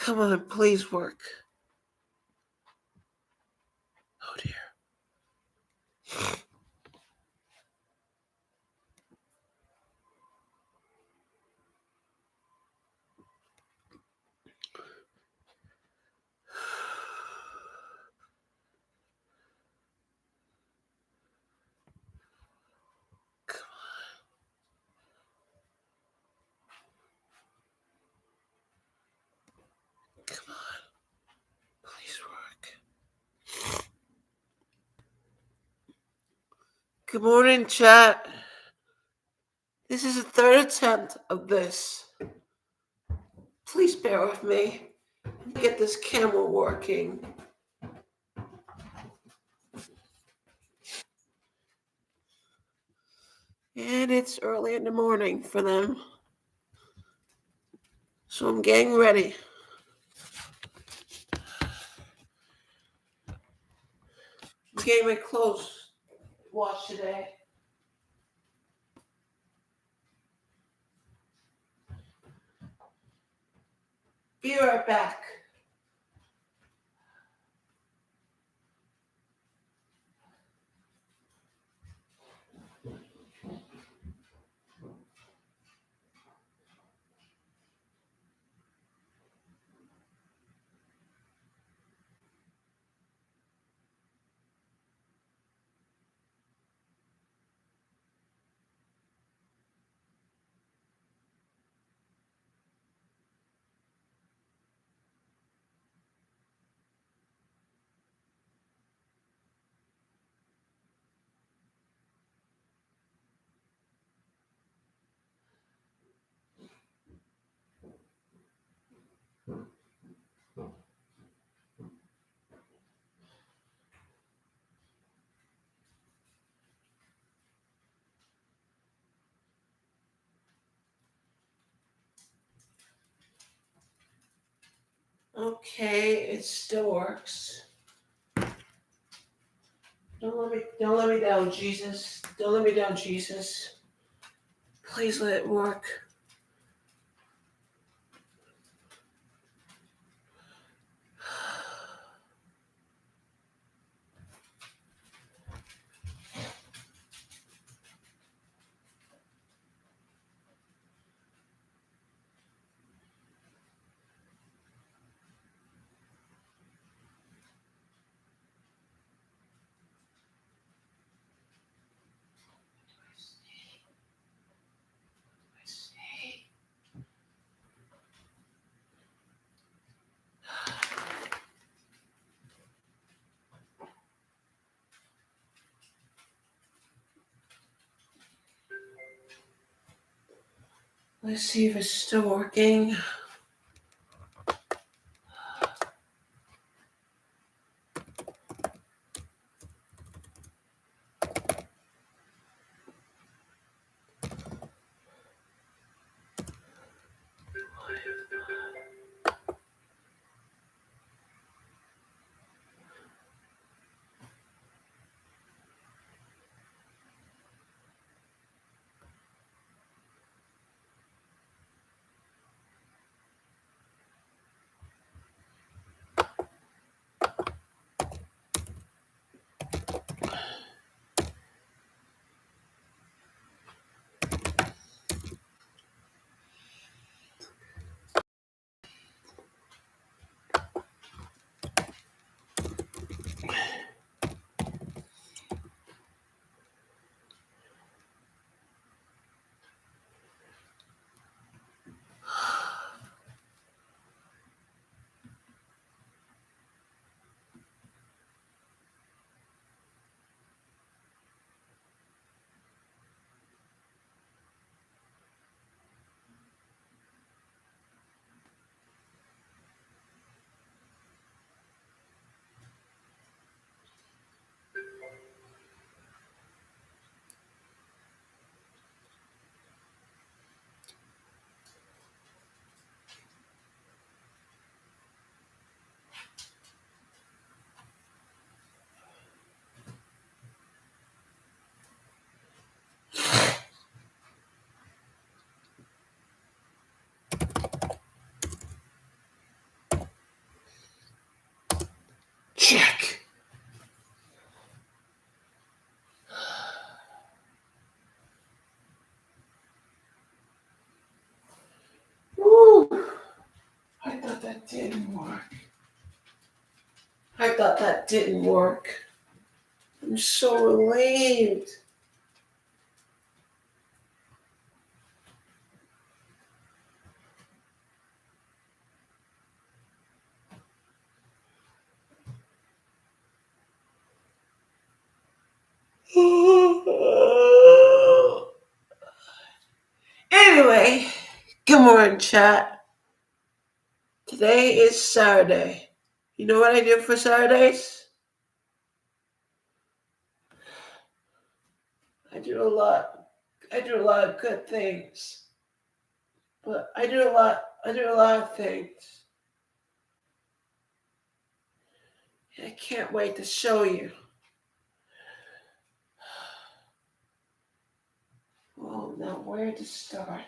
Come on, please work. Oh dear. Come on. Please work. Good morning, chat. This is the third attempt of this. Please bear with me. Get this camera working. And it's early in the morning for them. So I'm getting ready. I'm getting my clothes washed today. Be right back. Okay, it still works. Don't let me down, Jesus. Don't let me down, Jesus. Please let it work. Let's see if it's still working. didn't work. I thought that didn't work. I'm so relieved. Anyway, good morning, chat. Today is Saturday. You know what I do for Saturdays? I do a lot of good things. But I do a lot of things. I can't wait to show you. Oh, now where to start?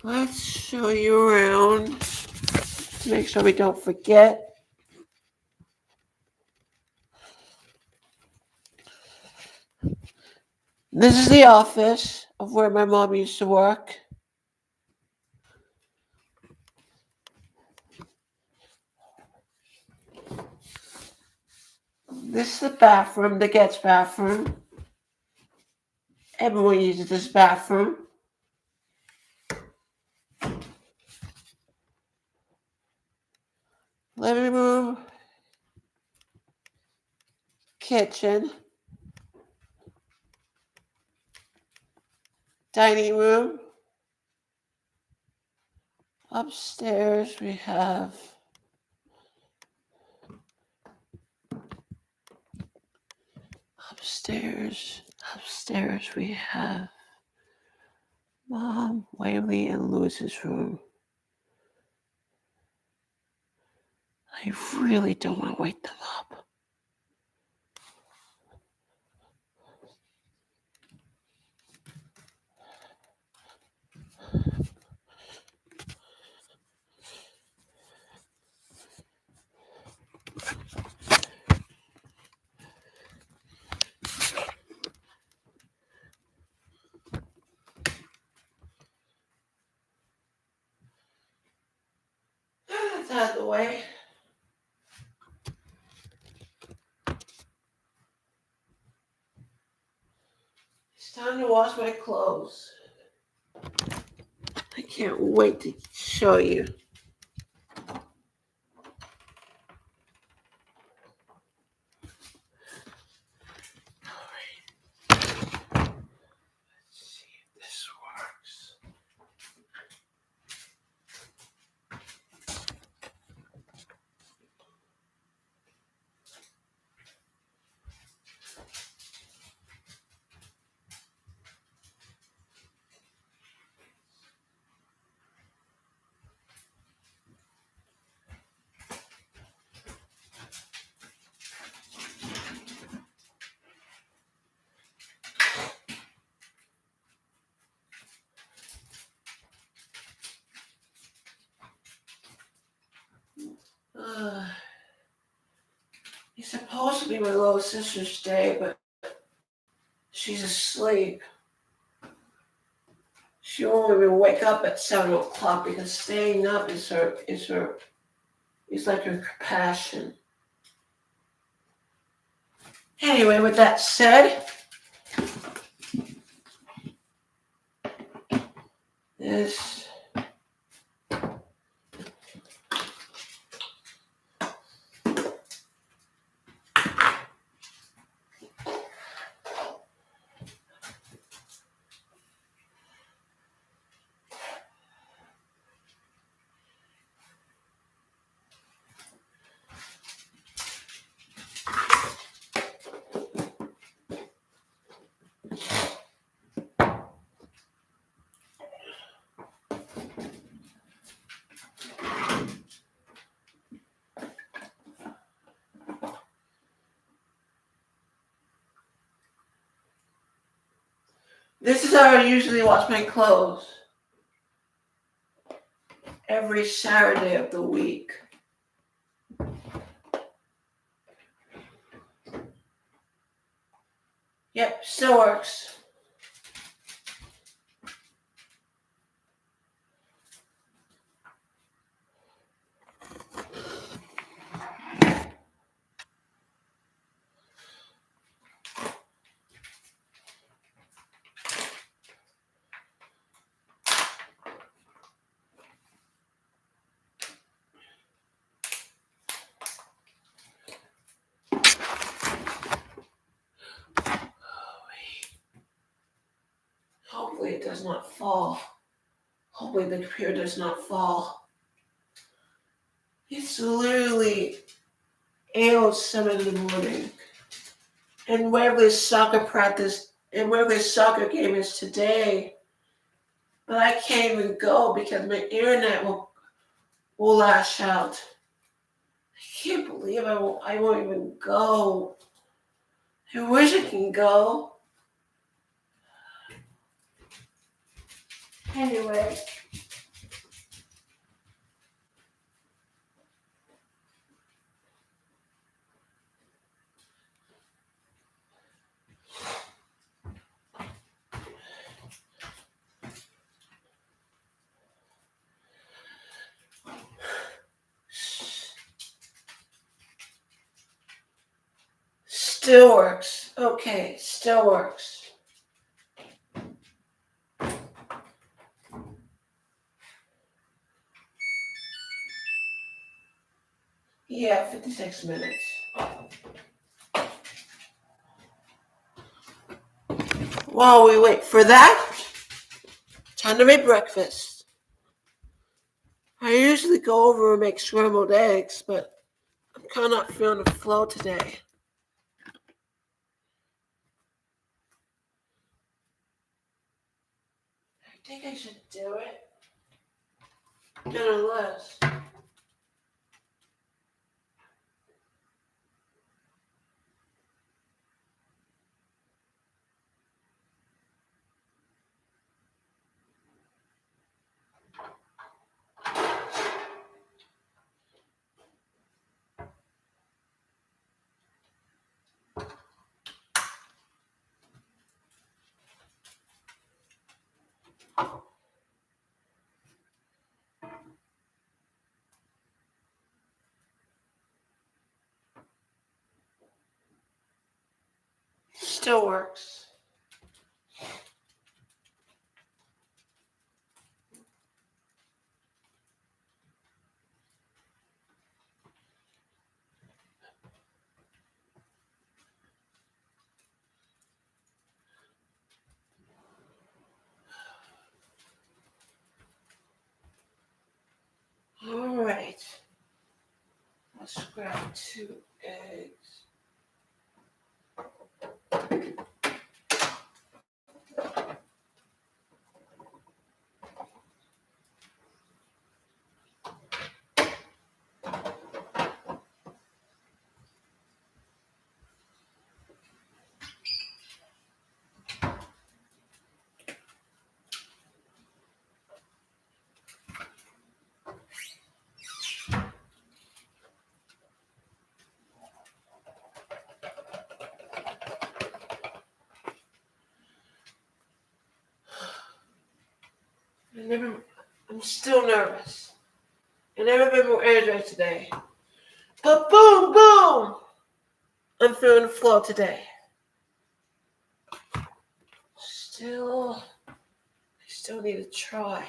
Let's show you around to make sure we don't forget. This is the office of where my mom used to work. This is the bathroom, the guest bathroom. Everyone uses this bathroom. Living room, kitchen, dining room. Upstairs we have we have Mom, Waverly, and Lewis's room. I really don't want to wake them up. That's out of the way. It's time to wash my clothes. I can't wait to show you. It's supposed to be my little sister's day, but she's asleep. She won't even wake up at 7 o'clock because staying up is like her passion. Anyway, with that said, this is how I usually wash my clothes. Every Saturday of the week. Yep, still works. Hopefully it does not fall. Hopefully the computer does not fall. It's literally 8:07 in the morning. And wherever this soccer practice and wherever this soccer game is today, but I can't even go because my internet will lash out. I can't believe I won't even go. I wish I can go. Anyway. Still works. Okay, still works. Yeah, 56 minutes. While we wait for that, time to make breakfast. I usually go over and make scrambled eggs, but I'm kind of not feeling the flow today. I think I should do it. Nonetheless. Still works. All right. Let's grab 2 eggs. I'm still nervous. I've never been more energized today. But boom, boom! I'm feeling the flow today. I still need to try.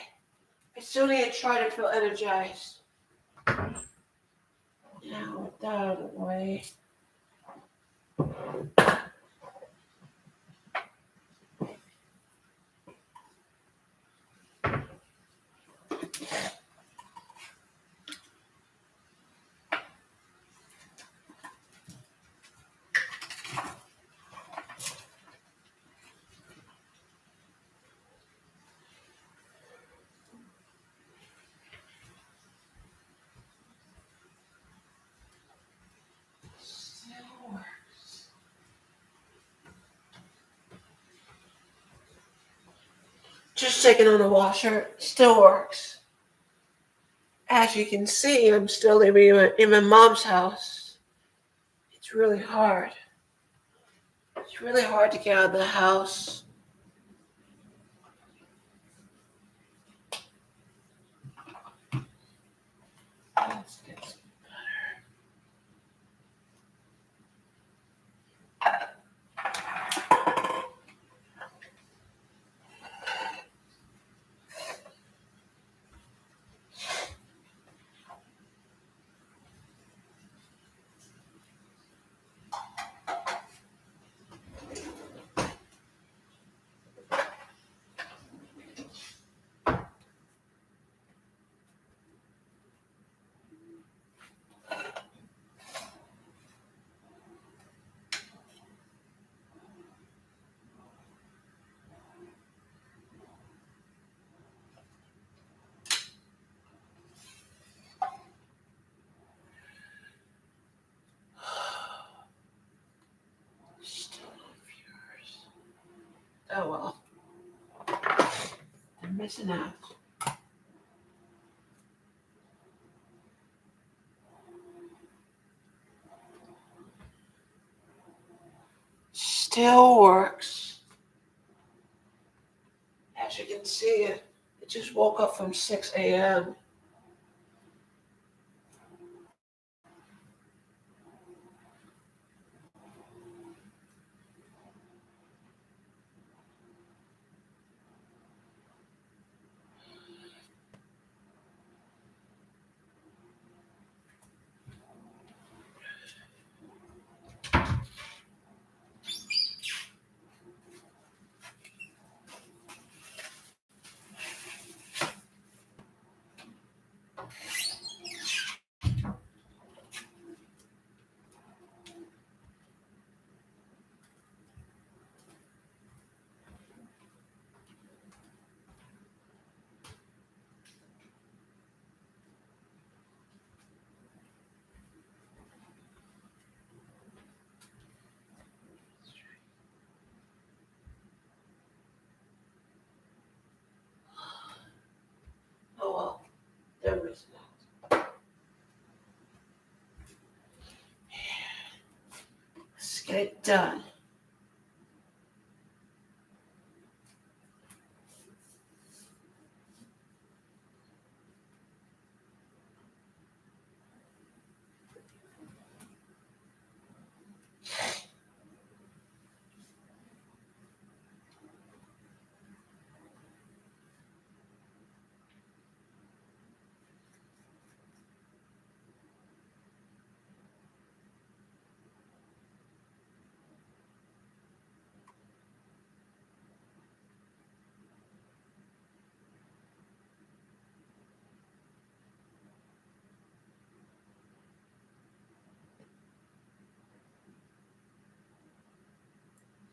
I still need to try to feel energized. Now, with that out of the way. Still works. Just taking on the washer. Still works. As you can see, I'm still living in my mom's house. It's really hard. It's really hard to get out of the house. Let's get some still no viewers. Oh well. I'm missing out. Still works. As you can see, it just woke up from 6 a.m. Oh well, they're missing out. Let's get it done.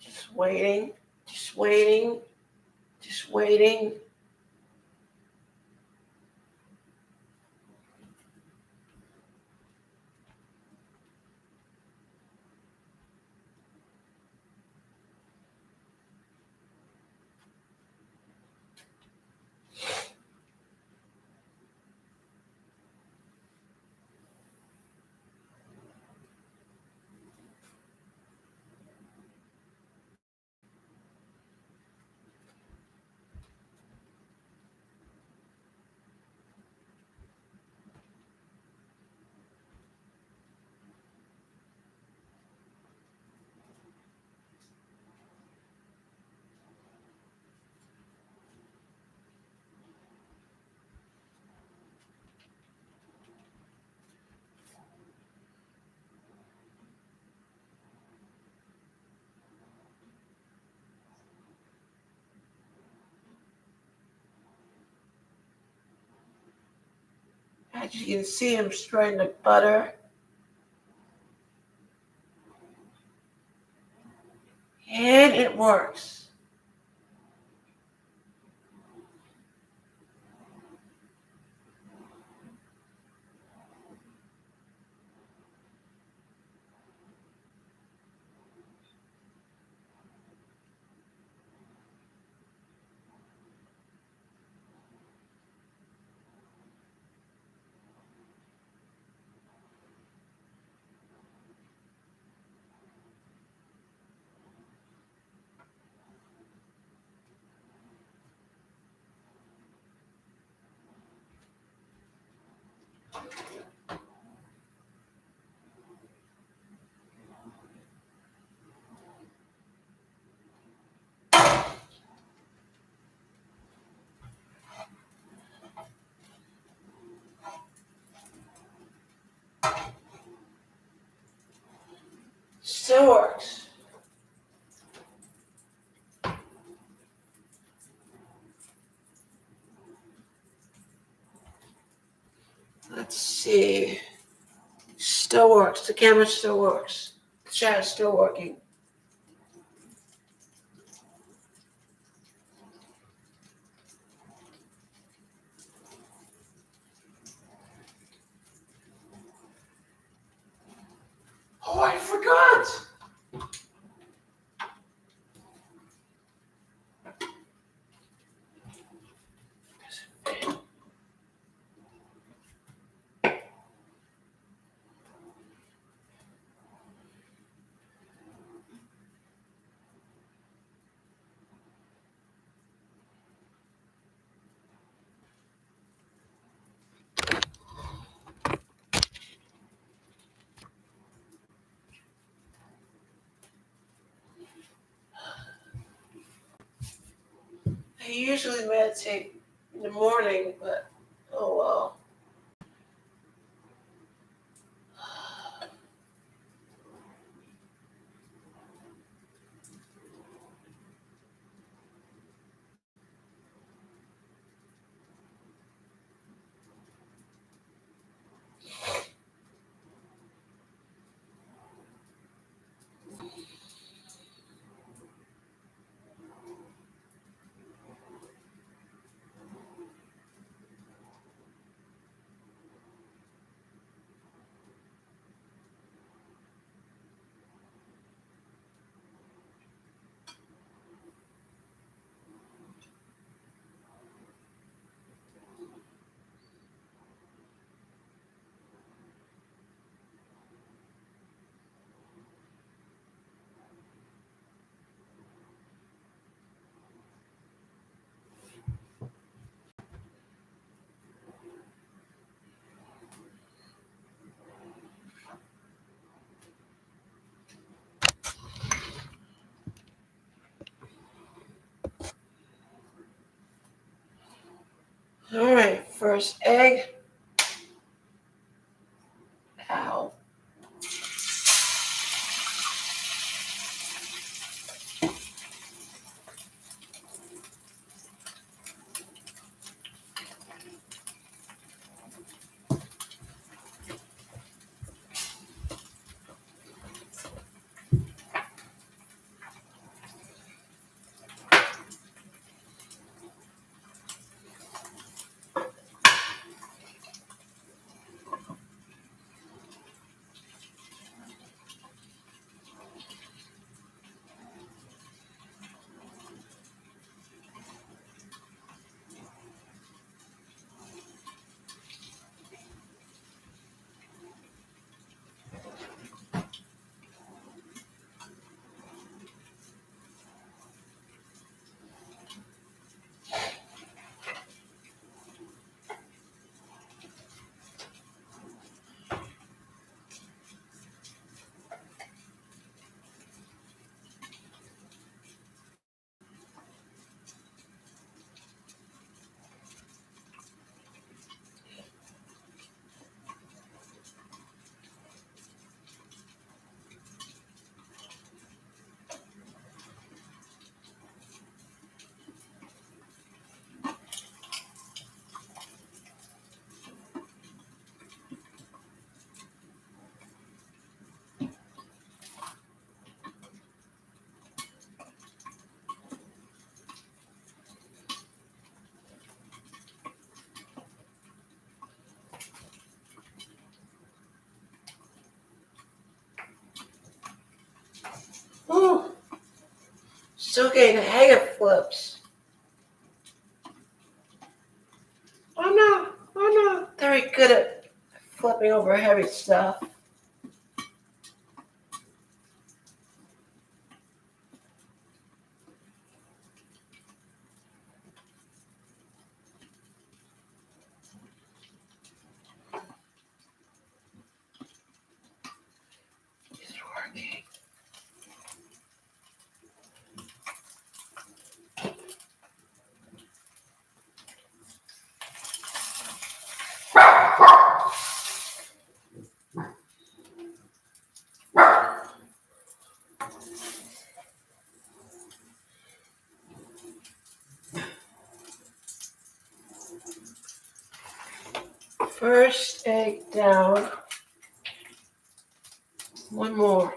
Just waiting, just waiting, just waiting. As you can see, I'm spreading the butter. And it works. Still works. Let's see. Still works. The camera still works. The chat is still working. Oh, I forgot. I usually meditate in the morning, but oh well. All right, first egg. Ow. Ooh, still getting the hang of flips. I'm not very good at flipping over heavy stuff. It's working. First egg down. One more.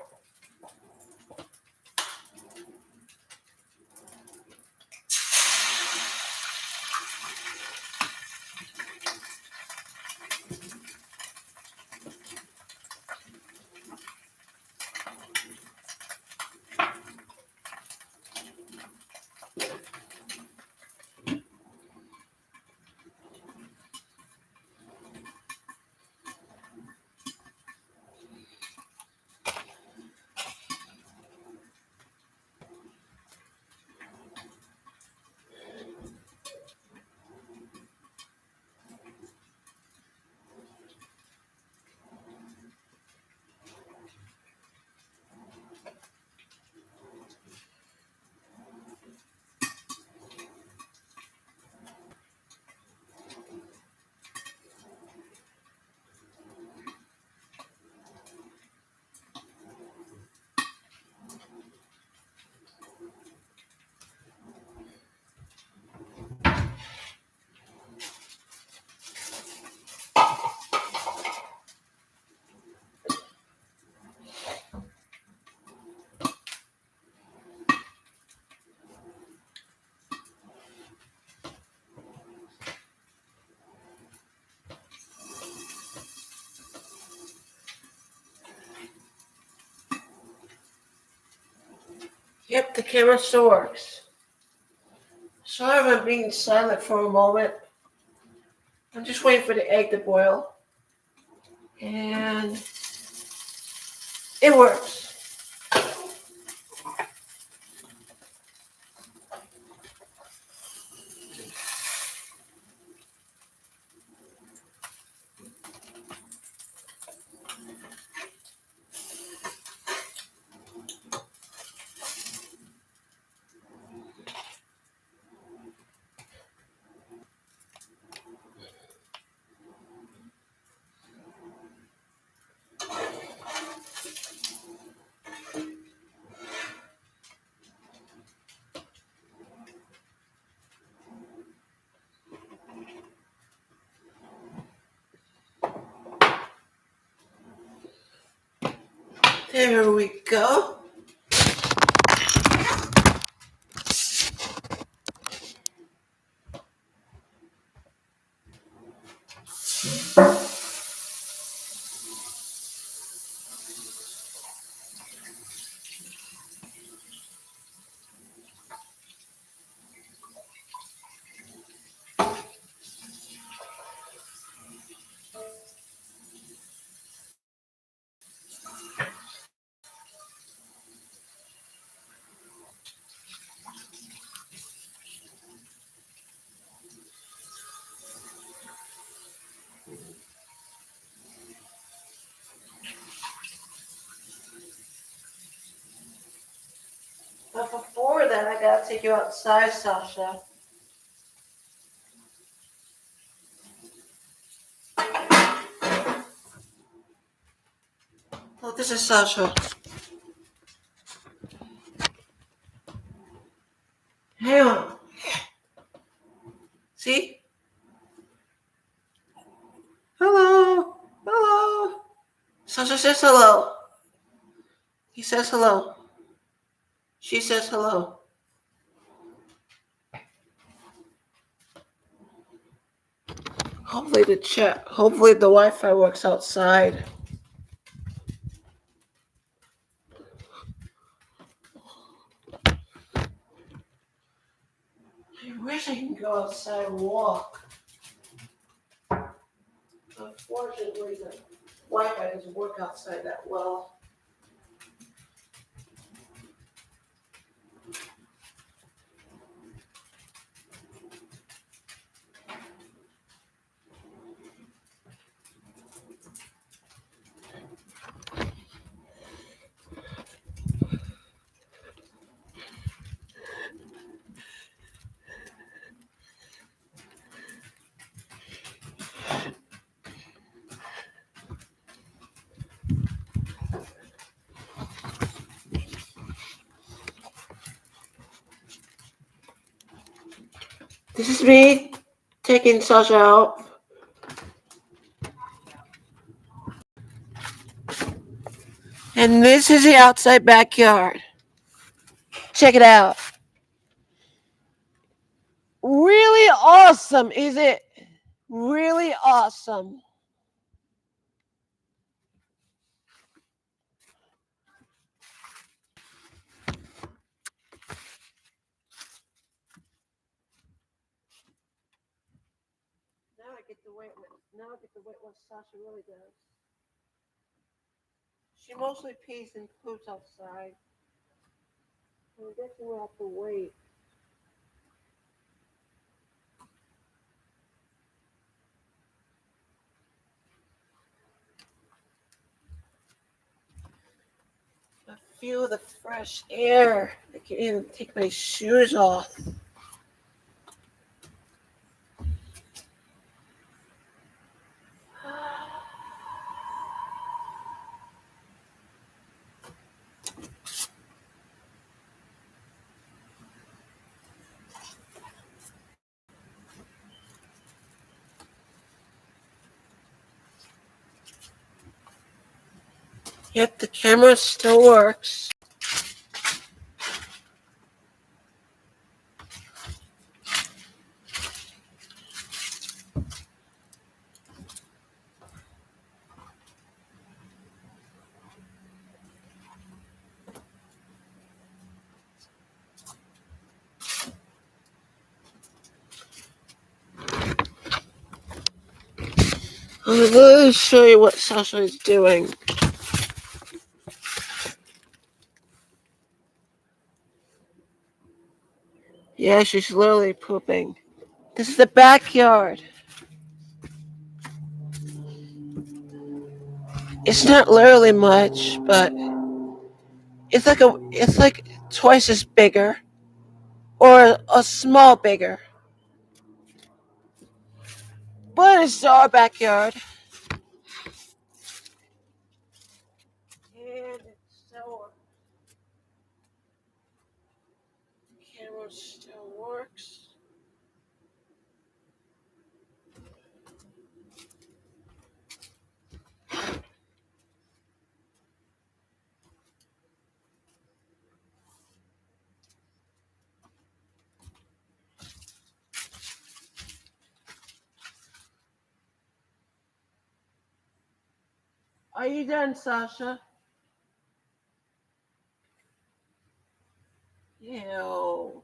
Yep, the camera still works. Sorry if I'm being silent for a moment. I'm just waiting for the egg to boil. And it works. There we go. But before that, I gotta take you outside, Sasha. Oh, this is Sasha. Hang on. See? Hello. Hello. Sasha says hello. He says hello. She says hello. Hopefully the Wi-Fi works outside. I wish I could go outside and walk. Unfortunately, the Wi-Fi doesn't work outside that well. This is me taking Sasha out. And this is the outside backyard. Check it out. Really awesome, is it? Really awesome. Now I get the wet what Sasha really does. She mostly pees and poops outside. So I guess we'll have to wait. I feel the fresh air. I can even take my shoes off. Yep, the camera still works. Let me show you what Sasha is doing. Yeah, she's literally pooping. This is the backyard. It's not literally much, but it's like twice as bigger, or a small bigger. But it's our backyard. And the camera still works. Are you done, Sasha? Ew.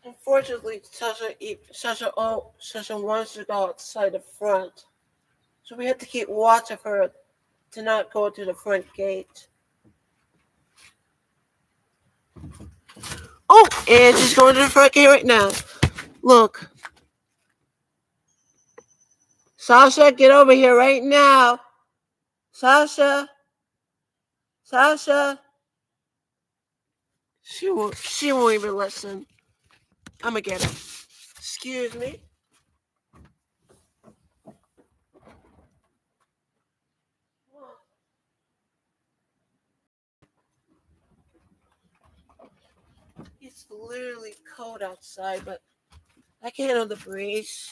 Unfortunately, Sasha wants to go outside the front, so we have to keep watch of her to not go to the front gate. Oh, and she's going to the front gate right now. Look. Sasha, get over here right now. Sasha. Sasha. She won't even listen. I'm gonna get her. Excuse me. It's literally cold outside, but I can handle the breeze.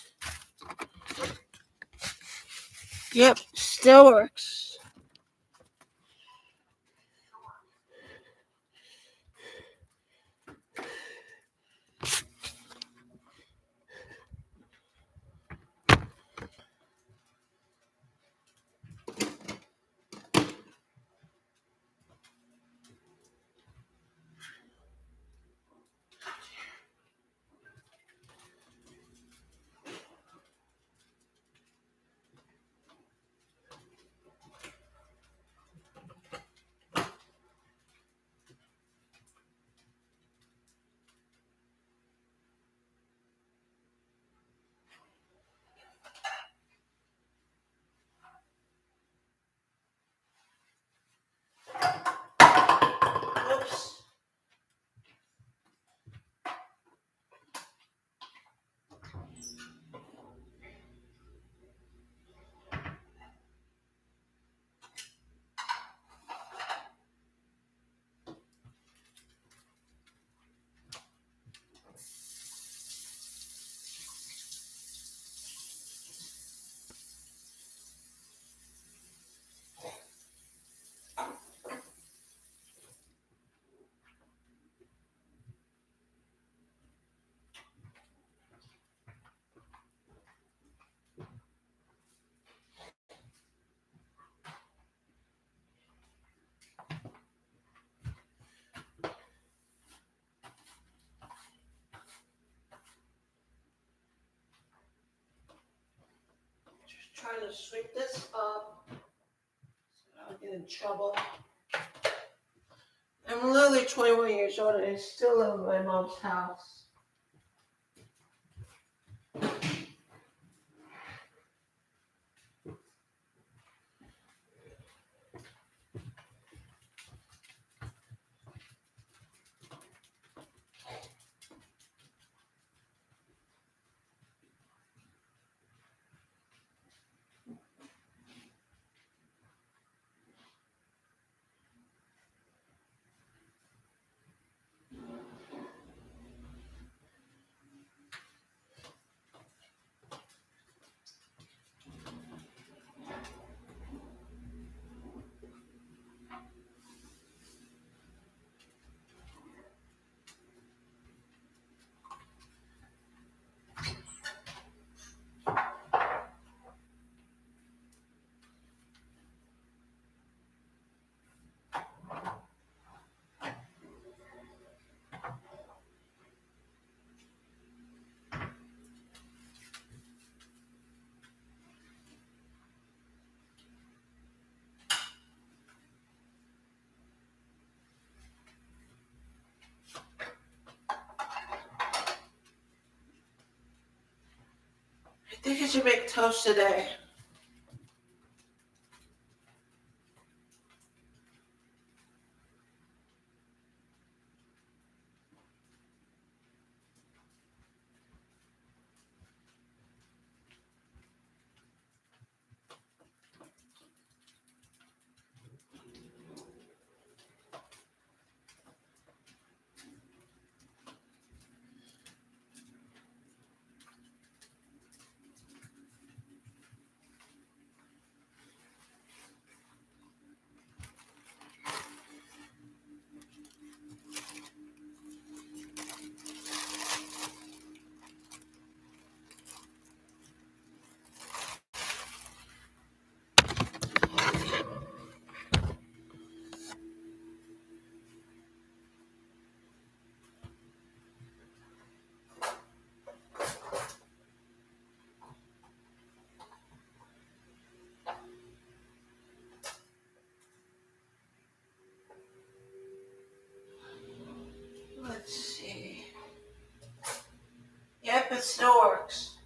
Yep, still works. trying to sweep this up so I don't get in trouble. I'm literally 21 years old and I still live in my mom's house. I think I should make toast today. Let's see. Yep, it still works.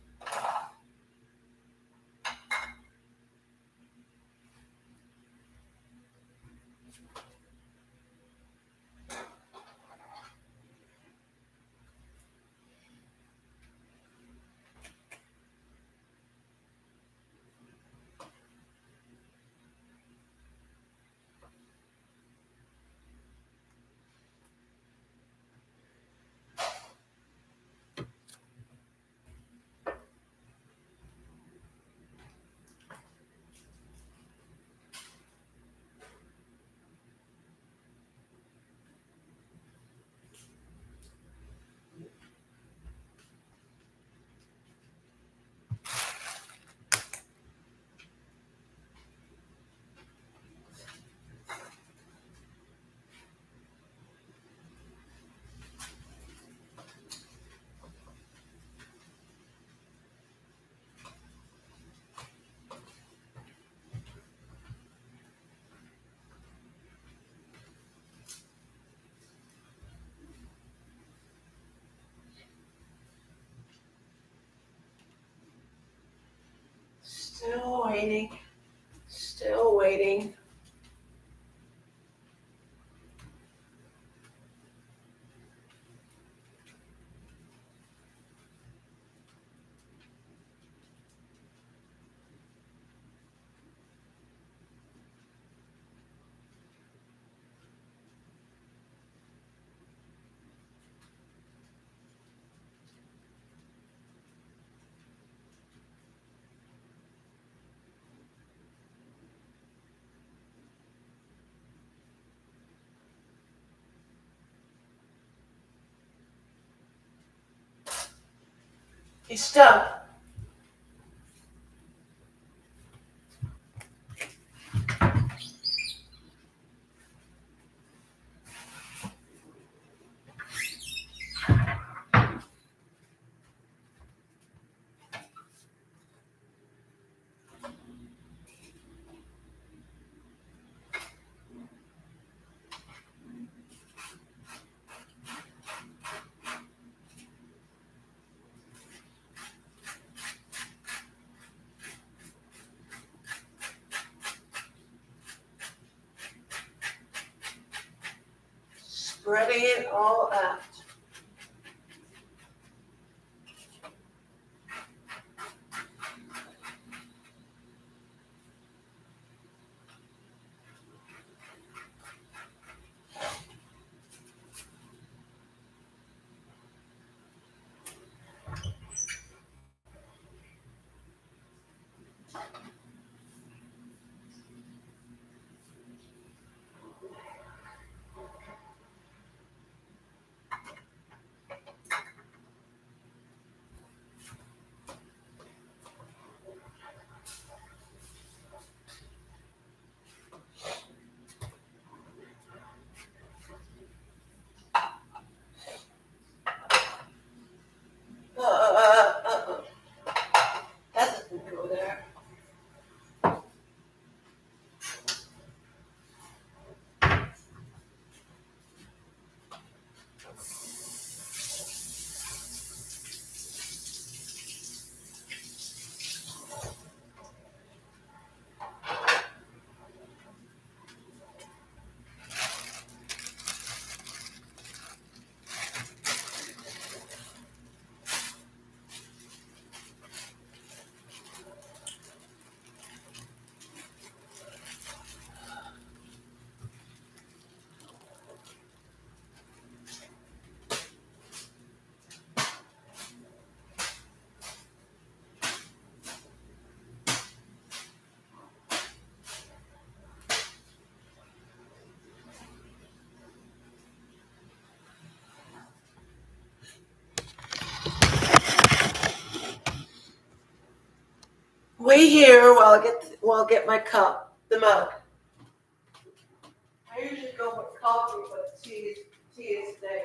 Still waiting. Still waiting. It's done. spreading it all out. That doesn't go there. Wait here while I get my cup, the mug. I usually go with coffee, but tea is today.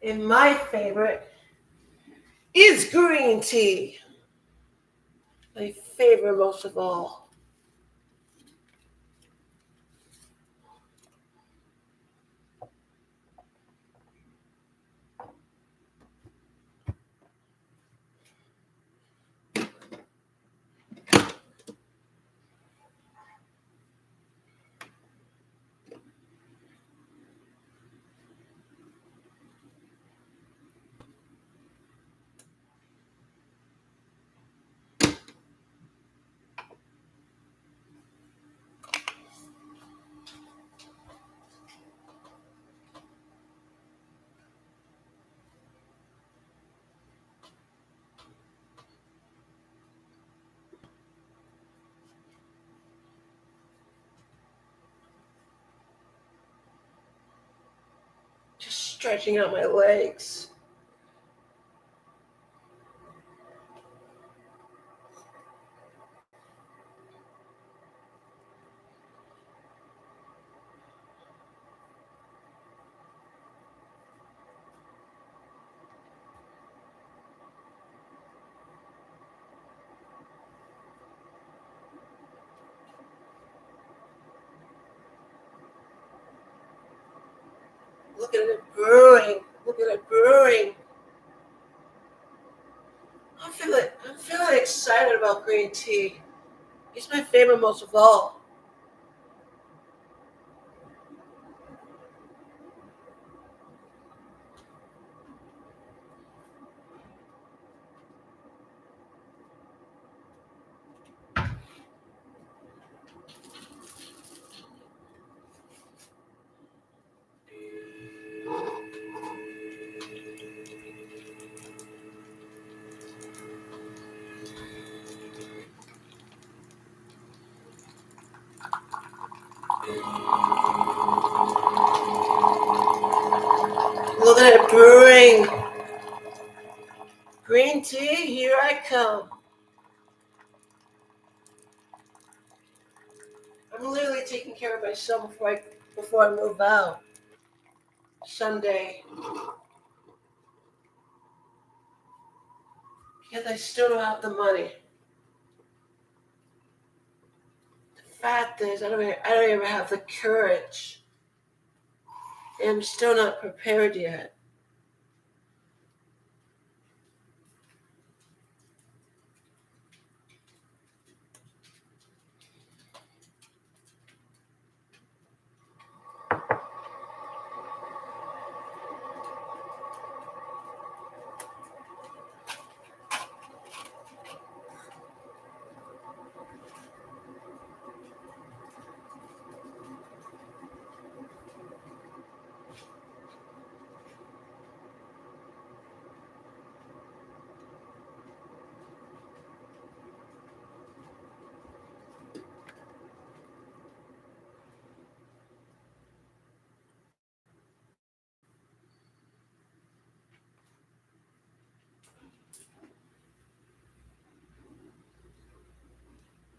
And my favorite is green tea. My favorite most of all. Just stretching out my legs. Look at it brewing. Look at it brewing. I'm feeling excited about green tea. He's my favorite most of all. Look at it brewing. Green tea, here I come. I'm literally taking care of myself before I move out. Sunday. Because I still don't have the money. The fact is, I don't even have the courage. And I'm still not prepared yet.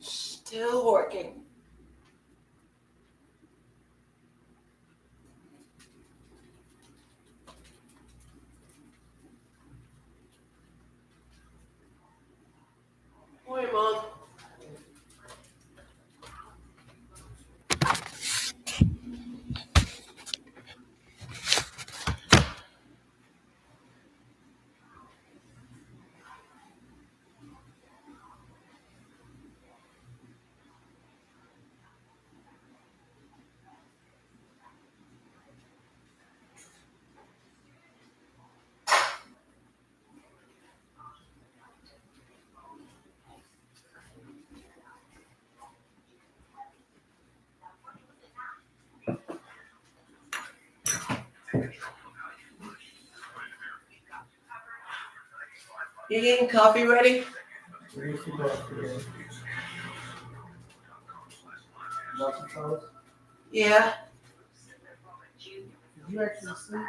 Still working. Morning, Mom. You getting coffee ready? Yeah. Did you actually sleep?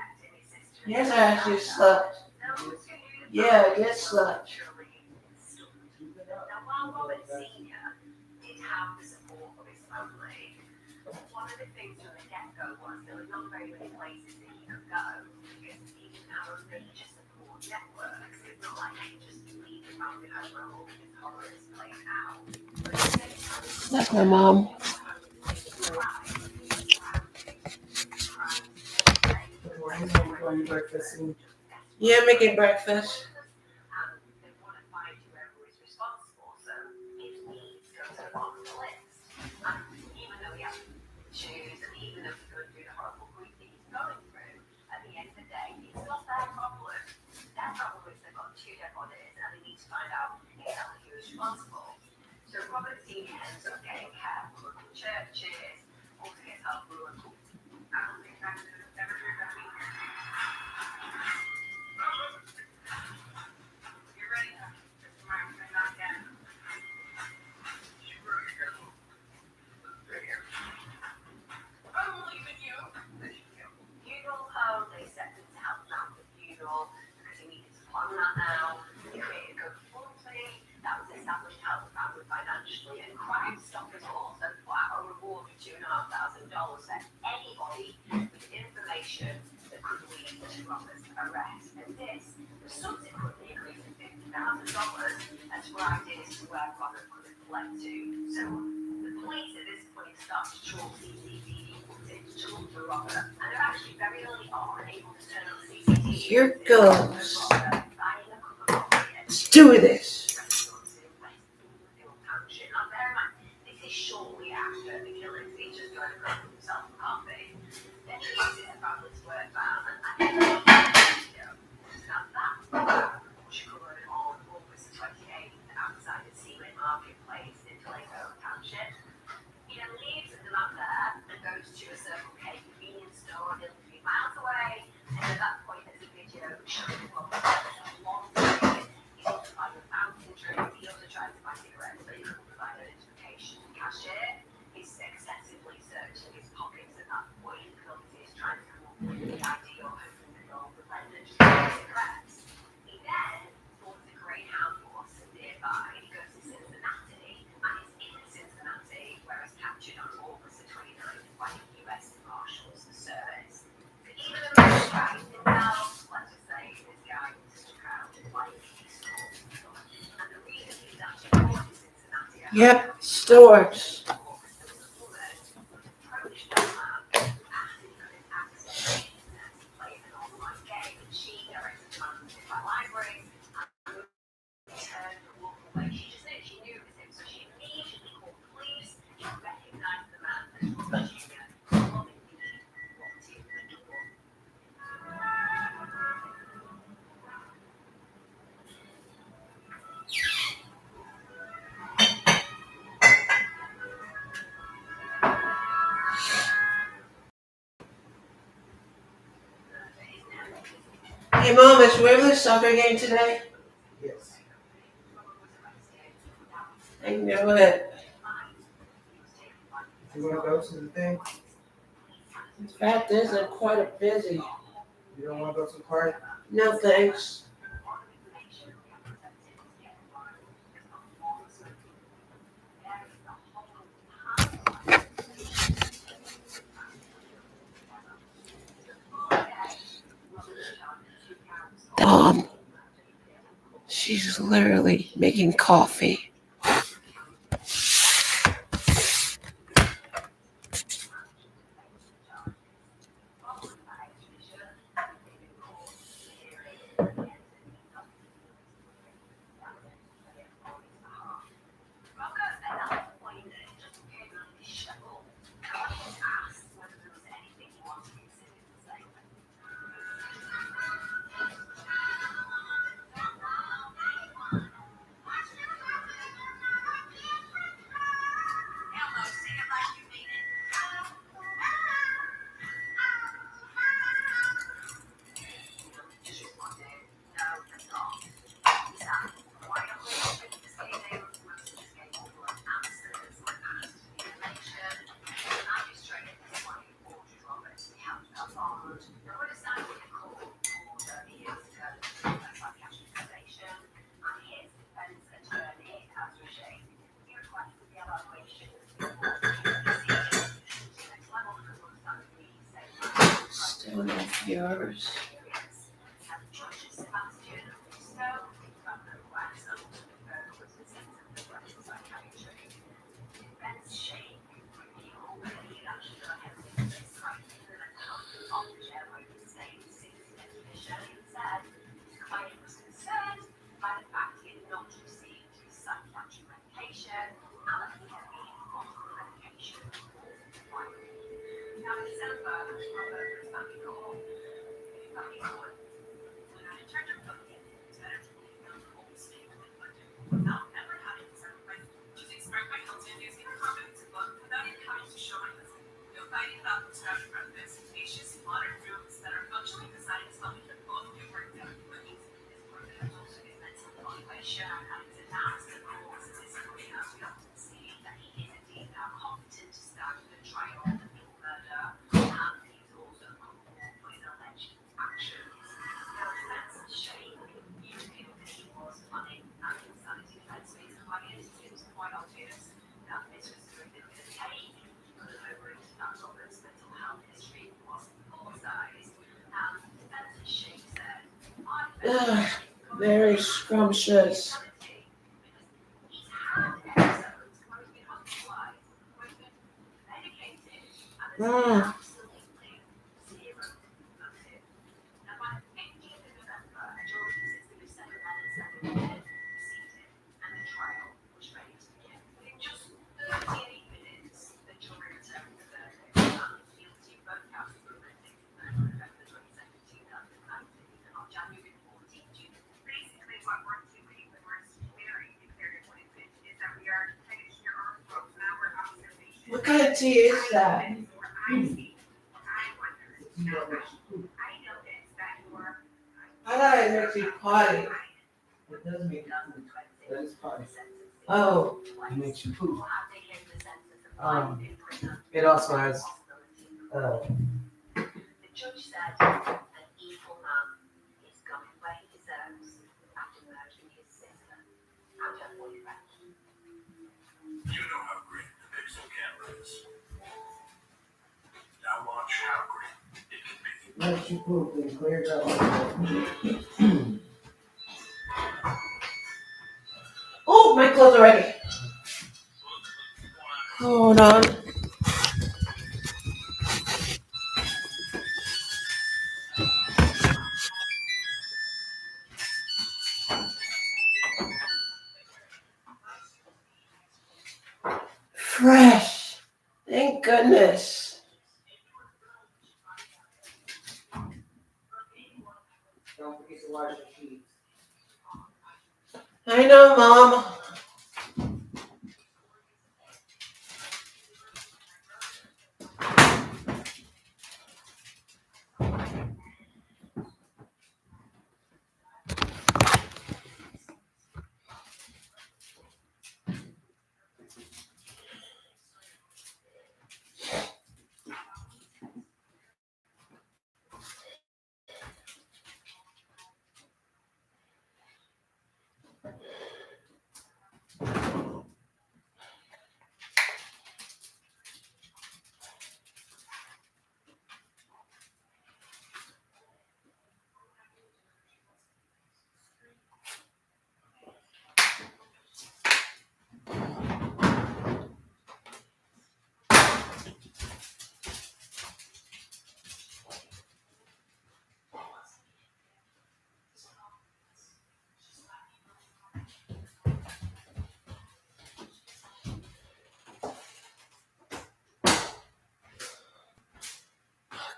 Yes, I actually slept. Yeah, I did slept. That's my mom. Are you breakfasting? Yeah, making breakfast. Here goes. Let's do this. Yep, still works. Hey, Mom, is Waverly's soccer game today? Yes. I knew it. You wanna go to the thing? In fact, I'm quite a busy. You don't wanna go to the party? No thanks. Mom, she's literally making coffee. Still no viewers. Ugh, very scrumptious. Mm. What kind of tea is that? I thought it makes you potty. It does make you poop. That is potty. Oh, It makes you poop. It also has You know how great the Pixel camera is. Now watch how great it can be. makes you poop and clears out. oh, my clothes are ready. Hold on. Fresh. Thank goodness. Don't forget to wash your sheets. I know, Mom.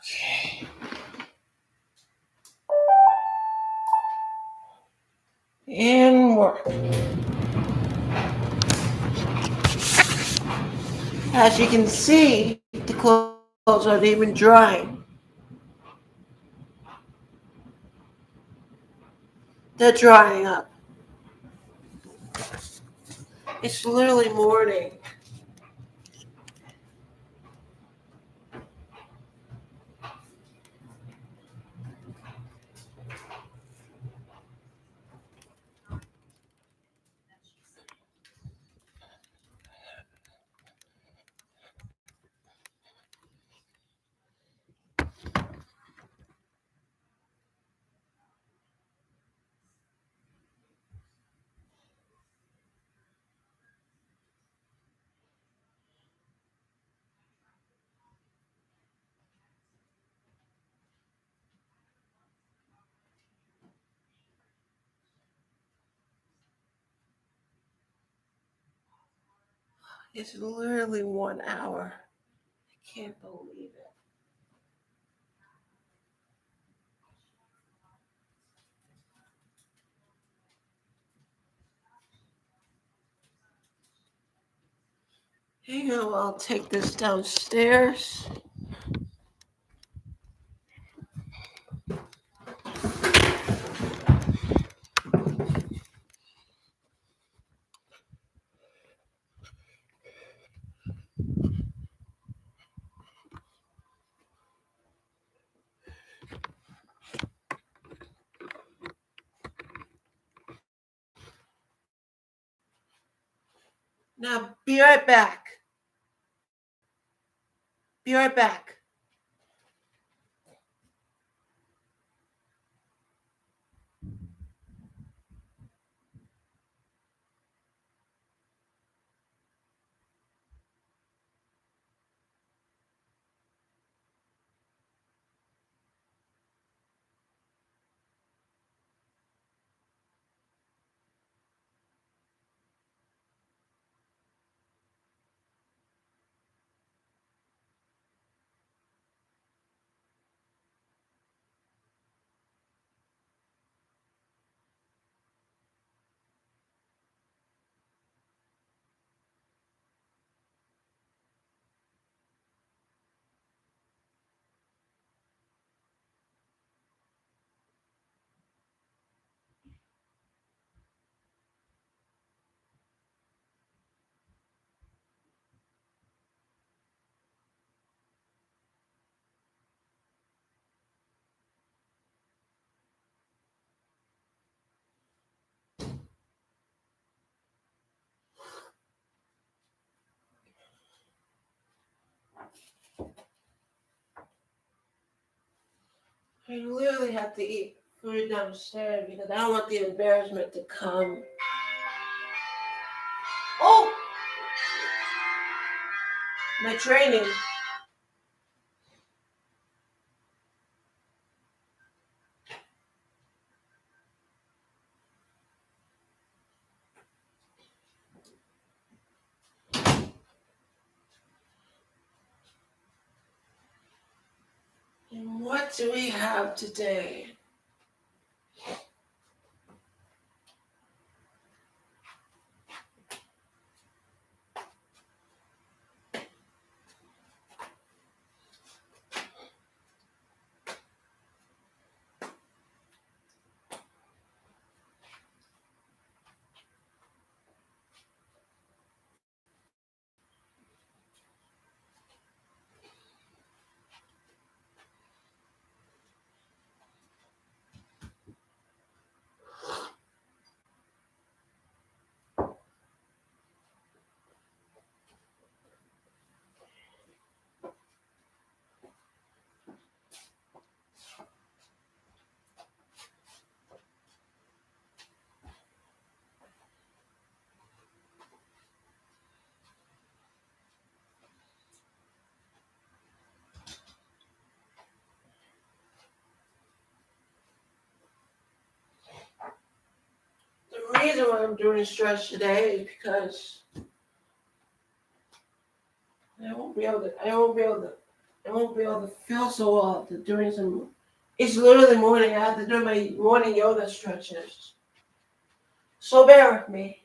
Okay. And work. As you can see, the clothes aren't even drying. They're drying up. It's literally morning. It's literally 1 hour. I can't believe it. Hang on, I'll take this downstairs. Now, be right back. Be right back. I literally have to eat food downstairs because I don't want the embarrassment to come. Oh! my training. And what do we have today? The reason why I'm doing stretch today is because I won't be able to feel so well to doing some. It's literally morning. I have to do my morning yoga stretches. So bear with me.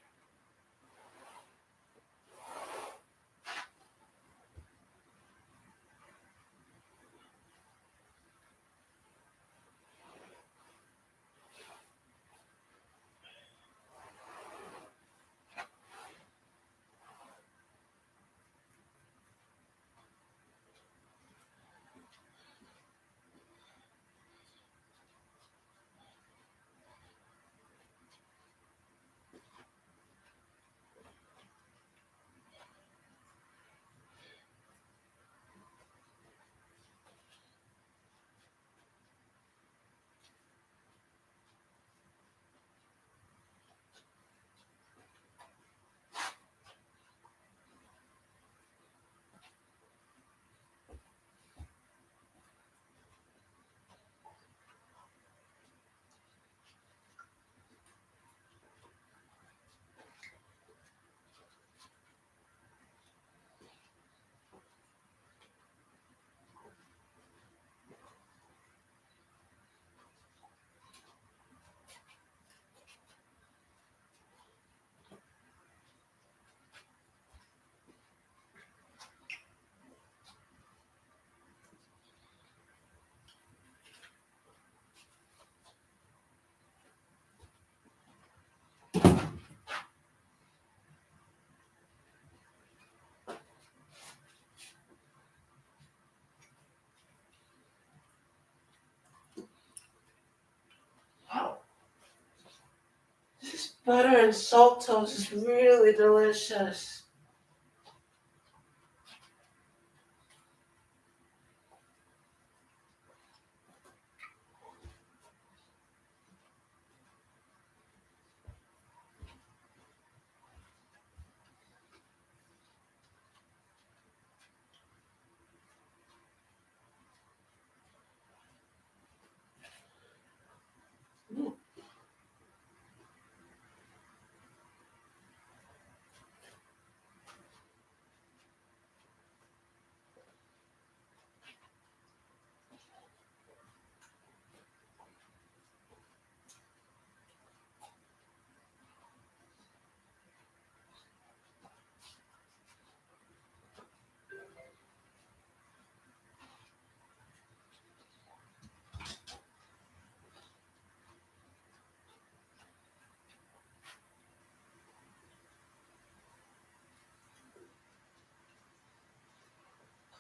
Wow. This butter and salt toast is really delicious.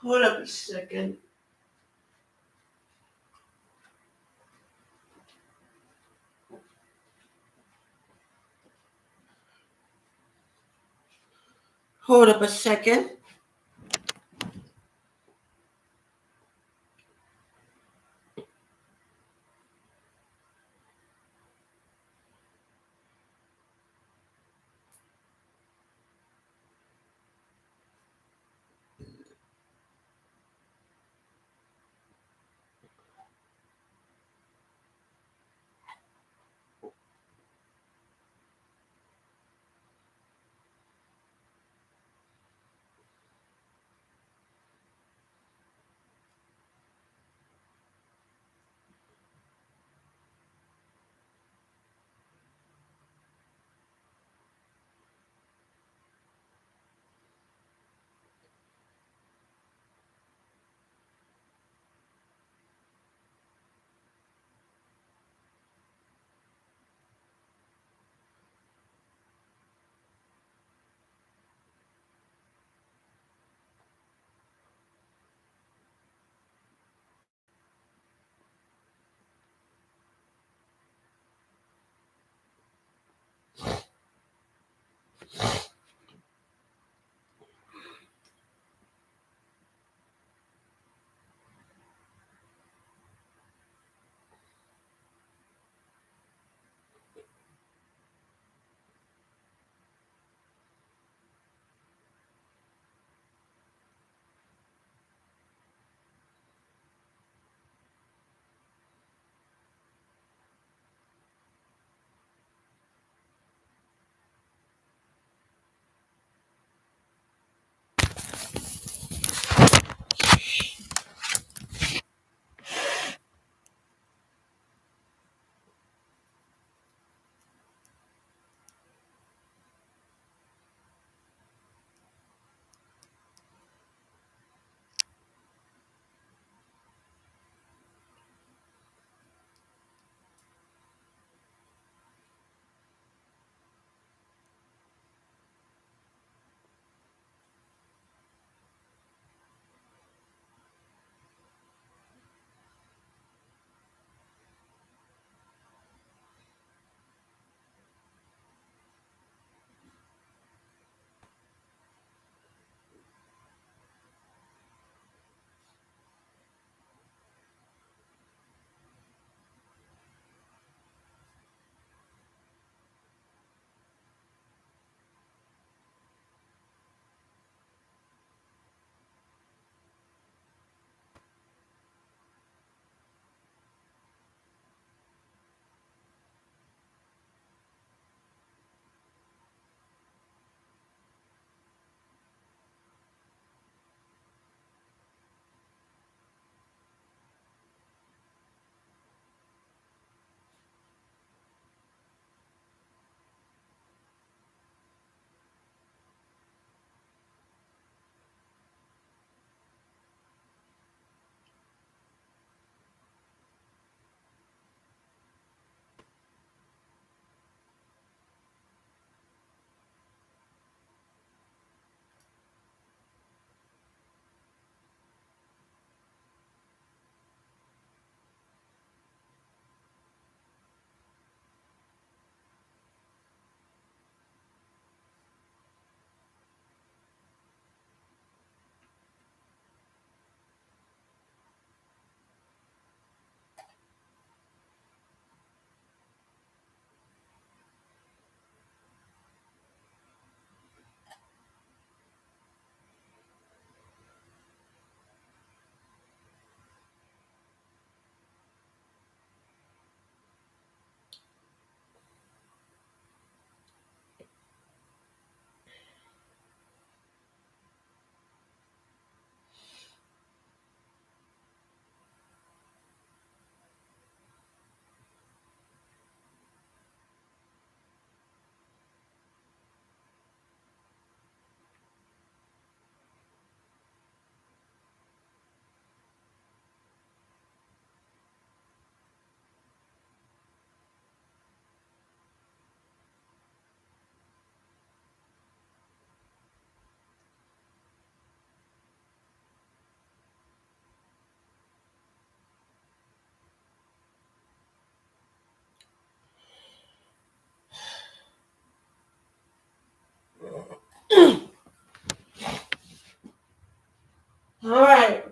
Hold up a second. Hold up a second.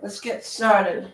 let's get started.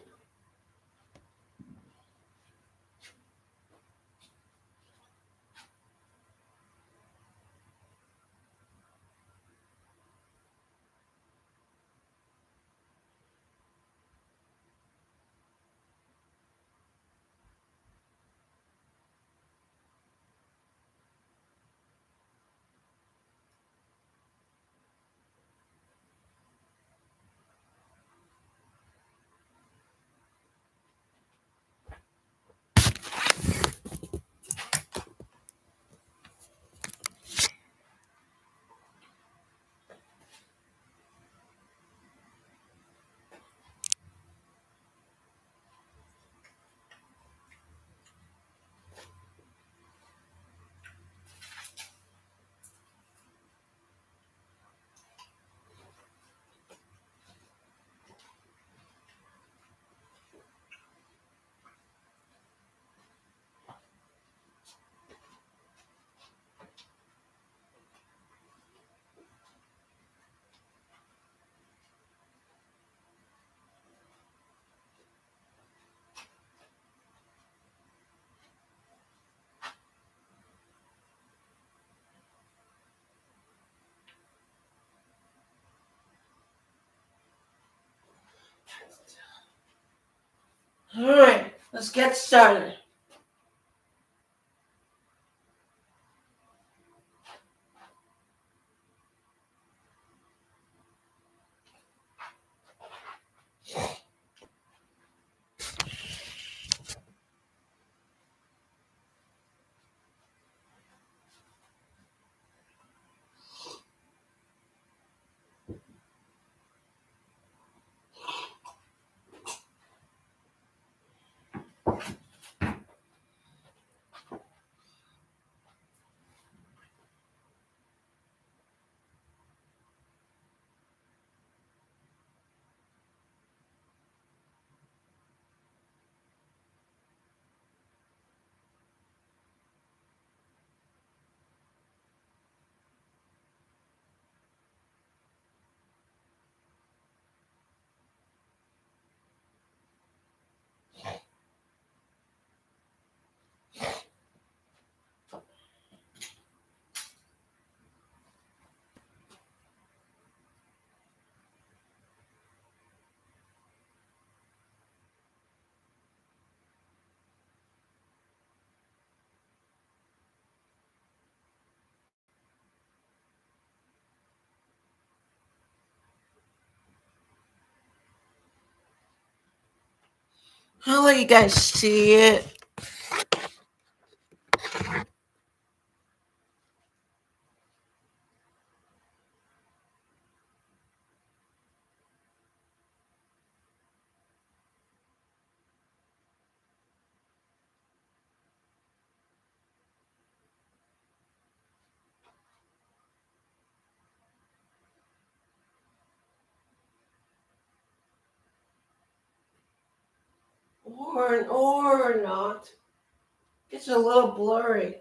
All right, let's get started. I'll let you guys see it. Or not. It's a little blurry.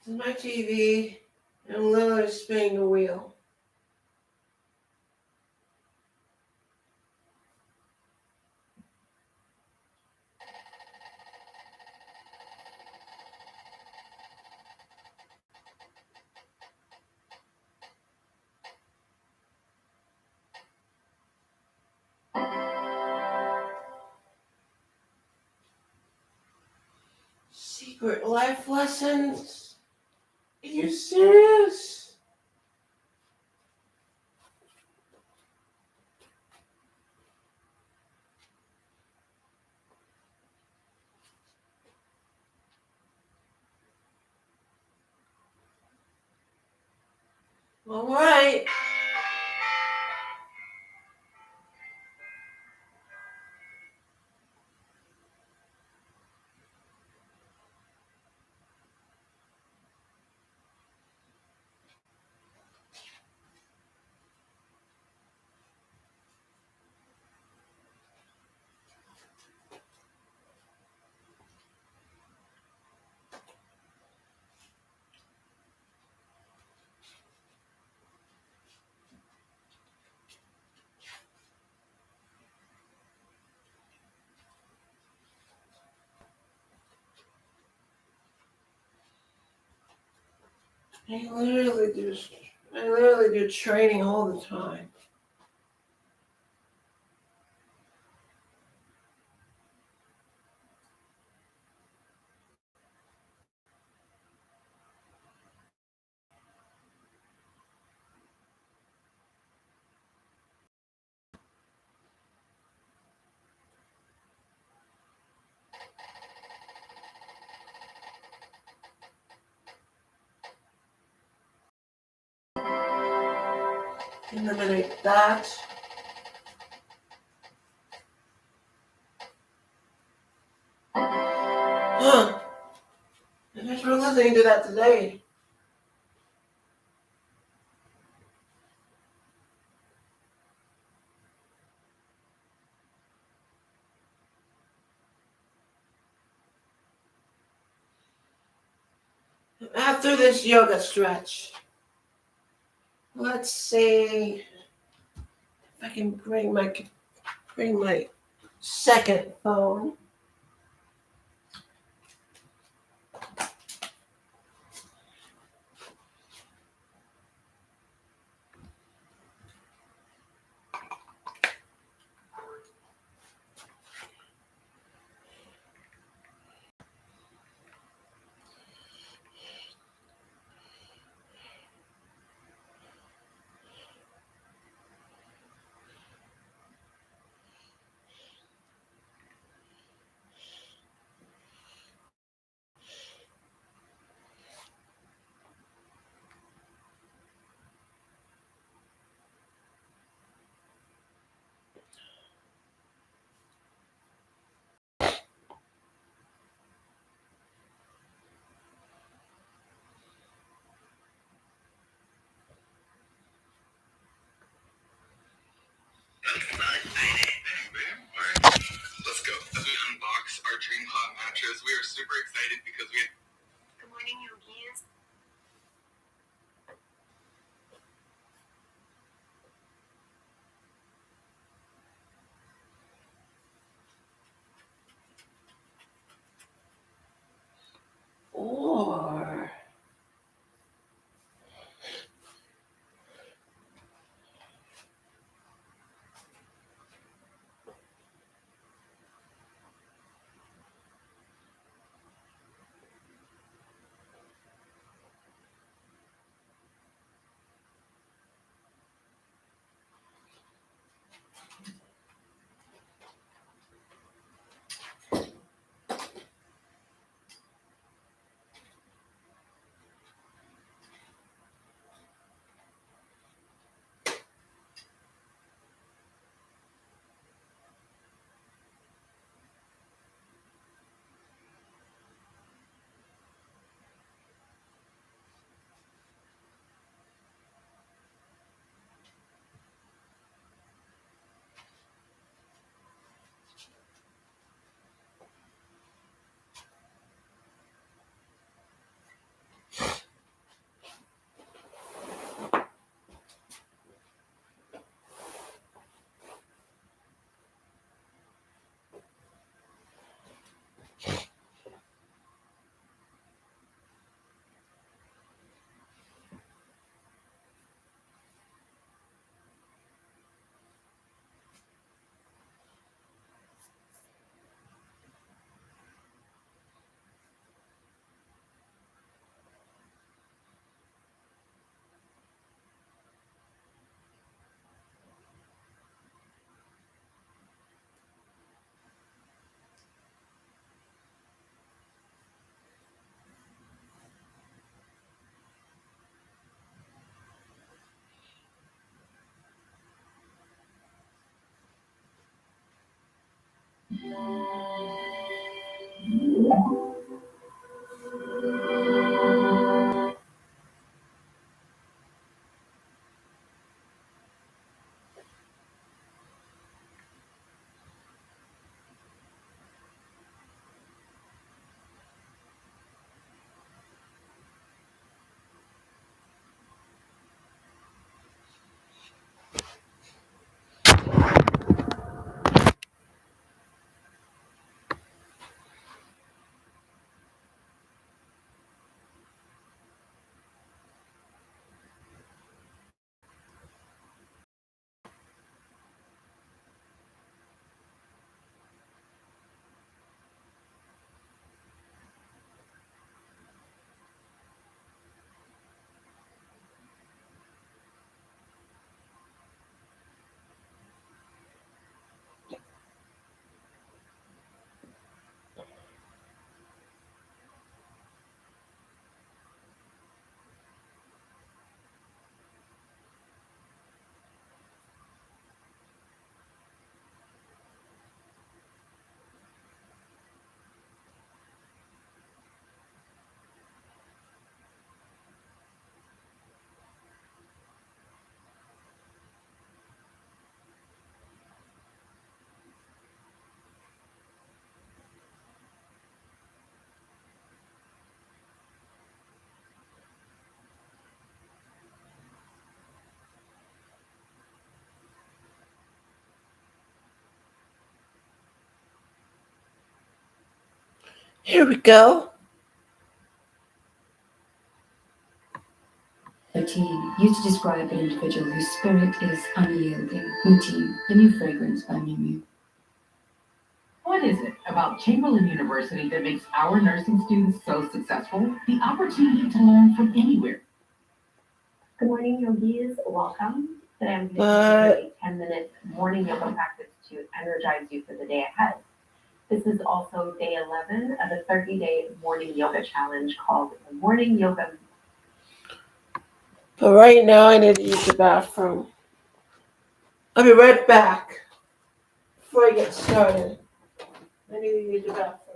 This is my TV, and I'm literally spinning the wheel. Secret life lessons? Are you serious? All right. I literally do training all the time. Eliminate that. Huh. Thanks for listening to that today. After this yoga stretch, let's see if I can bring my second phone. Here we go. 13, used to describe an individual whose spirit is unyielding. Routine, the new fragrance by Miu Miu. What is it about Chamberlain University that makes our nursing students so successful? The opportunity to learn from anywhere. Good morning, yogis. Welcome. Today I'm going to give you a 10-minute morning yoga practice to energize you for the day ahead. This is also day 11 of a 30-day morning yoga challenge called the Morning Yoga. But right now I need to use the bathroom. I'll be right back. Before I get started, I need to use the bathroom.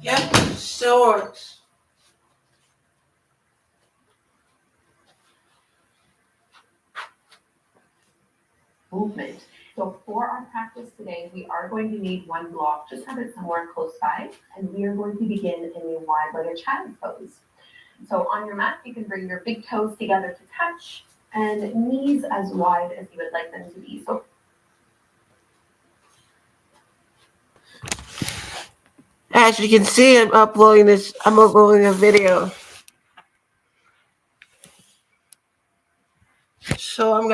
Yep, still works. Movement. So for our practice today, we are going to need one block. Just have it somewhere close by. And we are going to begin in a wide-legged child's pose. So on your mat, you can bring your big toes together to touch and knees as wide as you would like them to be. So As you can see, I'm uploading a video.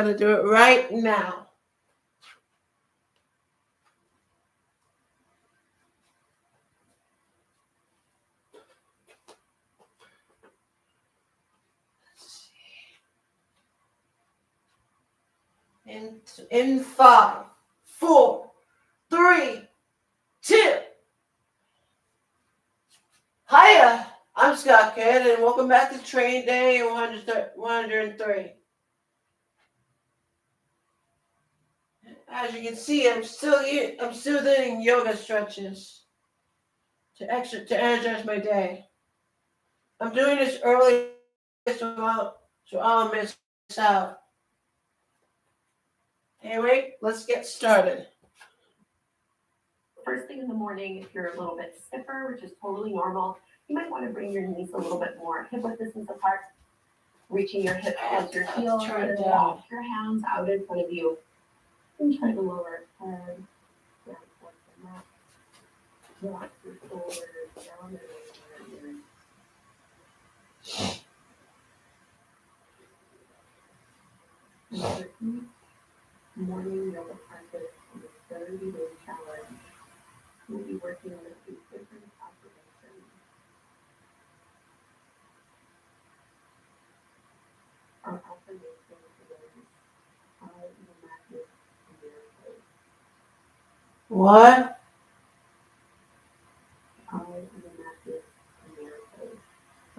going to do it right now. In 5, 4, 3, 2. Hiya, I'm Scott Kid, and welcome back to Training Day 103. As you can see, I'm still doing yoga stretches to energize my day. I'm doing this early so I'll miss out. Anyway, let's get started. First thing in the morning, if you're a little bit stiffer, which is totally normal, you might want to bring your knees a little bit more hip width distance apart, reaching your hips towards your heels, Turn it and down. walk your hands out in front of you. And try to lower your head down towards the mat. Walk your shoulders down and over. Morning yoga practice in the 30-day challenge. We'll be working with these different observations. Our affirmation today is I am a magnet for miracles. What? I am a magnet for miracles.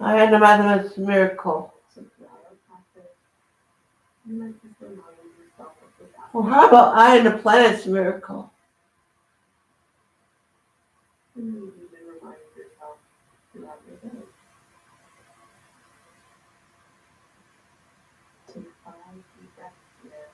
I had a mathematics miracle. So throughout our practice, you might just remind yourself of this Well, how about I and the planet's miracle? and maybe even remind yourself throughout your day. Take 5 deep breaths here.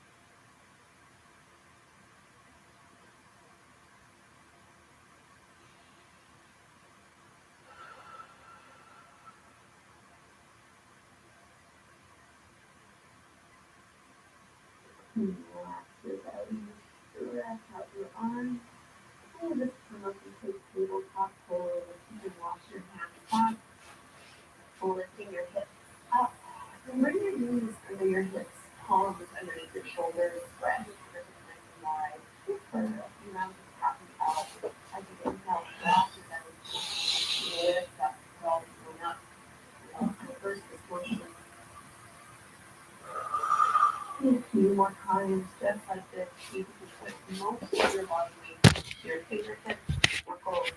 Relax your belly, stretch out your arms, and just come up and take tabletop pose. You can wash your hands back, lifting your hips up. And bring your knees under your hips, palms underneath your shoulders, spread your hips nice and wide. Just for a few rounds of cat and cow. As you inhale, drop your belly, lift up, crawl, going up. Reverse this motion. A few more times, just like this. You can put most of your body weight to your fingertips or toes.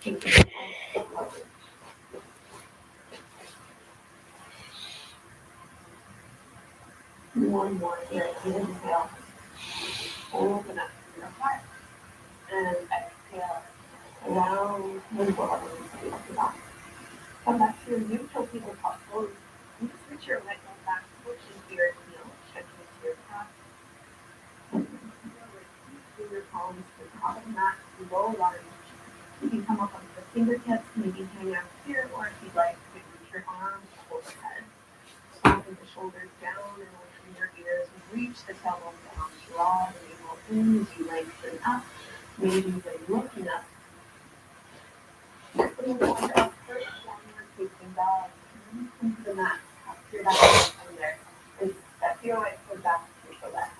Take it out of coverage. One more here. Inhale. Open up your heart. And exhale. Round and body to the back. Come back to your neutral tabletop pose. You just reach your right leg back, push into your heel, stretching into your calf. Bring your palms to the top of the mat, low lunge. You can come up onto the fingertips, maybe hang out here, or if you'd like, you can reach your arms overhead. Soften the shoulders down and open your ears. Reach the tailbone down. Draw the navel in as you lengthen up. Maybe even looking up. Little water up, first downward facing dog. Come to the mat. Up your back from there. And step your right foot back to the left.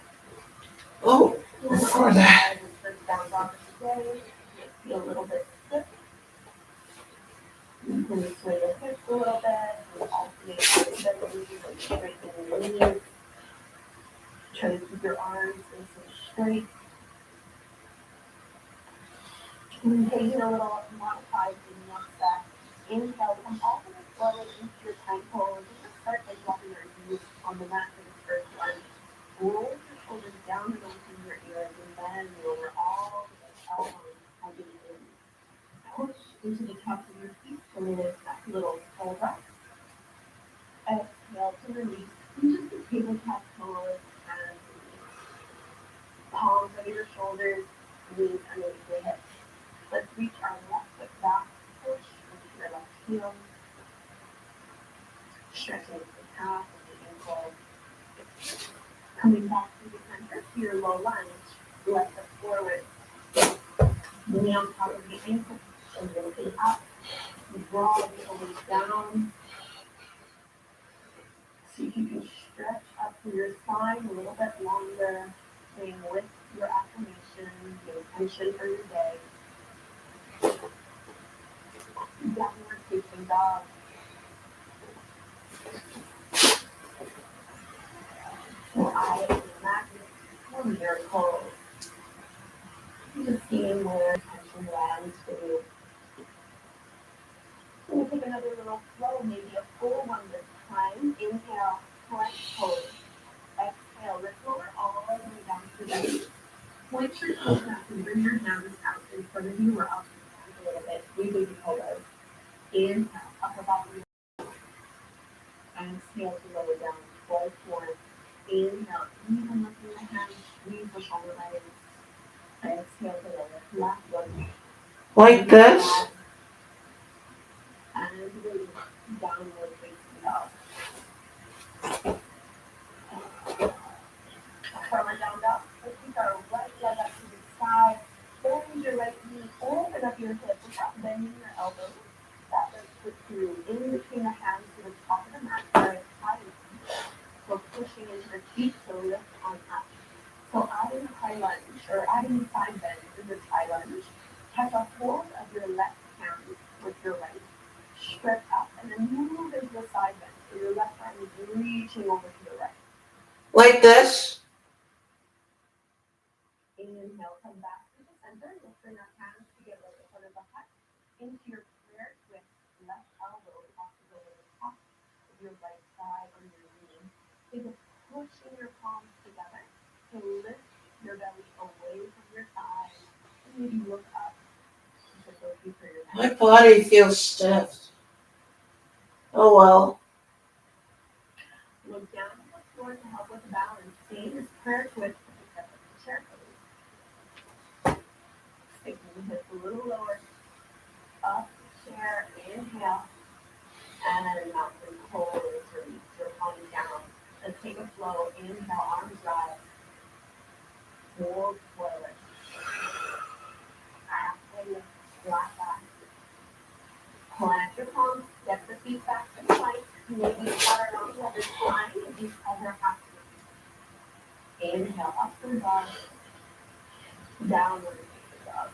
Oh, before that. Down dog today. Feel a little bit stiff. You can sway your hips a little bit. And alternate the straighten your knees. Try to keep your arms nice and straight. And taking a little modified vinyasa back. Inhale, come all the way forward into your plank pose. Just start by dropping your knees on the mat for the first lunge. Roll your shoulders down and open your ears, and then lower all the elbows, hugging in. Push into the tops of your feet to lift that little cobra. Exhale to release. And just a tabletop pose and palms under your shoulders, knees underneath your hips. Let's reach our left foot back, push into your left heel, stretching the calf and the ankle. Coming back to the center to your low lunge, left foot forward, knee on top of the ankle, and lifting up. Draw the shoulders down. See if you can stretch up through your spine a little bit longer, staying with your affirmation, the intention for your day. Downward facing dog. So I am a magnet for miracles. Just seeing where attention lands for you. I'm going to take another little flow, maybe a full one this time. Inhale, plank pose. Exhale, lift over all the way down to the belly. Point your toes back and bring your hands out in front of you or up a little bit. We baby cobras. Inhale, upper body. Exhale to lower down. Twice more. Inhale, even lifting the hands, squeeze the shoulder blades. Exhale to lower. Last one. Like this? And release. Downward facing dog. From a down dog, let's keep our right leg up to the side. Bend your right knee, open up your hips without bending your elbows. That leg puts you in between the hands to the top of the mat, very high. So pushing into the feet to lift on up. So adding high lunge or adding side bend in the high lunge. Catch a hold of your left hand with your right. Stretch up and then move into the side bend. So your left arm is reaching over to the right. Like this? Inhale, come back to the center. Let's bring our hands together in front of the heart. Into your prayer twist, left elbow crosses over the top of your right thigh or your knee. Think of pushing your palms together to lift your belly away from your thighs. And maybe look up to go deeper your My neck. body feels stiff. Oh well. Look down to the floor to help with balance. Same as prayer twist, except with the chair pose. Taking the hips a little lower. Up, chair, inhale. And then mountain pose, release your palms down. Let's take a flow. Inhale, arms rise. Hold forward. Halfway lift, flat back. Plant your palms, step the feet back to plank. Maybe flutter on the other side if you other half. Inhale, upward dog. Downward facing dog.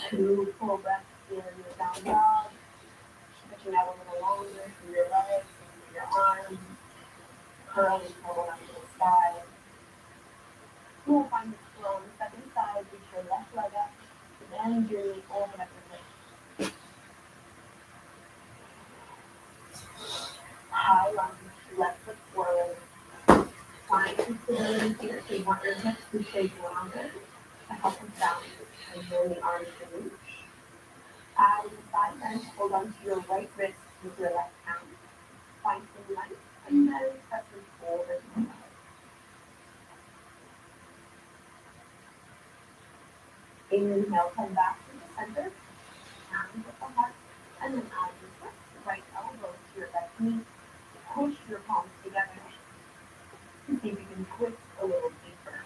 2 full breaths in the down dog. Stretching out a little longer through your legs, through your arms. Curling forward onto the side. We'll find this flow on the second side. Reach your left leg up. Bend your knee, open up your hips. High lunge, left foot forward. Find some stability here. So you want your hips to stay grounded to help with balance. And then the arms to reach. Add the side bend, hold on to your right wrist with your left hand. Find some length and then press and fold as well. Inhale, come back to the center. Hands at the heart. And then add your twist. Right elbow to your left knee. Push your palms together. And see if you can twist a little deeper.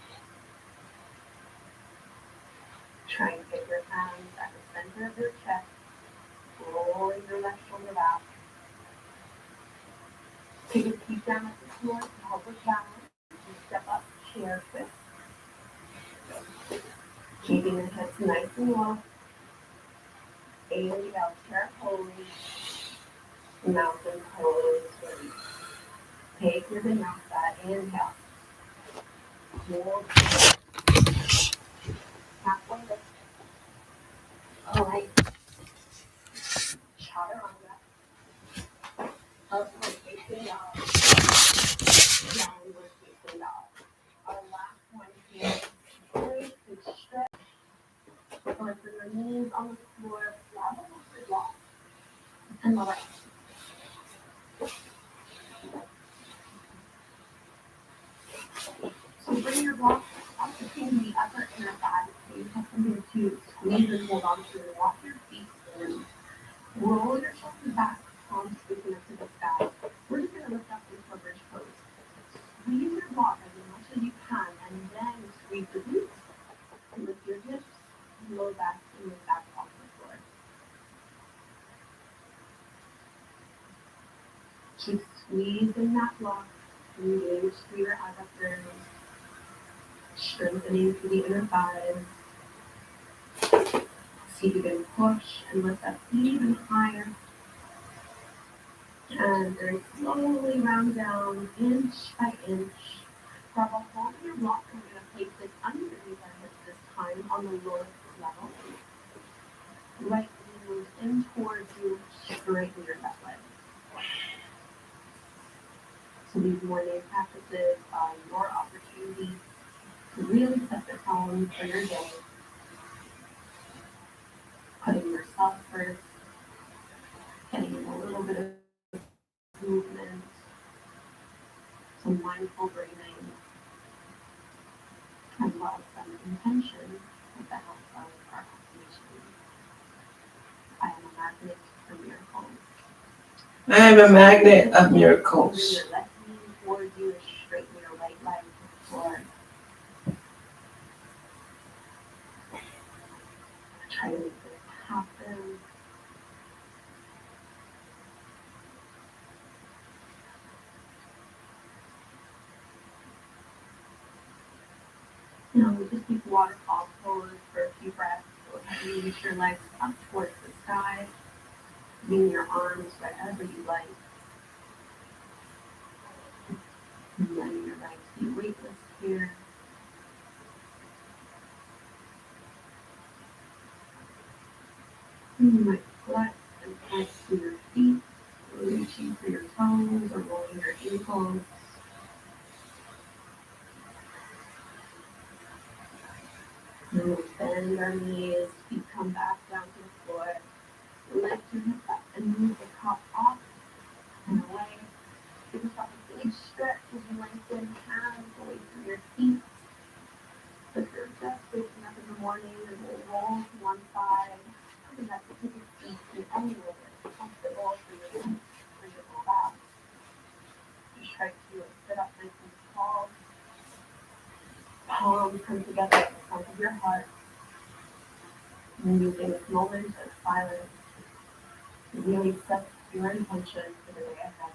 Try and get your hands at the center of your chest. Rolling your left shoulder back. Take a peek down at the floor to help with balance. And step up, chair twist. Keeping the hips nice and low. Inhale, chair pose. Mountain pose. Release. Take your vinyasa. Inhale. Hold. Halfway lift. Alright. Chaturanga. Upward facing dog. Downward facing dog. Our last one here. Great and stretch. Going for your knees on the floor. Flat on the block. And the right. So bring your block up between the upper inner thighs. So you have something to squeeze and hold on to. Walk your feet through. Roll your shoulders back. Palms sticking up to the sky. We're just going to lift up into a bridge pose. Squeeze your block as much as you can and then squeeze the glutes. Lift your hips, low back, and move back off the floor. Keep Squeezing that block, engage through your adductors, strengthening through the inner thighs. See if you can push and lift up even higher. And very slowly round down, inch by inch. Grab a hold of your block. I'm going to place it underneath our hips this time on the lowest level. Right knee moves in towards you, straighten your left leg. So these morning practices are your opportunity to really set the tone for your day. Putting yourself first, getting in a little bit of movement, some mindful breathing, as well as some intention with the help of our affirmation. I am a magnet for miracles. I am a magnet of Bring miracles. your left knee towards you and straighten your right leg to the floor. Try to make this happen. Now we just keep waterfall pose for a few breaths. Go ahead and reach your legs up towards the sky. Bring your arms wherever you like. And letting your legs be weightless here. And you might flex and flex through your feet, reaching for your toes or rolling your ankles. And we'll bend our knees, feet come back down to the floor. Lift your hips up and move the top off and away. Give yourself a big stretch as you lengthen hands away from your feet. If you're just waking up in the morning, and we'll roll to one side. And that's the biggest seat in any way that's comfortable for your feet, for your low back. Just try to sit up nice and tall. Palms come together at the front of your heart. And using this moment of silence to really set your intention for the day ahead.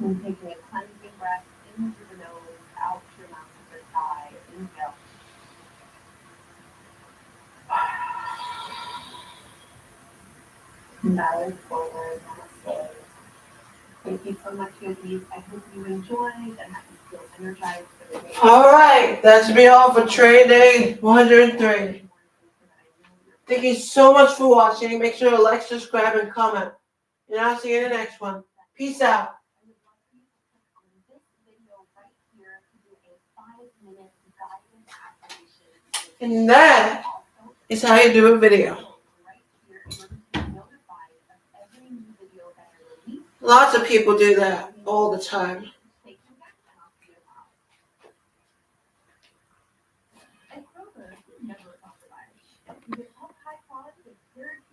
And taking a cleansing breath in through the nose, out through your mouth to the side. Inhale. Bowing forward. Namaste. Thank you so much, yogis. I hope you enjoyed and that you feel energized for the day. All right, that's me all for trade day 103. Thank you so much for watching. Make sure to like, subscribe, and comment. And I'll see you in the next one. Peace out. I would love for you to click on this video right here to do a 5-minute guided affirmation. And that is how you do a video. Right here in order to be notified of every new video that I release. Lots of people do that all the time. Take some back and I'll see you tomorrow. At Kroger, we never compromise. We get top high quality and purity.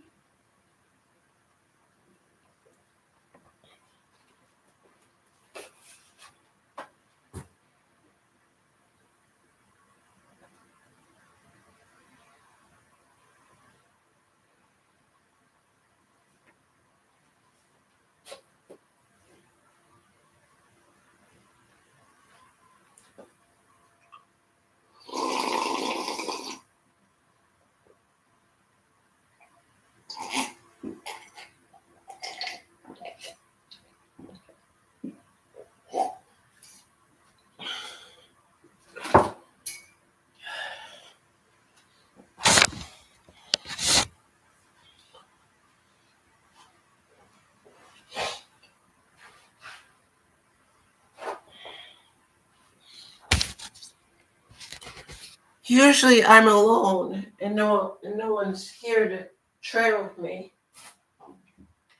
Usually I'm alone and no one's here to trade with me.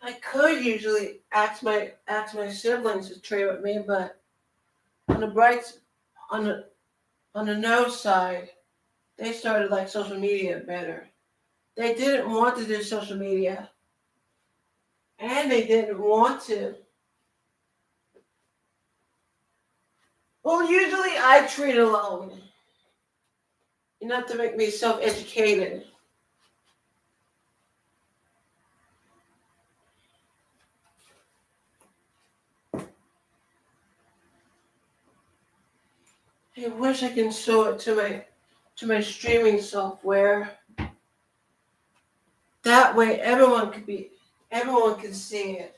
I could usually ask my siblings to trade with me, but on the no side, they started like social media better. They didn't want to do social media. And they didn't want to. Well, usually I treat alone. Enough to make me self-educated. I wish I can show it to my streaming software. That way everyone can see it.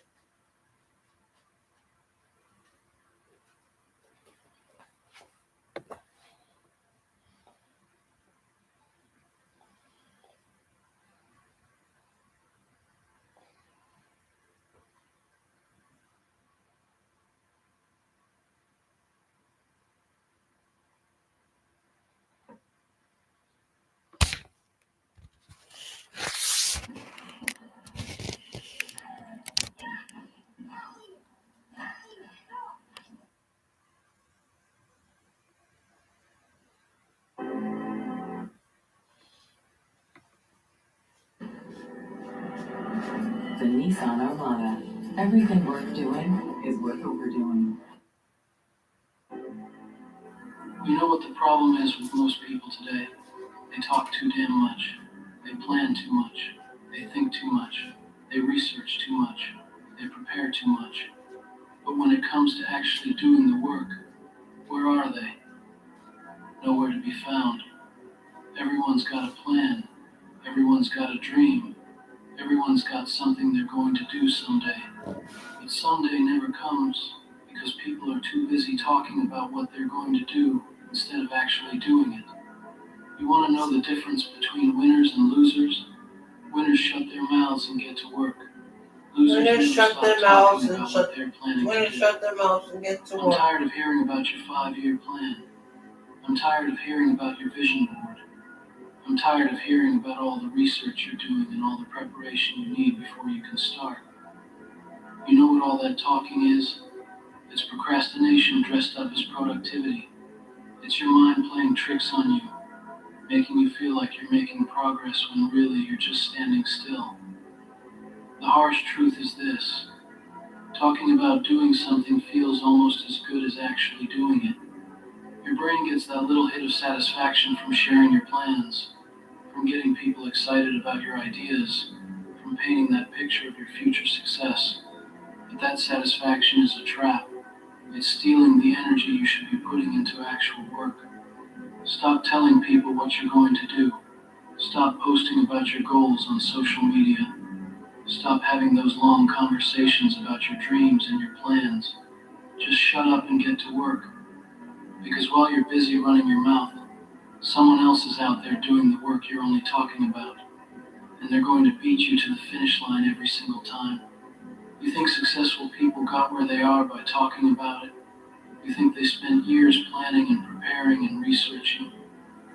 The Nissan Armada. Everything worth doing is worth overdoing. You know what the problem is with most people today? They talk too damn much. They plan too much. They think too much. They research too much. They prepare too much. But when it comes to actually doing the work, where are they? Nowhere to be found. Everyone's got a plan. Everyone's got a dream. Everyone's got something they're going to do someday. But someday never comes because people are too busy talking about what they're going to do instead of actually doing it. You want to know the difference between winners and losers? Winners shut their mouths and get to work. Losers Winners never shut stop their talking mouths about what they're planning to Winners do. shut their mouths and get to I'm work. tired of hearing about your 5-year plan. I'm tired of hearing about your vision board. I'm tired of hearing about all the research you're doing and all the preparation you need before you can start. You know what all that talking is? It's procrastination dressed up as productivity. It's your mind playing tricks on you, making you feel like you're making progress when really you're just standing still. The harsh truth is this: talking about doing something feels almost as good as actually doing it. Your brain gets that little hit of satisfaction from sharing your plans, from getting people excited about your ideas, from painting that picture of your future success. But that satisfaction is a trap. It's stealing the energy you should be putting into actual work. Stop telling people what you're going to do. Stop posting about your goals on social media. Stop having those long conversations about your dreams and your plans. Just shut up and get to work. Because while you're busy running your mouth, someone else is out there doing the work you're only talking about. And they're going to beat you to the finish line every single time. You think successful people got where they are by talking about it? You think they spent years planning and preparing and researching?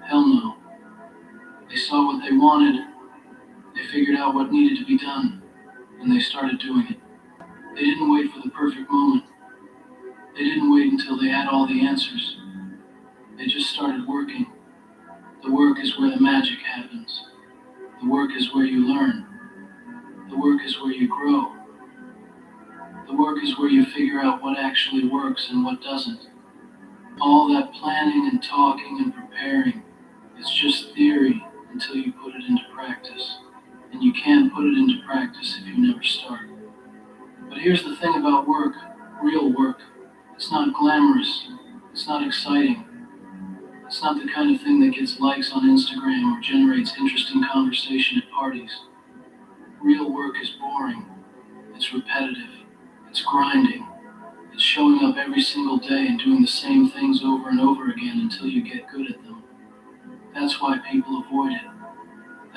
Hell no. They saw what they wanted, they figured out what needed to be done, and they started doing it. They didn't wait for the perfect moment. They didn't wait until they had all the answers. They just started working. The work is where the magic happens. The work is where you learn. The work is where you grow. The work is where you figure out what actually works and what doesn't. All that planning and talking and preparing, it's just theory until you put it into practice. And you can't put it into practice if you never start. But here's the thing about work, real work. It's not glamorous. It's not exciting. It's not the kind of thing that gets likes on Instagram or generates interesting conversation at parties. Real work is boring. It's repetitive. It's grinding. It's showing up every single day and doing the same things over and over again until you get good at them. That's why people avoid it.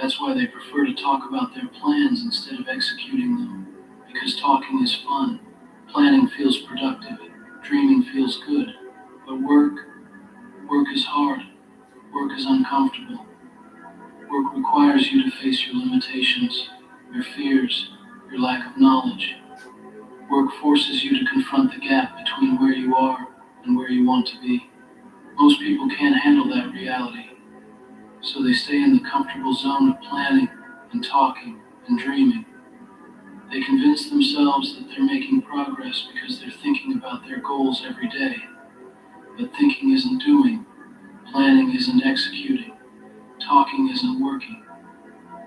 That's why they prefer to talk about their plans instead of executing them. Because talking is fun. Planning feels productive. Dreaming feels good. But work is hard. Work is uncomfortable. Work requires you to face your limitations, your fears, your lack of knowledge. Work forces you to confront the gap between where you are and where you want to be. Most people can't handle that reality, so they stay in the comfortable zone of planning and talking and dreaming. They convince themselves that they're making progress because they're thinking about their goals every day. But thinking isn't doing, planning isn't executing, talking isn't working.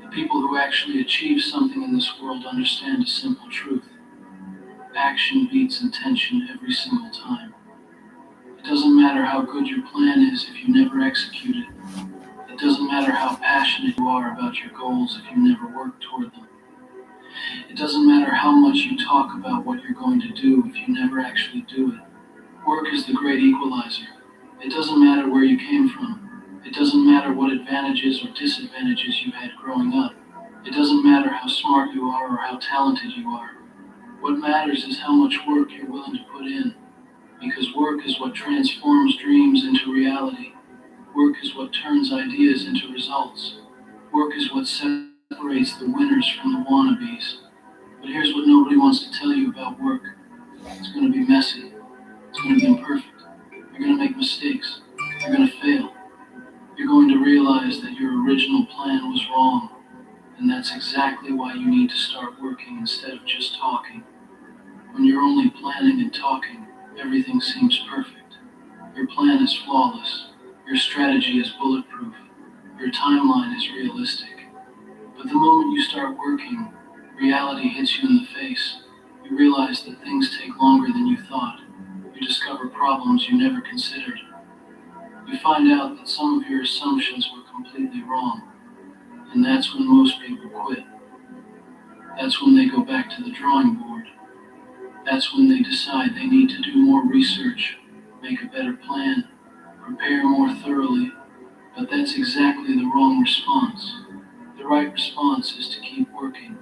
The people who actually achieve something in this world understand a simple truth. Action beats intention every single time. It doesn't matter how good your plan is if you never execute it. It doesn't matter how passionate you are about your goals if you never work toward them. It doesn't matter how much you talk about what you're going to do if you never actually do it. Work is the great equalizer. It doesn't matter where you came from. It doesn't matter what advantages or disadvantages you had growing up. It doesn't matter how smart you are or how talented you are. What matters is how much work you're willing to put in. Because work is what transforms dreams into reality. Work is what turns ideas into results. Work is what separates the winners from the wannabes. But here's what nobody wants to tell you about work. It's going to be messy. It's going to be imperfect. You're going to make mistakes. You're going to fail. You're going to realize that your original plan was wrong. And that's exactly why you need to start working instead of just talking. When you're only planning and talking, everything seems perfect. Your plan is flawless. Your strategy is bulletproof. Your timeline is realistic. But the moment you start working, reality hits you in the face. You realize that things take longer than you thought. You discover problems you never considered. You find out that some of your assumptions were completely wrong. And that's when most people quit. That's when they go back to the drawing board. That's when they decide they need to do more research, make a better plan, prepare more thoroughly. But that's exactly the wrong response. The right response is to keep working.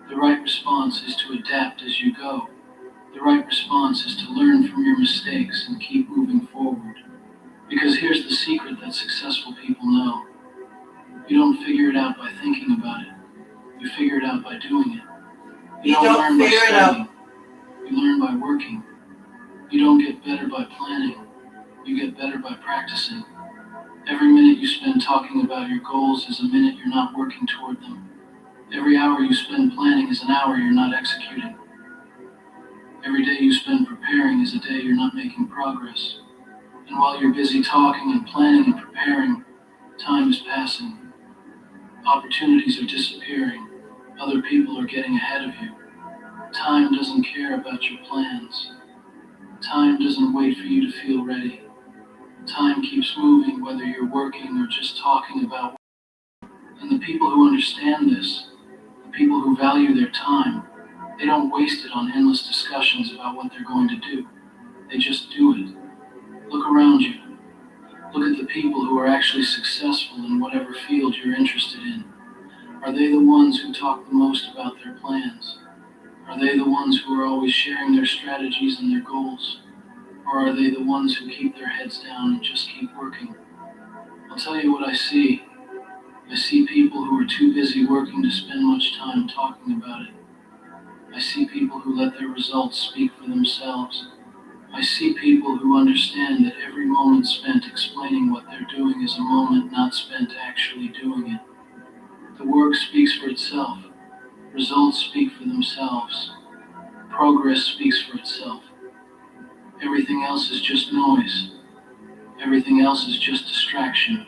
The right response is to adapt as you go. The right response is to learn from your mistakes and keep moving forward. Because here's the secret that successful people know. You don't figure it out by thinking about it. You figure it out by doing it. You don't learn by figure it out. studying. You learn by working. You don't get better by planning. You get better by practicing. Every minute you spend talking about your goals is a minute you're not working toward them. Every hour you spend planning is an hour you're not executing. Every day you spend preparing is a day you're not making progress. And while you're busy talking and planning and preparing, time is passing. Opportunities are disappearing. Other people are getting ahead of you. Time doesn't care about your plans. Time doesn't wait for you to feel ready. Time keeps moving whether you're working or just talking about work. And the people who understand this, the people who value their time, they don't waste it on endless discussions about what they're going to do. They just do it. Look around you. Look at the people who are actually successful in whatever field you're interested in. Are they the ones who talk the most about their plans? Are they the ones who are always sharing their strategies and their goals? Or are they the ones who keep their heads down and just keep working? I'll tell you what I see. I see people who are too busy working to spend much time talking about it. I see people who let their results speak for themselves. I see people who understand that every moment spent explaining what they're doing is a moment not spent actually doing it. The work speaks for itself. Results speak for themselves. Progress speaks for itself. Everything else is just noise. Everything else is just distraction.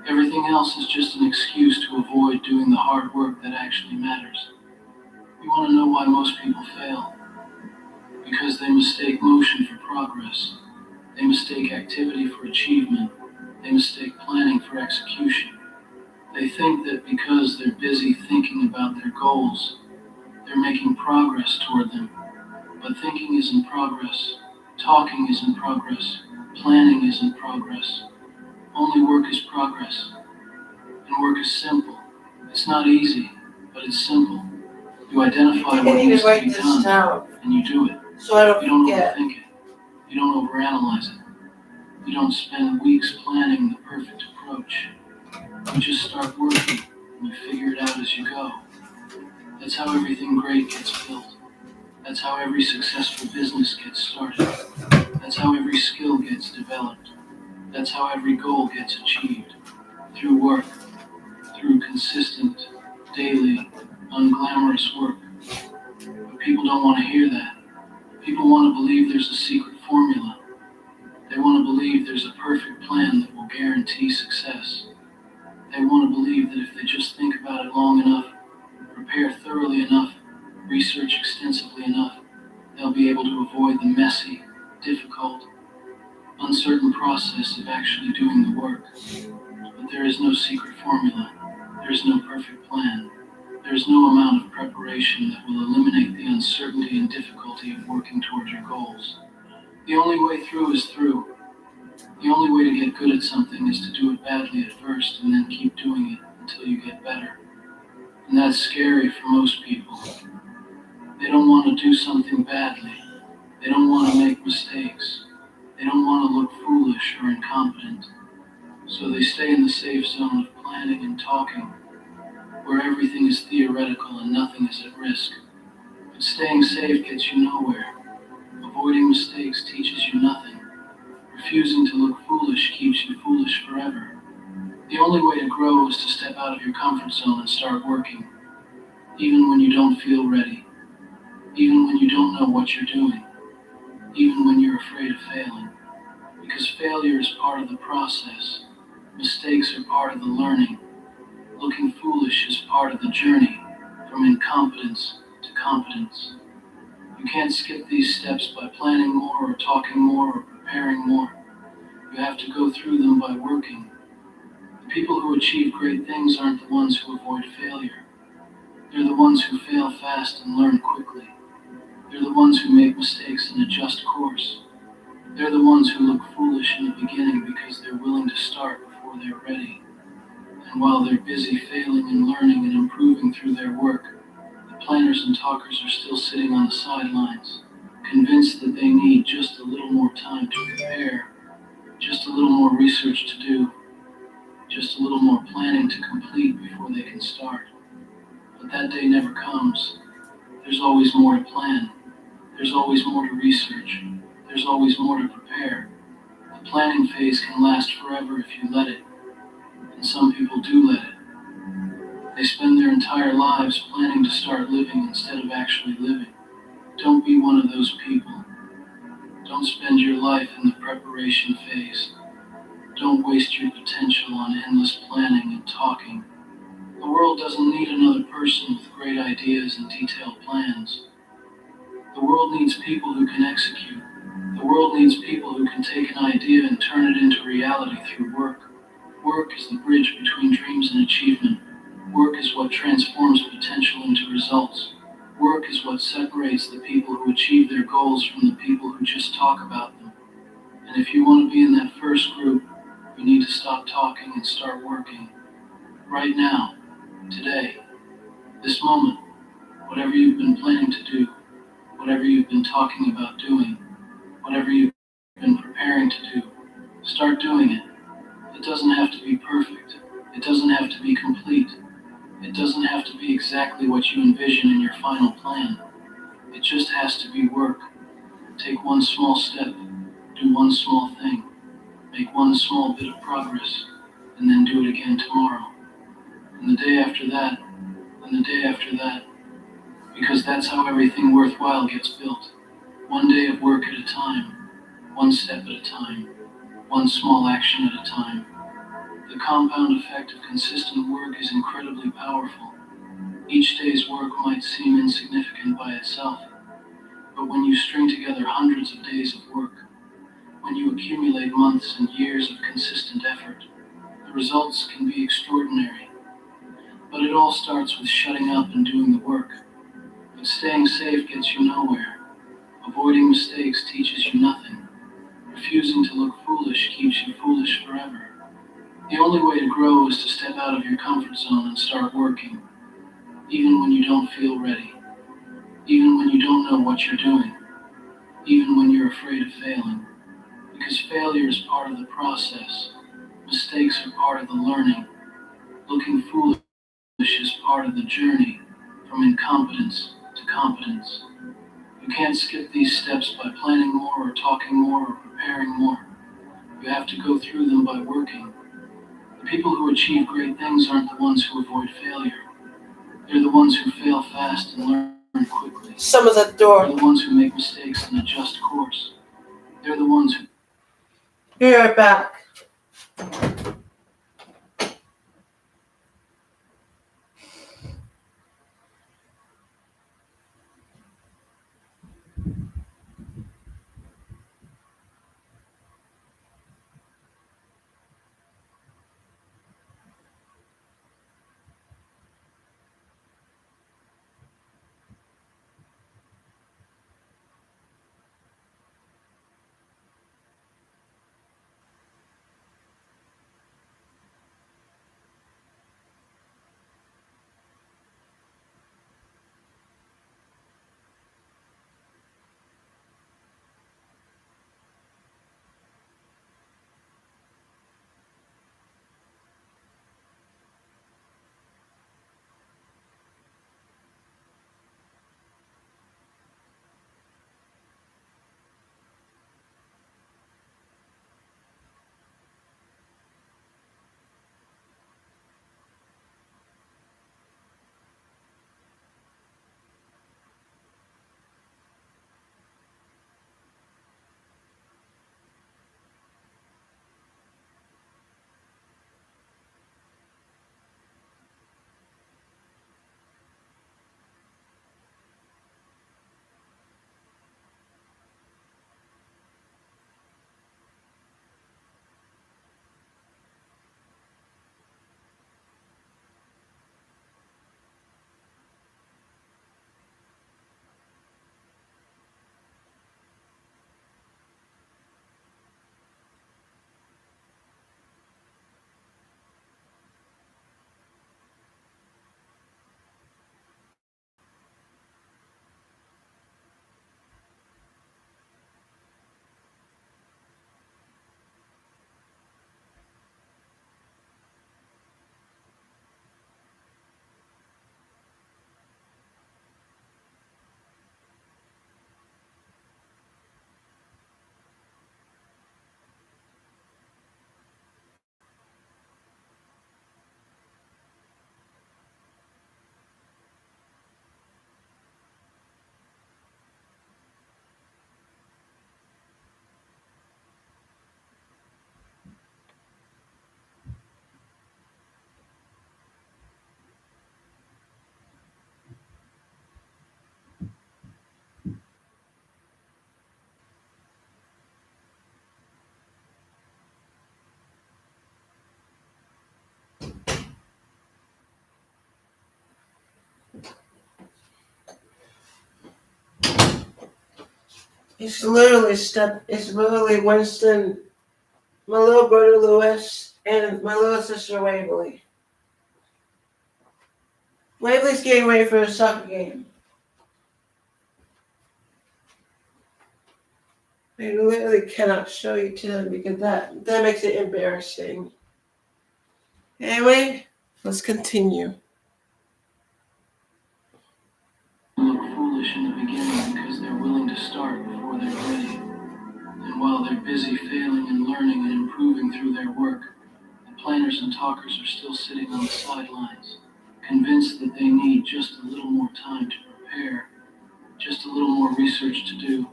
Everything else is just an excuse to avoid doing the hard work that actually matters. You want to know why most people fail? Because they mistake motion for progress. They mistake activity for achievement. They mistake planning for execution. They think that because they're busy thinking about their goals, they're making progress toward them. But thinking isn't progress. Talking isn't progress. Planning isn't progress. Only work is progress. And work is simple. It's not easy, but it's simple. You identify I what need needs to to write be this done, down and you do it. so I don't You don't forget. overthink it. You don't overanalyze it. You don't spend weeks planning the perfect approach. You just start working, and you figure it out as you go. That's how everything great gets built. That's how every successful business gets started. That's how every skill gets developed. That's how every goal gets achieved. Through work. Through consistent, daily, unglamorous work. But people don't want to hear that. People want to believe there's a secret formula. They want to believe there's a perfect plan that will guarantee success. They want to believe that if they just think about it long enough, prepare thoroughly enough, research extensively enough, they'll be able to avoid the messy, difficult, actually doing the work. But there is no secret formula. There is no perfect plan. There is no amount of preparation that will eliminate the uncertainty and difficulty of working towards your goals. The only way through is through. The only way to get good at something is to do it badly at first and then keep doing it until you get better. And that's scary for most people. They don't want to do something badly. They don't want to make mistakes. They don't want to look foolish or incompetent. So they stay in the safe zone of planning and talking, where everything is theoretical and nothing is at risk. But staying safe gets you nowhere. Avoiding mistakes teaches you nothing. Refusing to look foolish keeps you foolish forever. The only way to grow is to step out of your comfort zone and start working, even when you don't feel ready, even when you don't know what you're doing, even when you're afraid of failing. Because failure is part of the process. Mistakes are part of the learning. Looking foolish is part of the journey from incompetence to competence. You can't skip these steps by planning more or talking more or preparing more. You have to go through them by working. The people who achieve great things aren't the ones who avoid failure. They're the ones who fail fast and learn quickly. They're the ones who make mistakes and adjust course. They're the ones who look foolish in the beginning because they're willing to start before they're ready. And while they're busy failing and learning and improving through their work, the planners and talkers are still sitting on the sidelines, convinced that they need just a little more time to prepare, just a little more research to do, just a little more planning to complete before they can start. But that day never comes. There's always more to plan. There's always more to research. There's always more to prepare. The planning phase can last forever if you let it. And some people do let it. They spend their entire lives planning to start living instead of actually living. Don't be one of those people. Don't spend your life in the preparation phase. Don't waste your potential on endless planning and talking. The world doesn't need another person with great ideas and detailed plans. The world needs people who can execute. The world needs people who can take an idea and turn it into reality through work. Work is the bridge between dreams and achievement. Work is what transforms potential into results. Work is what separates the people who achieve their goals from the people who just talk about them. And if you want to be in that first group, you need to stop talking and start working. Right now, today, this moment, whatever you've been planning to do, whatever you've been talking about doing, whatever you've been preparing to do, start doing it. It doesn't have to be perfect. It doesn't have to be complete. It doesn't have to be exactly what you envision in your final plan. It just has to be work. Take one small step, do one small thing, make one small bit of progress, and then do it again tomorrow. And the day after that, and the day after that, because that's how everything worthwhile gets built. One day of work at a time, one step at a time, one small action at a time. The compound effect of consistent work is incredibly powerful. Each day's work might seem insignificant by itself, but when you string together hundreds of days of work, when you accumulate months and years of consistent effort, the results can be extraordinary. But it all starts with shutting up and doing the work. But staying safe gets you nowhere. Avoiding mistakes teaches you nothing. Refusing to look foolish keeps you foolish forever. The only way to grow is to step out of your comfort zone and start working, even when you don't feel ready, even when you don't know what you're doing, even when you're afraid of failing. Because failure is part of the process. Mistakes are part of the learning. Looking foolish is part of the journey from incompetence to competence. You can't skip these steps by planning more or talking more or preparing more. You have to go through them by working. The people who achieve great things aren't the ones who avoid failure. They're the ones who fail fast and learn quickly. Someone's at the They're door. the ones who make mistakes and adjust course. They're the ones who Be right back. It's literally Winston, my little brother Lewis, and my little sister Waverly. Waverly's getting ready for a soccer game. I literally cannot show you to them because that makes it embarrassing. Anyway, let's continue. Look foolish in the beginning because they're willing to start before they're ready. And while they're busy failing and learning and improving through their work, the planners and talkers are still sitting on the sidelines, convinced that they need just a little more time to prepare, just a little more research to do,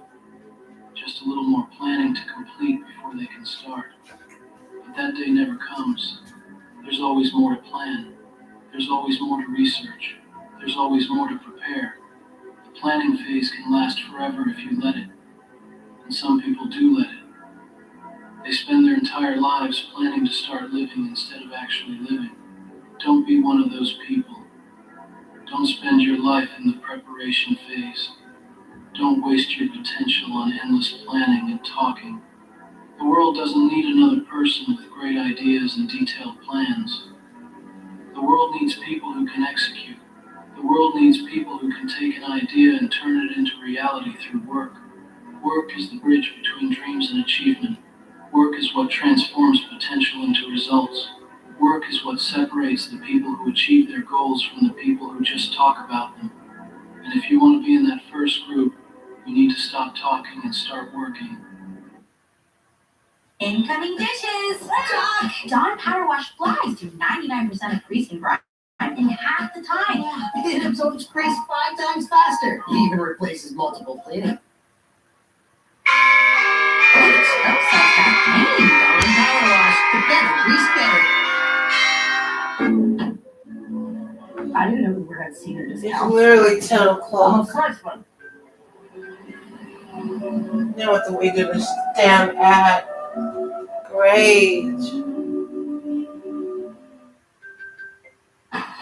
just a little more planning to complete before they can start. But that day never comes. There's always more to plan. There's always more to research. There's always more to prepare. The planning phase can last forever if you let it. And some people do let it. They spend their entire lives planning to start living instead of actually living. Don't be one of those people. Don't spend your life in the preparation phase. Don't waste your potential on endless planning and talking. The world doesn't need another person with great ideas and detailed plans. The world needs people who can execute. The world needs people who can take an idea and turn it into reality through work. Work is the bridge between dreams and achievement. Work is what transforms potential into results. Work is what separates the people who achieve their goals from the people who just talk about them. And if you want to be in that first group, you need to stop talking and start working. Incoming dishes! Dawn Power Wash flies through 99% of grease and grime in half the time. It absorbs grease 5 times faster. It even replaces multiple cleaning. Oh, the smell sounds caffeine. Dawn Power Wash. The better, grease better. I didn't know Uber had senior It's discounts. literally 10 Oh, o'clock. of course, one. Now what the way to this damn ad. Great.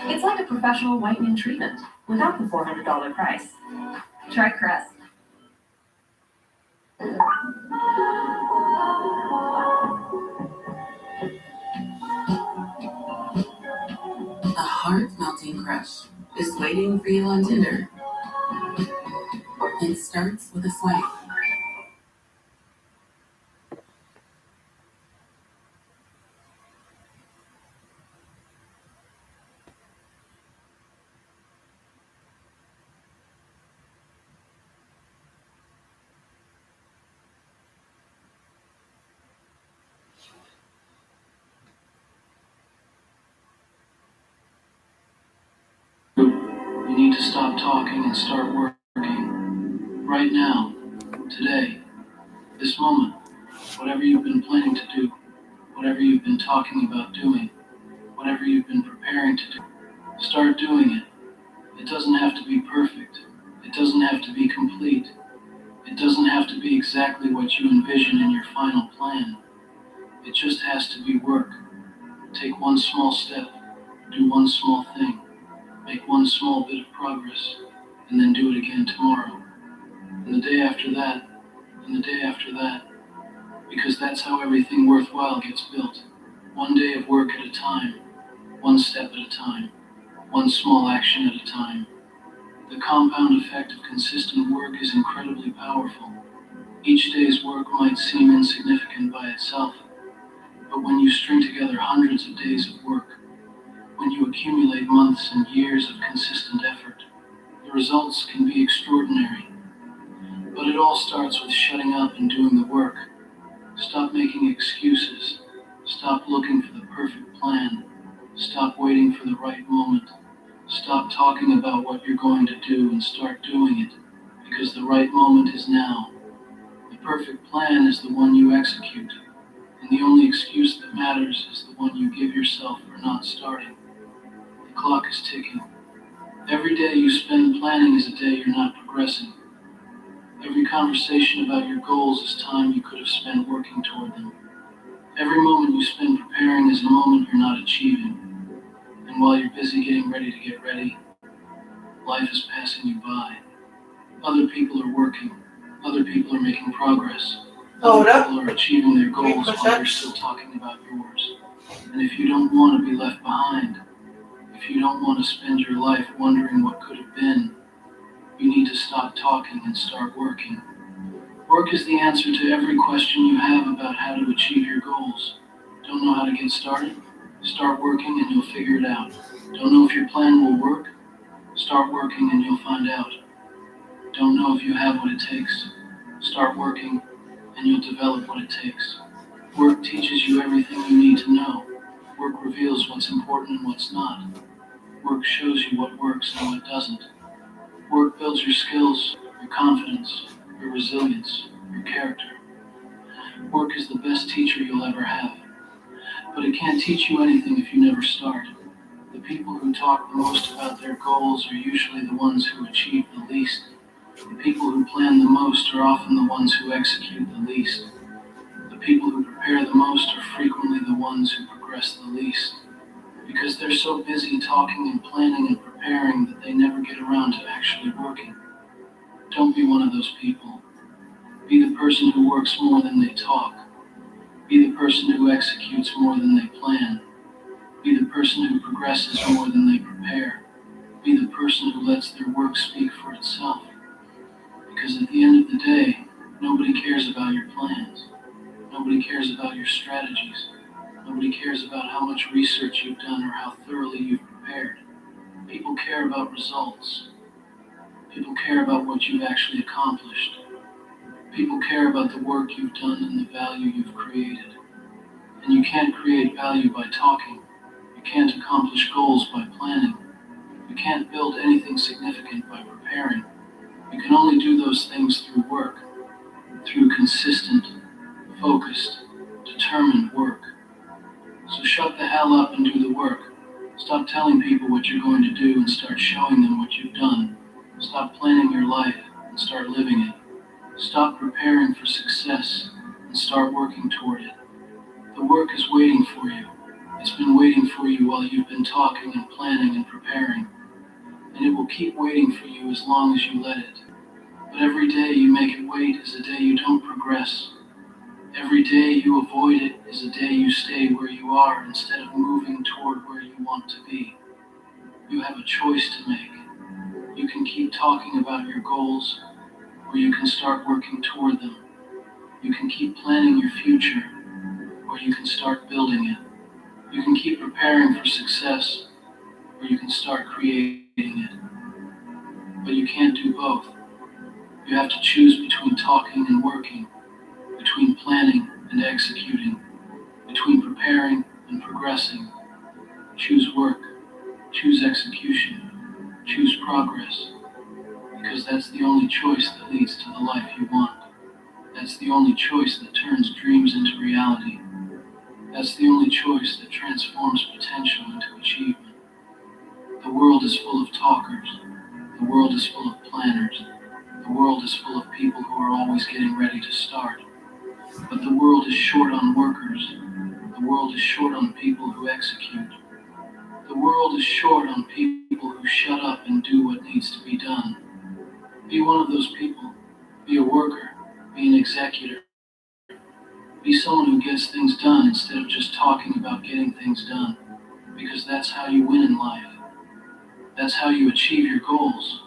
It's like a professional whitening treatment without the $400 price. Try Crest. A heart-melting crush is waiting for you on Tinder. It starts with a swipe. You need to stop talking and start working. Right now, today, this moment, whatever you've been planning to do, whatever you've been talking about doing, whatever you've been preparing to do, start doing it. It doesn't have to be perfect. It doesn't have to be complete. It doesn't have to be exactly what you envision in your final plan. It just has to be work. Take one small step, do one small thing, make one small bit of progress, and then do it again tomorrow. And the day after that, and the day after that, because that's how everything worthwhile gets built. One day of work at a time, one step at a time, one small action at a time. The compound effect of consistent work is incredibly powerful. Each day's work might seem insignificant by itself, but when you string together hundreds of days of work, when you accumulate months and years of consistent effort, the results can be extraordinary. But it all starts with shutting up and doing the work. Stop making excuses. Stop looking for the perfect plan. Stop waiting for the right moment. Stop talking about what you're going to do and start doing it, because the right moment is now. The perfect plan is the one you execute, and the only excuse that matters is the one you give yourself for not starting. The clock is ticking. Every day you spend planning is a day you're not progressing. Every conversation about your goals is time you could have spent working toward them. Every moment you spend preparing is a moment you're not achieving. And while you're busy getting ready to get ready, life is passing you by. Other people are working. Other people are making progress. Hold Other up. people are achieving their goals while you're push-ups. still talking about yours. And if you don't want to be left behind, if you don't want to spend your life wondering what could have been, you need to stop talking and start working. Work is the answer to every question you have about how to achieve your goals. Don't know how to get started? Start working and you'll figure it out. Don't know if your plan will work? Start working and you'll find out. Don't know if you have what it takes? Start working and you'll develop what it takes. Work teaches you everything you need to know. Work reveals what's important and what's not. Work shows you what works and what doesn't. Work builds your skills, your confidence, your resilience, your character. Work is the best teacher you'll ever have. But it can't teach you anything if you never start. The people who talk the most about their goals are usually the ones who achieve the least. The people who plan the most are often the ones who execute the least. The people who prepare the most are frequently the ones who progress the least. Because they're so busy talking and planning and preparing that they never get around to actually working. Don't be one of those people. Be the person who works more than they talk. Be the person who executes more than they plan. Be the person who progresses more than they prepare. Be the person who lets their work speak for itself. Because at the end of the day, nobody cares about your plans. Nobody cares about your strategies. Nobody cares about how much research you've done or how thoroughly you've prepared. People care about results. People care about what you've actually accomplished. People care about the work you've done and the value you've created. And you can't create value by talking. You can't accomplish goals by planning. You can't build anything significant by preparing. You can only do those things through work, through consistent, focused, determined work. So shut the hell up and do the work. Stop telling people what you're going to do and start showing them what you've done. Stop planning your life and start living it. Stop preparing for success and start working toward it. The work is waiting for you. It's been waiting for you while you've been talking and planning and preparing. And it will keep waiting for you as long as you let it. But every day you make it wait is a day you don't progress. Every day you avoid it is a day you stay where you are instead of moving toward where you want to be. You have a choice to make. You can keep talking about your goals, or you can start working toward them. You can keep planning your future, or you can start building it. You can keep preparing for success, or you can start creating it. But you can't do both. You have to choose between talking and working, between planning and executing, between preparing and progressing. Choose work, choose execution, choose progress, because that's the only choice that leads to the life you want. That's the only choice that turns dreams into reality. That's the only choice that transforms potential into achievement. The world is full of talkers. The world is full of planners. The world is full of people who are always getting ready to start. But the world is short on workers. The world is short on people who execute. The world is short on people who shut up and do what needs to be done. Be one of those people. Be a worker. Be an executor. Be someone who gets things done instead of just talking about getting things done. Because that's how you win in life. That's how you achieve your goals.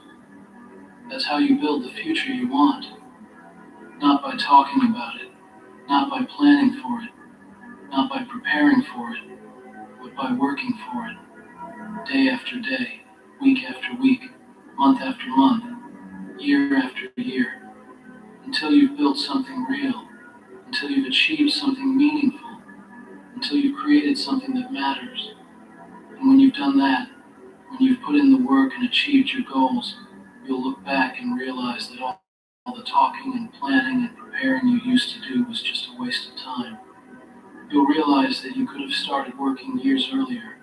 That's how you build the future you want. Not by talking about it. Not by planning for it. Not by preparing for it. But by working for it. Day after day. Week after week. Month after month. Year after year. Until you've built something real. Until you've achieved something meaningful. Until you've created something that matters. And when you've done that, when you've put in the work and achieved your goals, you'll look back and realize that all the talking and planning and preparing you used to do was just a waste of time. You'll realize that you could have started working years earlier.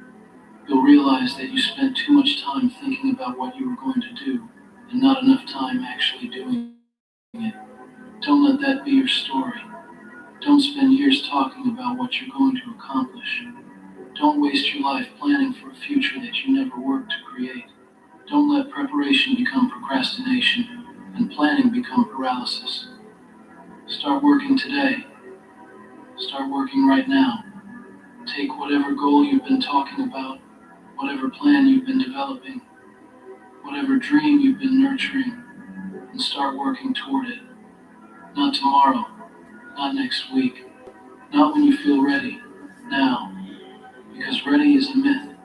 You'll realize that you spent too much time thinking about what you were going to do and not enough time actually doing it. Don't let that be your story. Don't spend years talking about what you're going to accomplish. Don't waste your life planning for a future that you never worked to create. Don't let preparation become procrastination. and planning become paralysis. Start working today. Start working right now. Take whatever goal you've been talking about, whatever plan you've been developing, whatever dream you've been nurturing, and start working toward it. Not tomorrow, not next week, not when you feel ready, now. Because ready is a myth.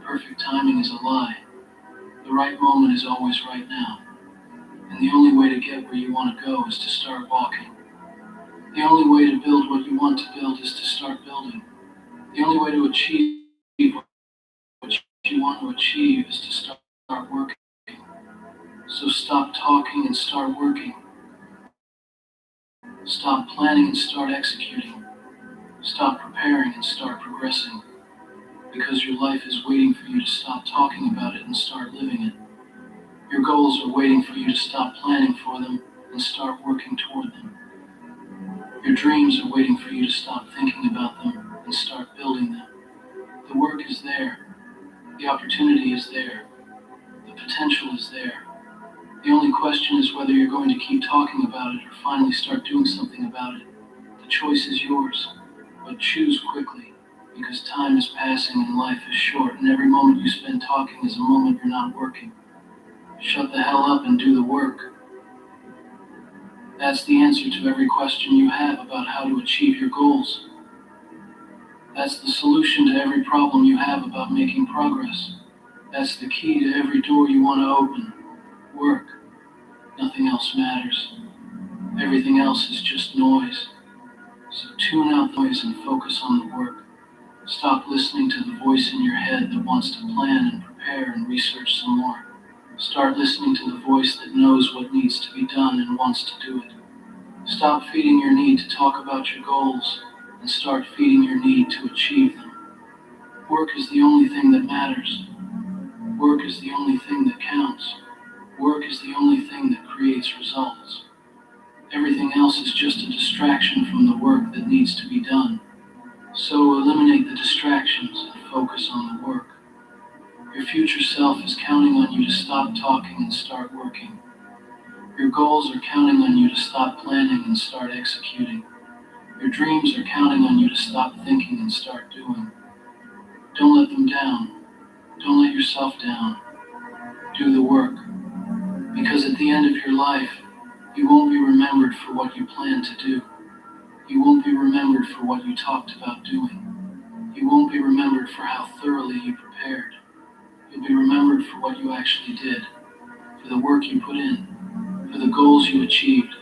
Perfect timing is a lie. The right moment is always right now. And the only way to get where you want to go is to start walking. The only way to build what you want to build is to start building. The only way to achieve what you want to achieve is to start working. So stop talking and start working. Stop planning and start executing. Stop preparing and start progressing. Because your life is waiting for you to stop talking about it and start living it. Your goals are waiting for you to stop planning for them and start working toward them. Your dreams are waiting for you to stop thinking about them and start building them. The work is there. The opportunity is there. The potential is there. The only question is whether you're going to keep talking about it or finally start doing something about it. The choice is yours, but choose quickly, because time is passing and life is short, and every moment you spend talking is a moment you're not working. Shut the hell up and do the work. That's the answer to every question you have about how to achieve your goals. That's the solution to every problem you have about making progress. That's the key to every door you want to open. Work. Nothing else matters. Everything else is just noise. So tune out the noise and focus on the work. Stop listening to the voice in your head that wants to plan and prepare and research some more. Start listening to the voice that knows what needs to be done and wants to do it. Stop feeding your need to talk about your goals and start feeding your need to achieve them. Work is the only thing that matters. Work is the only thing that counts. Work is the only thing that creates results. Everything else is just a distraction from the work that needs to be done. So eliminate the distractions and focus on the work. Your future self is counting on you to stop talking and start working. Your goals are counting on you to stop planning and start executing. Your dreams are counting on you to stop thinking and start doing. Don't let them down. Don't let yourself down. Do the work. Because at the end of your life, you won't be remembered for what you plan to do. You won't be remembered for what you talked about doing. You won't be remembered for how thoroughly you prepared. You'll be remembered for what you actually did, for the work you put in, for the goals you achieved,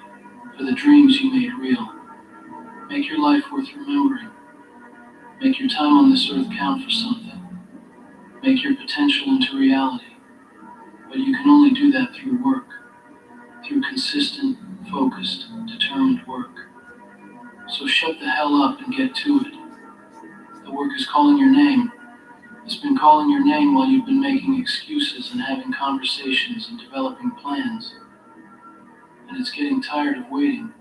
for the dreams you made real. Make your life worth remembering. Make your time on this earth count for something. Make your potential into reality. But you can only do that through work, through consistent, focused, determined work. So shut the hell up and get to it. The work is calling your name. It's been calling your name while you've been making excuses and having conversations and developing plans. And it's getting tired of waiting.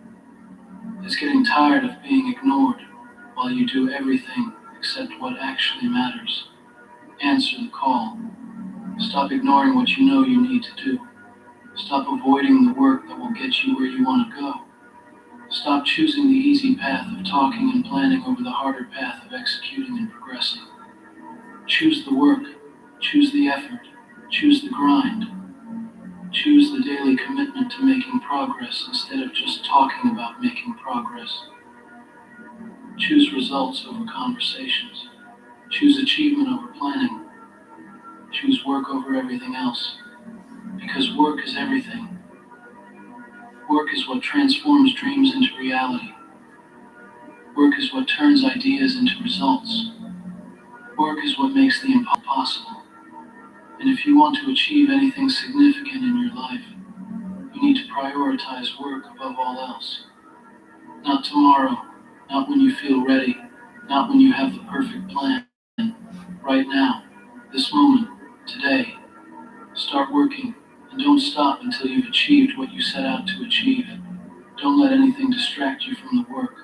It's getting tired of being ignored while you do everything except what actually matters. Answer the call. Stop ignoring what you know you need to do. Stop avoiding the work that will get you where you want to go. Stop choosing the easy path of talking and planning over the harder path of executing and progressing. Choose the work. Choose the effort. Choose the grind. Choose the daily commitment to making progress instead of just talking about making progress. Choose results over conversations. Choose achievement over planning. Choose work over everything else. Because work is everything. Work is what transforms dreams into reality. Work is what turns ideas into results. Work is what makes the impossible possible. And if you want to achieve anything significant in your life, you need to prioritize work above all else. Not tomorrow, not when you feel ready, not when you have the perfect plan. Right now, this moment, today. Start working, and don't stop until you've achieved what you set out to achieve. Don't let anything distract you from the work.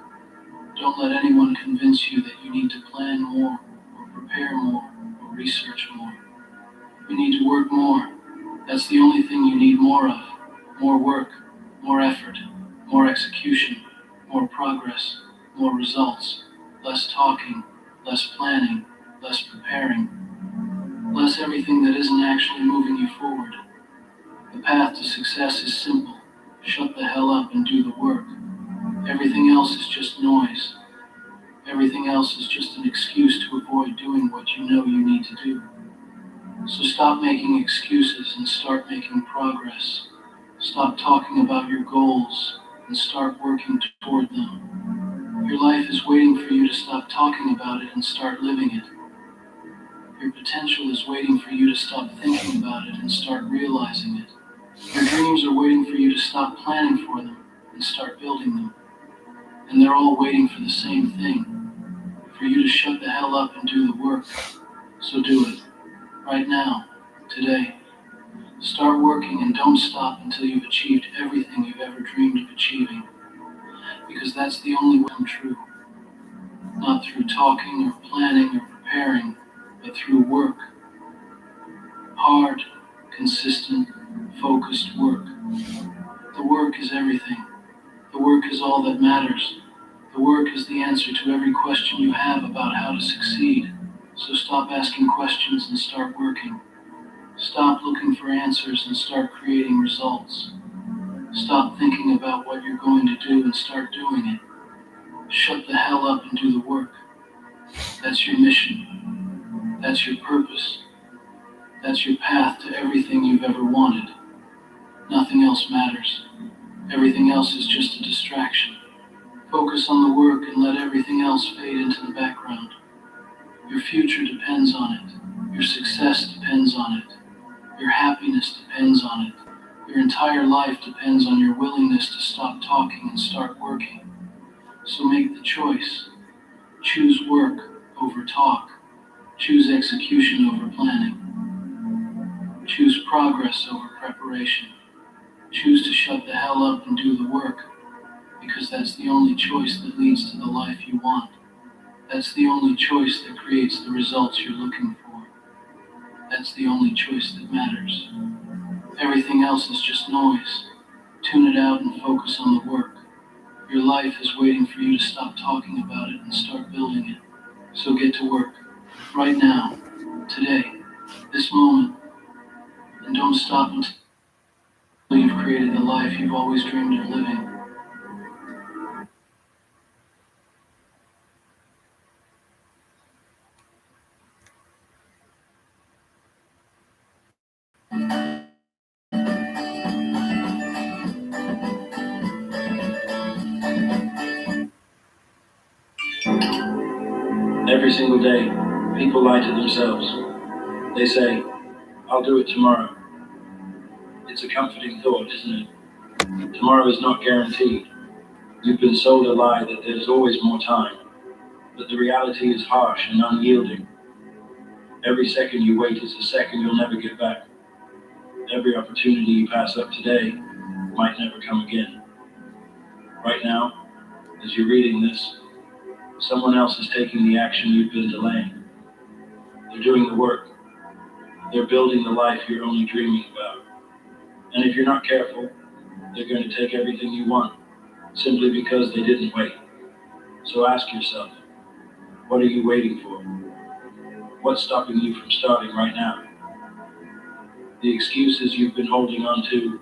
Don't let anyone convince you that you need to plan more, or prepare more, or research more. You need to work more. That's the only thing you need more of. More work, more effort, more execution, more progress, more results, less talking, less planning, less preparing, less everything that isn't actually moving you forward. The path to success is simple. Shut the hell up and do the work. Everything else is just noise. Everything else is just an excuse to avoid doing what you know you need to do. So stop making excuses and start making progress. Stop talking about your goals and start working toward them. Your life is waiting for you to stop talking about it and start living it. Your potential is waiting for you to stop thinking about it and start realizing it. Your dreams are waiting for you to stop planning for them and start building them. And they're all waiting for the same thing, for you to shut the hell up and do the work. So do it. Right now. Today. Start working and don't stop until you've achieved everything you've ever dreamed of achieving. Because that's the only way to come true. Not through talking or planning or preparing, but through work. Hard, consistent, focused work. The work is everything. The work is all that matters. The work is the answer to every question you have about how to succeed. So stop asking questions and start working. Stop looking for answers and start creating results. Stop thinking about what you're going to do and start doing it. Shut the hell up and do the work. That's your mission. That's your purpose. That's your path to everything you've ever wanted. Nothing else matters. Everything else is just a distraction. Focus on the work and let everything else fade into the background. Your future depends on it. Your success depends on it. Your happiness depends on it. Your entire life depends on your willingness to stop talking and start working. So make the choice. Choose work over talk. Choose execution over planning. Choose progress over preparation. Choose to shut the hell up and do the work, because that's the only choice that leads to the life you want. That's the only choice that creates the results you're looking for. That's the only choice that matters. Everything else is just noise. Tune it out and focus on the work. Your life is waiting for you to stop talking about it and start building it. So get to work. Right now. Today. This moment. And don't stop until you've created the life you've always dreamed of living. Every single day, people lie to themselves. They say, I'll do it tomorrow. It's a comforting thought, isn't it? Tomorrow is not guaranteed. You've been sold a lie that there's always more time. But the reality is harsh and unyielding. Every second you wait is a second you'll never get back. Every opportunity you pass up today might never come again. Right now, as you're reading this, someone else is taking the action you've been delaying. They're doing the work. They're building the life you're only dreaming about. And if you're not careful, they're going to take everything you want, simply because they didn't wait. So ask yourself, what are you waiting for? What's stopping you from starting right now? The excuses you've been holding on to,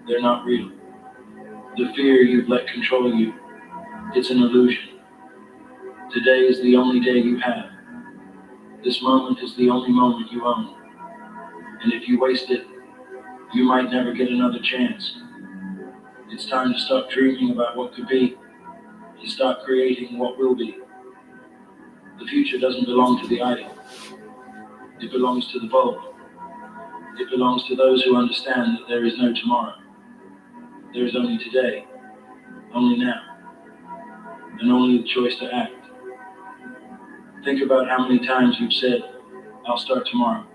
they're not real. The fear you've let control you, it's an illusion. Today is the only day you have. This moment is the only moment you own. And if you waste it, you might never get another chance. It's time to stop dreaming about what could be and start creating what will be. The future doesn't belong to the idle. It belongs to the bold. It belongs to those who understand that there is no tomorrow. There is only today, only now, and only the choice to act. Think about how many times you've said, I'll start tomorrow.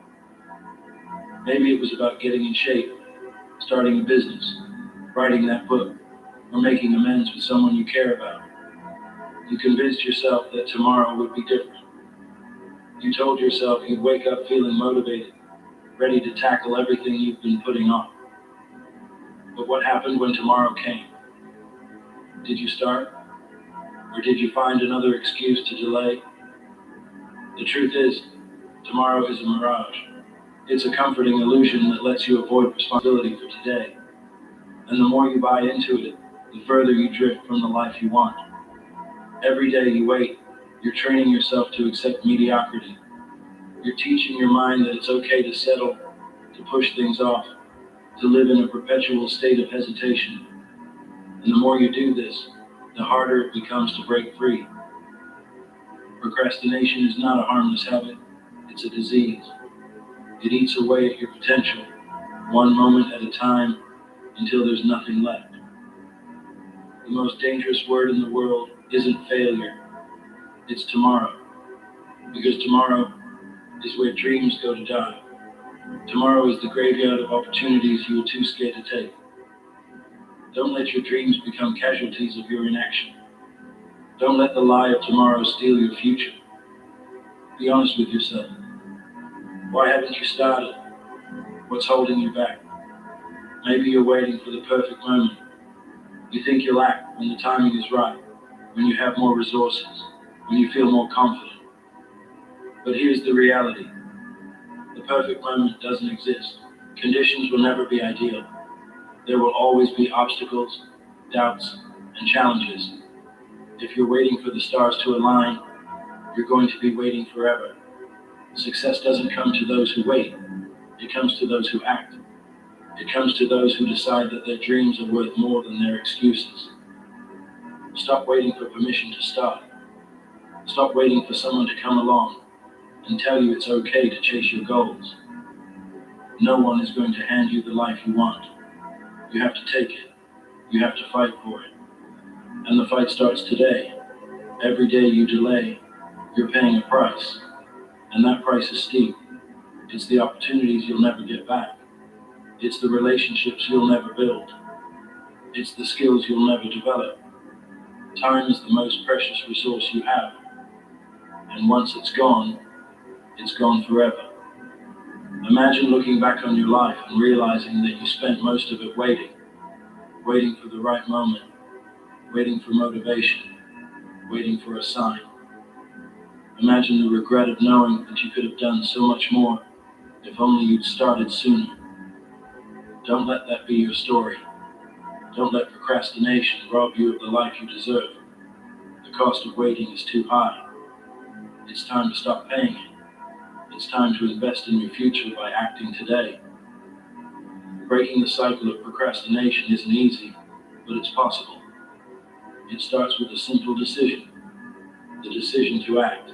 Maybe it was about getting in shape, starting a business, writing that book, or making amends with someone you care about. You convinced yourself that tomorrow would be different. You told yourself you'd wake up feeling motivated, ready to tackle everything you've been putting off. But what happened when tomorrow came? Did you start? Or did you find another excuse to delay? The truth is, tomorrow is a mirage. It's a comforting illusion that lets you avoid responsibility for today. And the more you buy into it, the further you drift from the life you want. Every day you wait, you're training yourself to accept mediocrity. You're teaching your mind that it's okay to settle, to push things off, to live in a perpetual state of hesitation. And the more you do this, the harder it becomes to break free. Procrastination is not a harmless habit, it's a disease. It eats away at your potential, one moment at a time, until there's nothing left. The most dangerous word in the world isn't failure, it's tomorrow. Because tomorrow is where dreams go to die. Tomorrow is the graveyard of opportunities you were too scared to take. Don't let your dreams become casualties of your inaction. Don't let the lie of tomorrow steal your future. Be honest with yourself. Why haven't you started? What's holding you back? Maybe you're waiting for the perfect moment. You think you'll act when the timing is right, when you have more resources, when you feel more confident. But here's the reality. The perfect moment doesn't exist. Conditions will never be ideal. There will always be obstacles, doubts, and challenges. If you're waiting for the stars to align, you're going to be waiting forever. Success doesn't come to those who wait. It comes to those who act. It comes to those who decide that their dreams are worth more than their excuses. Stop waiting for permission to start. Stop waiting for someone to come along and tell you it's okay to chase your goals. No one is going to hand you the life you want. You have to take it. You have to fight for it. And the fight starts today. Every day you delay, you're paying a price. And that price is steep. It's the opportunities you'll never get back. It's the relationships you'll never build. It's the skills you'll never develop. Time is the most precious resource you have. And once it's gone forever. Imagine looking back on your life and realizing that you spent most of it waiting for the right moment, waiting for motivation, waiting for a sign. Imagine the regret of knowing that you could have done so much more if only you'd started sooner. Don't let that be your story. Don't let procrastination rob you of the life you deserve. The cost of waiting is too high. It's time to stop paying it. It's time to invest in your future by acting today. Breaking the cycle of procrastination isn't easy, but it's possible. It starts with a simple decision, the decision to act.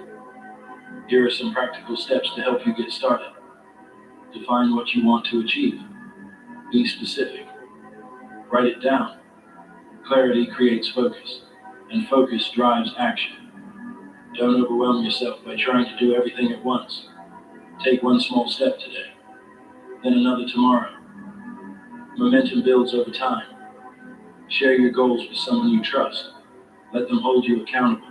Here are some practical steps to help you get started. Define what you want to achieve. Be specific. Write it down. Clarity creates focus, and focus drives action. Don't overwhelm yourself by trying to do everything at once. Take one small step today, then another tomorrow. Momentum builds over time. Share your goals with someone you trust. Let them hold you accountable.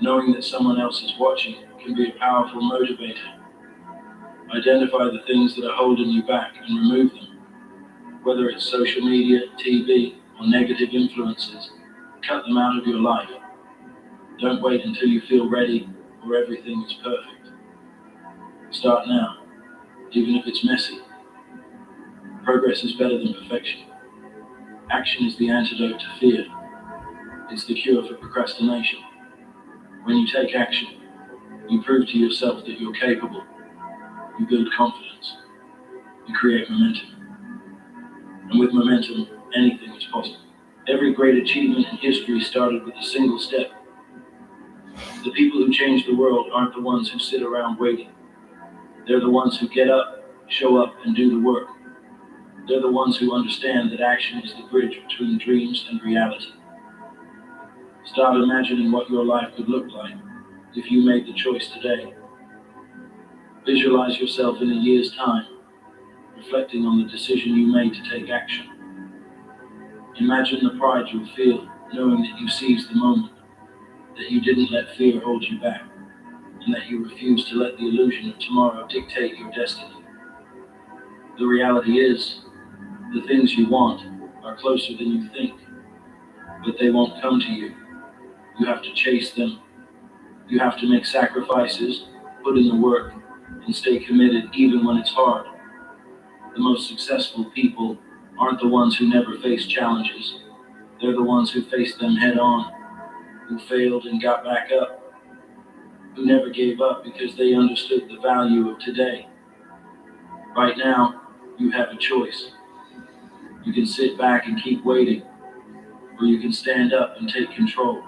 Knowing that someone else is watching can be a powerful motivator. Identify the things that are holding you back and remove them. Whether it's social media, TV, or negative influences, cut them out of your life. Don't wait until you feel ready or everything is perfect. Start now, even if it's messy. Progress is better than perfection. Action is the antidote to fear. It's the cure for procrastination. When you take action, you prove to yourself that you're capable. You build confidence. You create momentum. And with momentum, anything is possible. Every great achievement in history started with a single step. The people who change the world aren't the ones who sit around waiting. They're the ones who get up, show up, and do the work. They're the ones who understand that action is the bridge between dreams and reality. Start imagining what your life could look like if you made the choice today. Visualize yourself in a year's time, reflecting on the decision you made to take action. Imagine the pride you'll feel knowing that you seized the moment, that you didn't let fear hold you back, and that you refused to let the illusion of tomorrow dictate your destiny. The reality is, The things you want are closer than you think, but they won't come to you. You have to chase them. You have to make sacrifices, put in the work, and stay committed even when it's hard. The most successful people aren't the ones who never face challenges. They're the ones who faced them head on, who failed and got back up, who never gave up because they understood the value of today. Right now, you have a choice. You can sit back and keep waiting, or you can stand up and take control.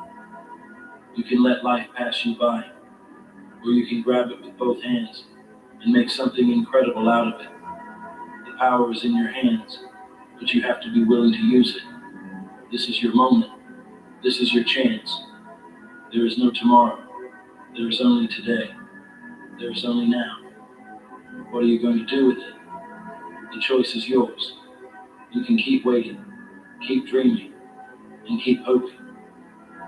You can let life pass you by, or you can grab it with both hands and make something incredible out of it. The power is in your hands, but you have to be willing to use it. This is your moment. This is your chance. There is no tomorrow. There is only today. There is only now. What are you going to do with it? The choice is yours. You can keep waiting, keep dreaming, and keep hoping.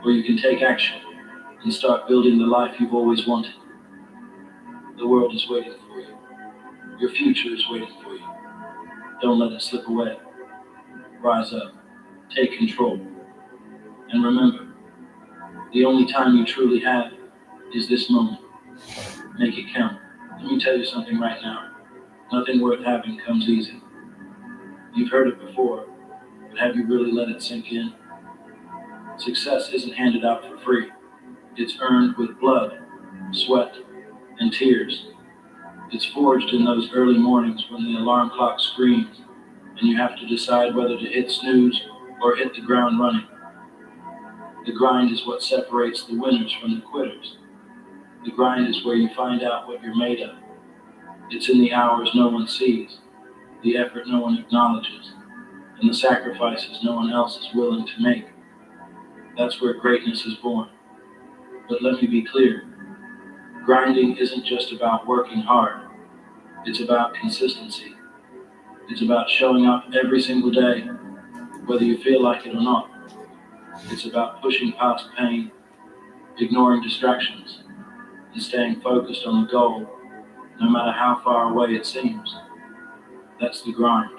Or you can take action and start building the life you've always wanted. The world is waiting for you. Your future is waiting for you. Don't let it slip away. Rise up. Take control. And remember, the only time you truly have is this moment. Make it count. Let me tell you something right now. Nothing worth having comes easy. You've heard it before, but have you really let it sink in? Success isn't handed out for free. It's earned with blood, sweat, and tears. It's forged in those early mornings when the alarm clock screams and you have to decide whether to hit snooze or hit the ground running. The grind is what separates the winners from the quitters. The grind is where you find out what you're made of. It's in the hours no one sees, the effort no one acknowledges, and the sacrifices no one else is willing to make. That's where greatness is born. But let me be clear. Grinding isn't just about working hard. It's about consistency. It's about showing up every single day, whether you feel like it or not. It's about pushing past pain, ignoring distractions, and staying focused on the goal, no matter how far away it seems. That's the grind,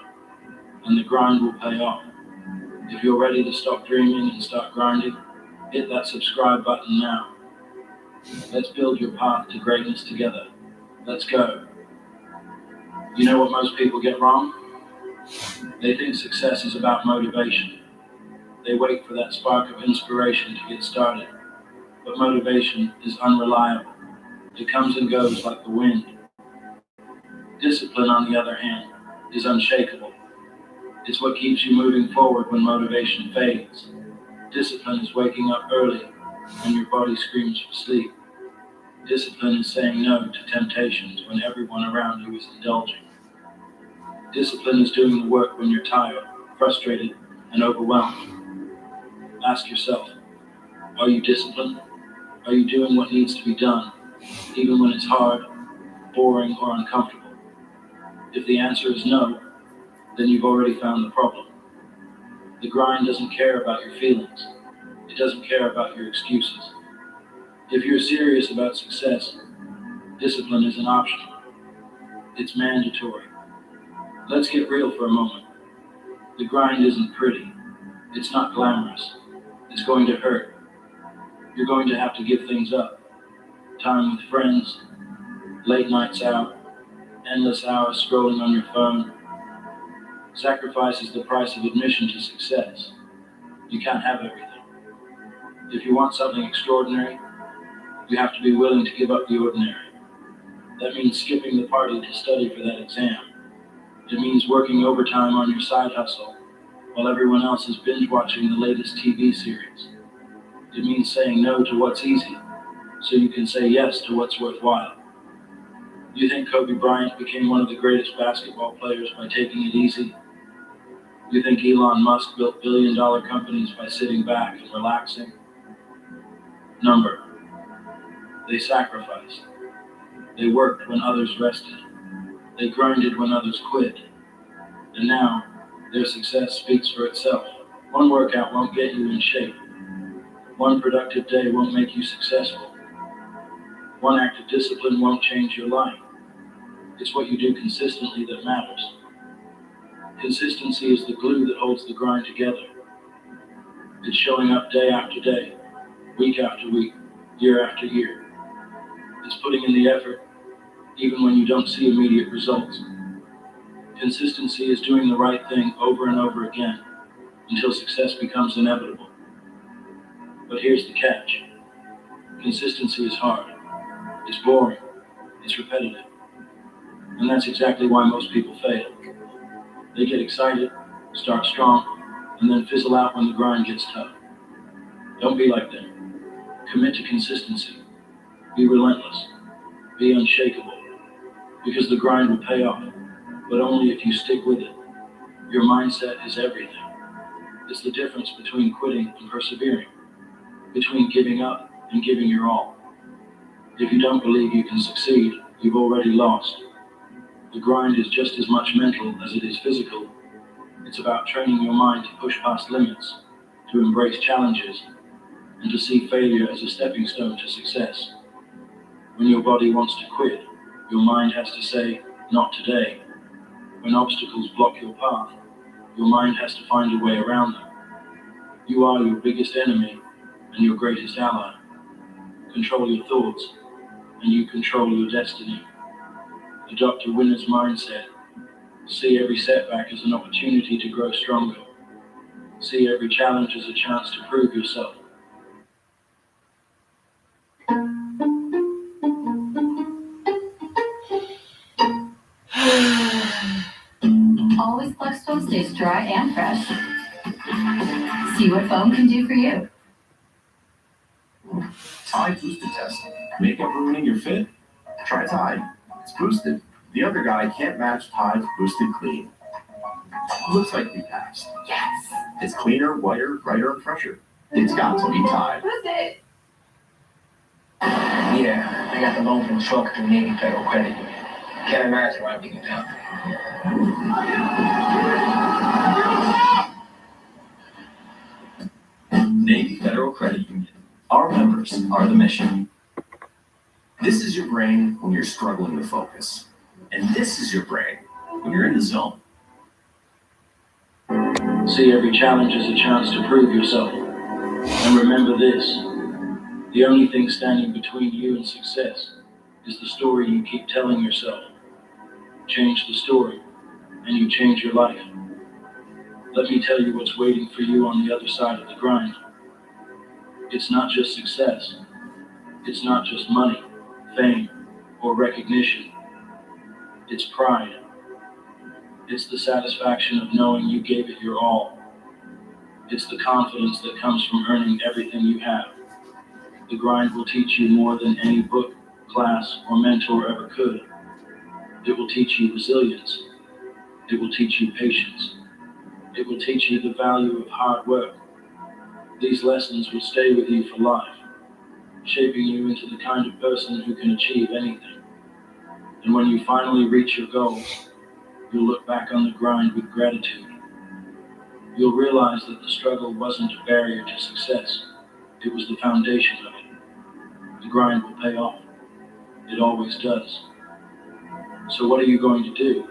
and the grind will pay off. If you're ready to stop dreaming and start grinding, hit that subscribe button now. Let's build your path to greatness together. Let's go. You know what most people get wrong? They think success is about motivation. They wait for that spark of inspiration to get started. But motivation is unreliable. It comes and goes like the wind. Discipline, on the other hand, is unshakable. It's what keeps you moving forward when motivation fades. Discipline is waking up early when your body screams for sleep. Discipline is saying no to temptations when everyone around you is indulging. Discipline is doing the work when you're tired, frustrated, and overwhelmed. Ask yourself, are you disciplined? Are you doing what needs to be done, even when it's hard, boring, or uncomfortable? If the answer is no, then you've already found the problem. The grind doesn't care about your feelings. It doesn't care about your excuses. If you're serious about success, discipline isn't optional. It's mandatory. Let's get real for a moment. The grind isn't pretty. It's not glamorous. It's going to hurt. You're going to have to give things up. Time with friends, late nights out, endless hours scrolling on your phone. Sacrifice is the price of admission to success. You can't have everything. If you want something extraordinary, you have to be willing to give up the ordinary. That means skipping the party to study for that exam. It means working overtime on your side hustle while everyone else is binge watching the latest TV series. It means saying no to what's easy so you can say yes to what's worthwhile. Do you think Kobe Bryant became one of the greatest basketball players by taking it easy? Do you think Elon Musk built billion-dollar companies by sitting back and relaxing? Number. They sacrificed. They worked when others rested. They grinded when others quit. And now, their success speaks for itself. One workout won't get you in shape. One productive day won't make you successful. One act of discipline won't change your life. It's what you do consistently that matters. Consistency is the glue that holds the grind together. It's showing up day after day, week after week, year after year. It's putting in the effort, even when you don't see immediate results. Consistency is doing the right thing over and over again until success becomes inevitable. But here's the catch. Consistency is hard. It's boring. It's repetitive. And that's exactly why most people fail. They get excited, start strong, and then fizzle out when the grind gets tough. Don't be like them. Commit to consistency. Be relentless. Be unshakable. Because the grind will pay off, but only if you stick with it. Your mindset is everything. It's the difference between quitting and persevering, between giving up and giving your all. If you don't believe you can succeed, you've already lost. The grind is just as much mental as it is physical. It's about training your mind to push past limits, to embrace challenges, and to see failure as a stepping stone to success. When your body wants to quit, your mind has to say, not today. When obstacles block your path, your mind has to find a way around them. You are your biggest enemy and your greatest ally. Control your thoughts, and you control your destiny. Adopt a winner's mindset. See every setback as an opportunity to grow stronger. See every challenge as a chance to prove yourself. Always Flex Foam stays dry and fresh. See what foam can do for you. Tide Boosted Test. Makeup ruining your fit? Try Tide. It's boosted. The other guy can't match Tide's Boosted Clean. Looks like we passed. Yes! It's cleaner, whiter, brighter, and fresher. It's got to be Tide. Who's it? Yeah, I got the loan from the truck through Navy Federal Credit Union. Can't imagine why I'm getting down. Navy Federal Credit Union. Our members are the mission. This is your brain when you're struggling to focus. And this is your brain when you're in the zone. See every challenge as a chance to prove yourself. And remember this, the only thing standing between you and success is the story you keep telling yourself. Change the story, and you change your life. Let me tell you what's waiting for you on the other side of the grind. It's not just success. It's not just money, fame, or recognition. It's pride. It's the satisfaction of knowing you gave it your all. It's the confidence that comes from earning everything you have. The grind will teach you more than any book, class, or mentor ever could. It will teach you resilience. It will teach you patience. It will teach you the value of hard work. These lessons will stay with you for life, shaping you into the kind of person who can achieve anything. And when you finally reach your goals, you'll look back on the grind with gratitude. You'll realize that the struggle wasn't a barrier to success. It was the foundation of it. The grind will pay off. It always does. So what are you going to do?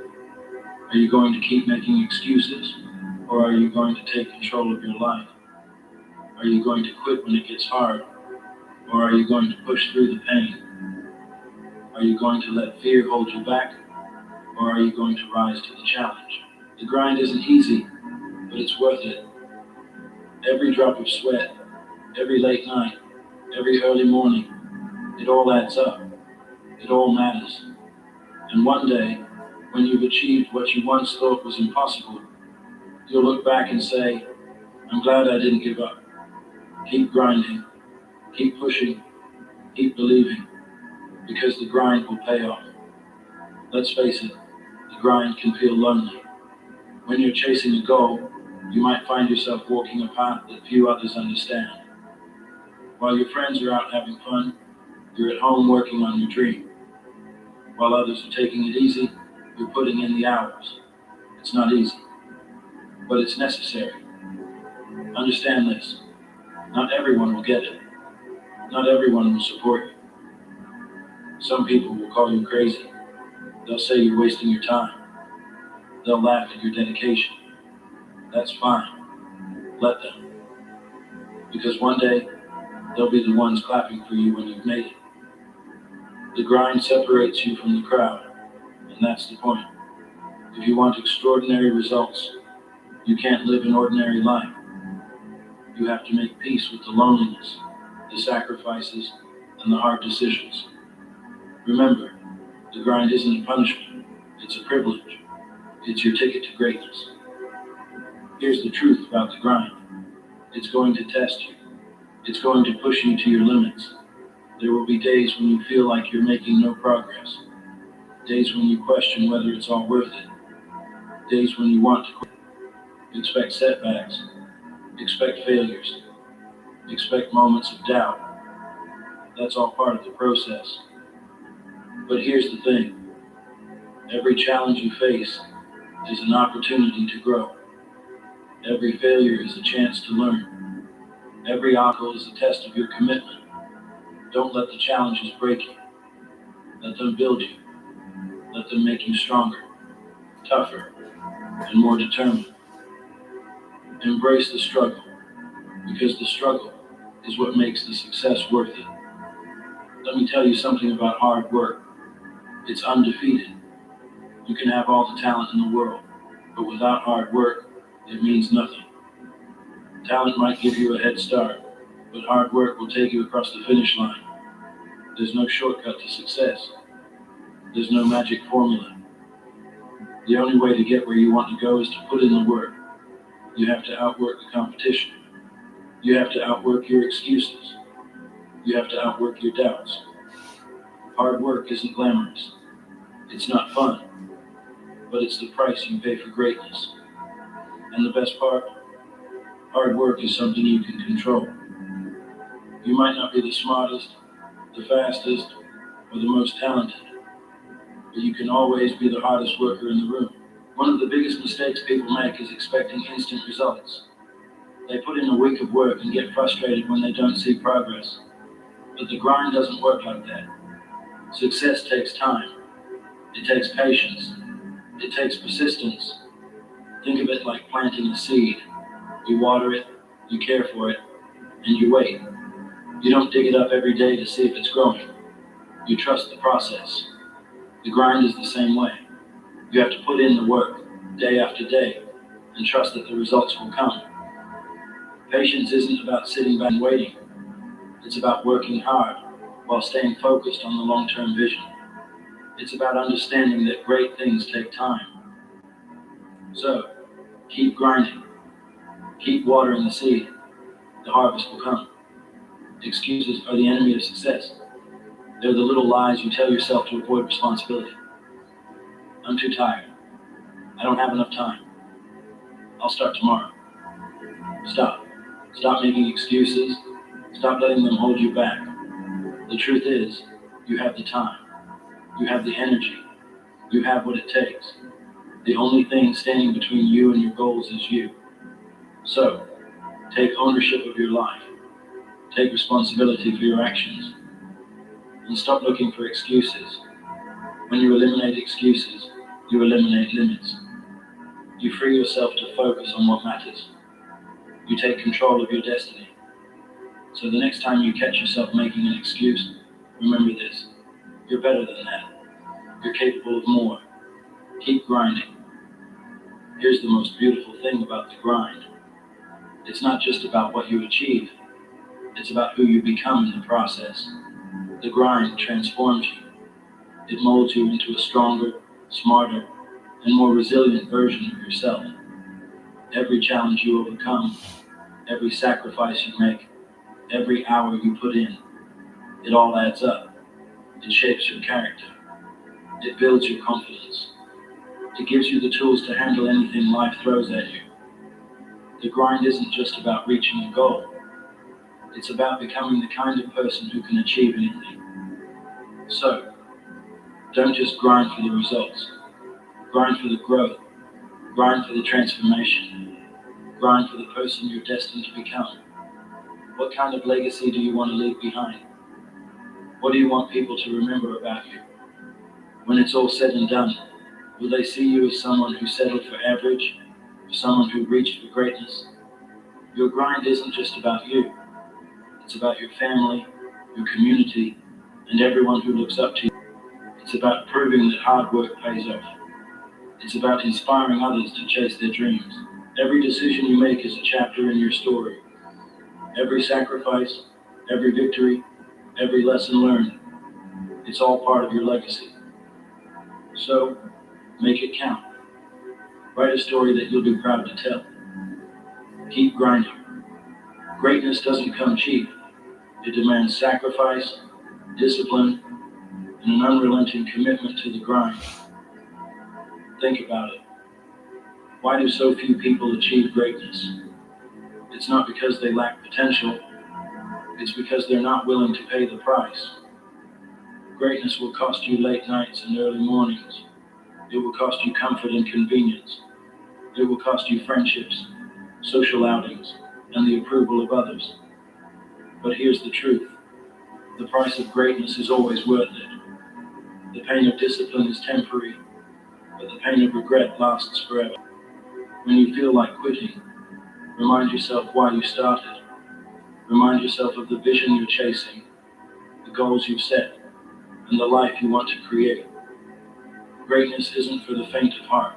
Are you going to keep making excuses? Or are you going to take control of your life? Are you going to quit when it gets hard? Or are you going to push through the pain? Are you going to let fear hold you back? Or are you going to rise to the challenge? The grind isn't easy, but it's worth it. Every drop of sweat, every late night, every early morning, it all adds up. It all matters. And one day, when you've achieved what you once thought was impossible, you'll look back and say, I'm glad I didn't give up. Keep grinding, keep pushing, keep believing, because the grind will pay off. Let's face it, the grind can feel lonely. When you're chasing a goal, you might find yourself walking a path that few others understand. While your friends are out having fun, you're at home working on your dream. While others are taking it easy, you're putting in the hours. It's not easy, but it's necessary. Understand this. Not everyone will get it. Not everyone will support you. Some people will call you crazy. They'll say you're wasting your time. They'll laugh at your dedication. That's fine. Let them. Because one day, they'll be the ones clapping for you when you've made it. The grind separates you from the crowd, and that's the point. If you want extraordinary results, you can't live an ordinary life. You have to make peace with the loneliness, the sacrifices, and the hard decisions. Remember, the grind isn't a punishment, it's a privilege. It's your ticket to greatness. Here's the truth about the grind. It's going to test you. It's going to push you to your limits. There will be days when you feel like you're making no progress. Days when you question whether it's all worth it. Days when you want to quit. Expect setbacks. Expect failures. Expect moments of doubt. That's all part of the process. But here's the thing. Every challenge you face is an opportunity to grow. Every failure is a chance to learn. Every obstacle is a test of your commitment. Don't let the challenges break you. Let them build you. Let them make you stronger, tougher, and more determined. Embrace the struggle, because the struggle is what makes the success worth it. Let me tell you something about hard work. It's undefeated. You can have all the talent in the world, but without hard work, it means nothing. Talent might give you a head start, but hard work will take you across the finish line. There's no shortcut to success. There's no magic formula. The only way to get where you want to go is to put in the work. You have to outwork the competition. You have to outwork your excuses. You have to outwork your doubts. Hard work isn't glamorous. It's not fun, but it's the price you pay for greatness. And the best part, hard work is something you can control. You might not be the smartest, the fastest, or the most talented, but you can always be the hardest worker in the room. One of the biggest mistakes people make is expecting instant results. They put in a week of work and get frustrated when they don't see progress. But the grind doesn't work like that. Success takes time. It takes patience. It takes persistence. Think of it like planting a seed. You water it, you care for it, and you wait. You don't dig it up every day to see if it's growing. You trust the process. The grind is the same way. You have to put in the work, day after day, and trust that the results will come. Patience isn't about sitting back and waiting. It's about working hard while staying focused on the long-term vision. It's about understanding that great things take time. So, keep grinding. Keep watering the seed. The harvest will come. Excuses are the enemy of success. They're the little lies you tell yourself to avoid responsibility. I'm too tired. I don't have enough time. I'll start tomorrow. Stop. Stop making excuses. Stop letting them hold you back. The truth is, you have the time. You have the energy. You have what it takes. The only thing standing between you and your goals is you. So, take ownership of your life. Take responsibility for your actions. And stop looking for excuses. When you eliminate excuses, you eliminate limits. You free yourself to focus on what matters. You take control of your destiny. So the next time you catch yourself making an excuse, remember this. You're better than that. You're capable of more. Keep grinding. Here's the most beautiful thing about the grind. It's not just about what you achieve. It's about who you become in the process. The grind transforms you. It molds you into a stronger, smarter, and more resilient version of yourself. Every challenge you overcome, every sacrifice you make, every hour you put in, it all adds up. It shapes your character. It builds your confidence. It gives you the tools to handle anything life throws at you. The grind isn't just about reaching a goal. It's about becoming the kind of person who can achieve anything. So, don't just grind for the results. Grind for the growth. Grind for the transformation. Grind for the person you're destined to become. What kind of legacy do you want to leave behind? What do you want people to remember about you? When it's all said and done, Will they see you as someone who settled for average, or someone who reached for greatness? Your grind isn't just about you. It's about your family, your community, and everyone who looks up to you. It's about proving that hard work pays off. It's about inspiring others to chase their dreams. Every decision you make is a chapter in your story. Every sacrifice, every victory, every lesson learned, it's all part of your legacy. So, make it count. Write a story that you'll be proud to tell. Keep grinding. Greatness doesn't come cheap. It demands sacrifice, discipline, and an unrelenting commitment to the grind. Think about it. Why do so few people achieve greatness? It's not because they lack potential. It's because they're not willing to pay the price. Greatness will cost you late nights and early mornings. It will cost you comfort and convenience. It will cost you friendships, social outings, and the approval of others. But here's the truth. The price of greatness is always worth it. The pain of discipline is temporary, but the pain of regret lasts forever. When you feel like quitting, remind yourself why you started. Remind yourself of the vision you're chasing, the goals you've set, and the life you want to create. Greatness isn't for the faint of heart,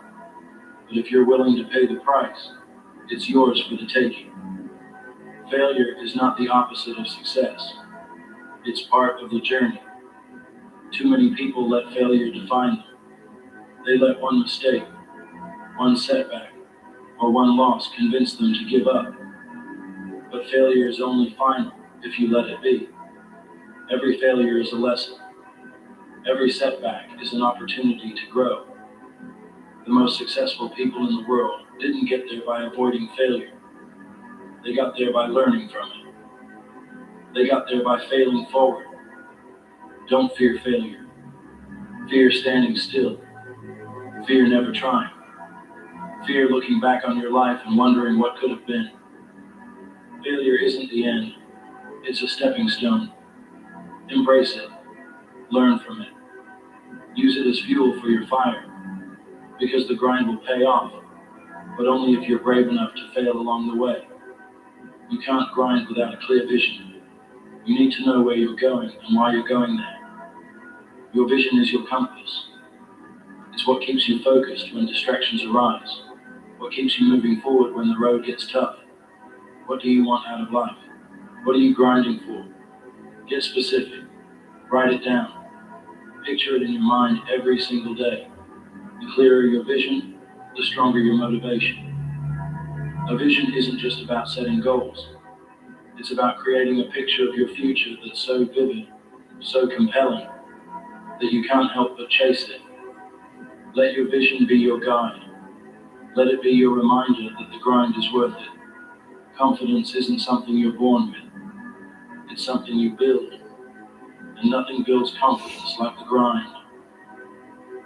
but if you're willing to pay the price, it's yours for the taking. Failure is not the opposite of success. It's part of the journey. Too many people let failure define them. They let one mistake, one setback, or one loss convince them to give up. But failure is only final if you let it be. Every failure is a lesson. Every setback is an opportunity to grow. The most successful people in the world didn't get there by avoiding failure. They got there by learning from it. They got there by failing forward. Don't fear failure. Fear standing still. Fear never trying. Fear looking back on your life and wondering what could have been. Failure isn't the end. It's a stepping stone. Embrace it. Learn from it. Use it as fuel for your fire. Because the grind will pay off, but only if you're brave enough to fail along the way. You can't grind without a clear vision. You need to know where you're going and why you're going there. Your vision is your compass. It's what keeps you focused when distractions arise. What keeps you moving forward when the road gets tough. What do you want out of life? What are you grinding for? Get specific. Write it down. Picture it in your mind every single day. The clearer your vision, the stronger your motivation. A vision isn't just about setting goals. It's about creating a picture of your future that's so vivid, so compelling, that you can't help but chase it. Let your vision be your guide. Let it be your reminder that the grind is worth it. Confidence isn't something you're born with. It's something you build. And nothing builds confidence like the grind.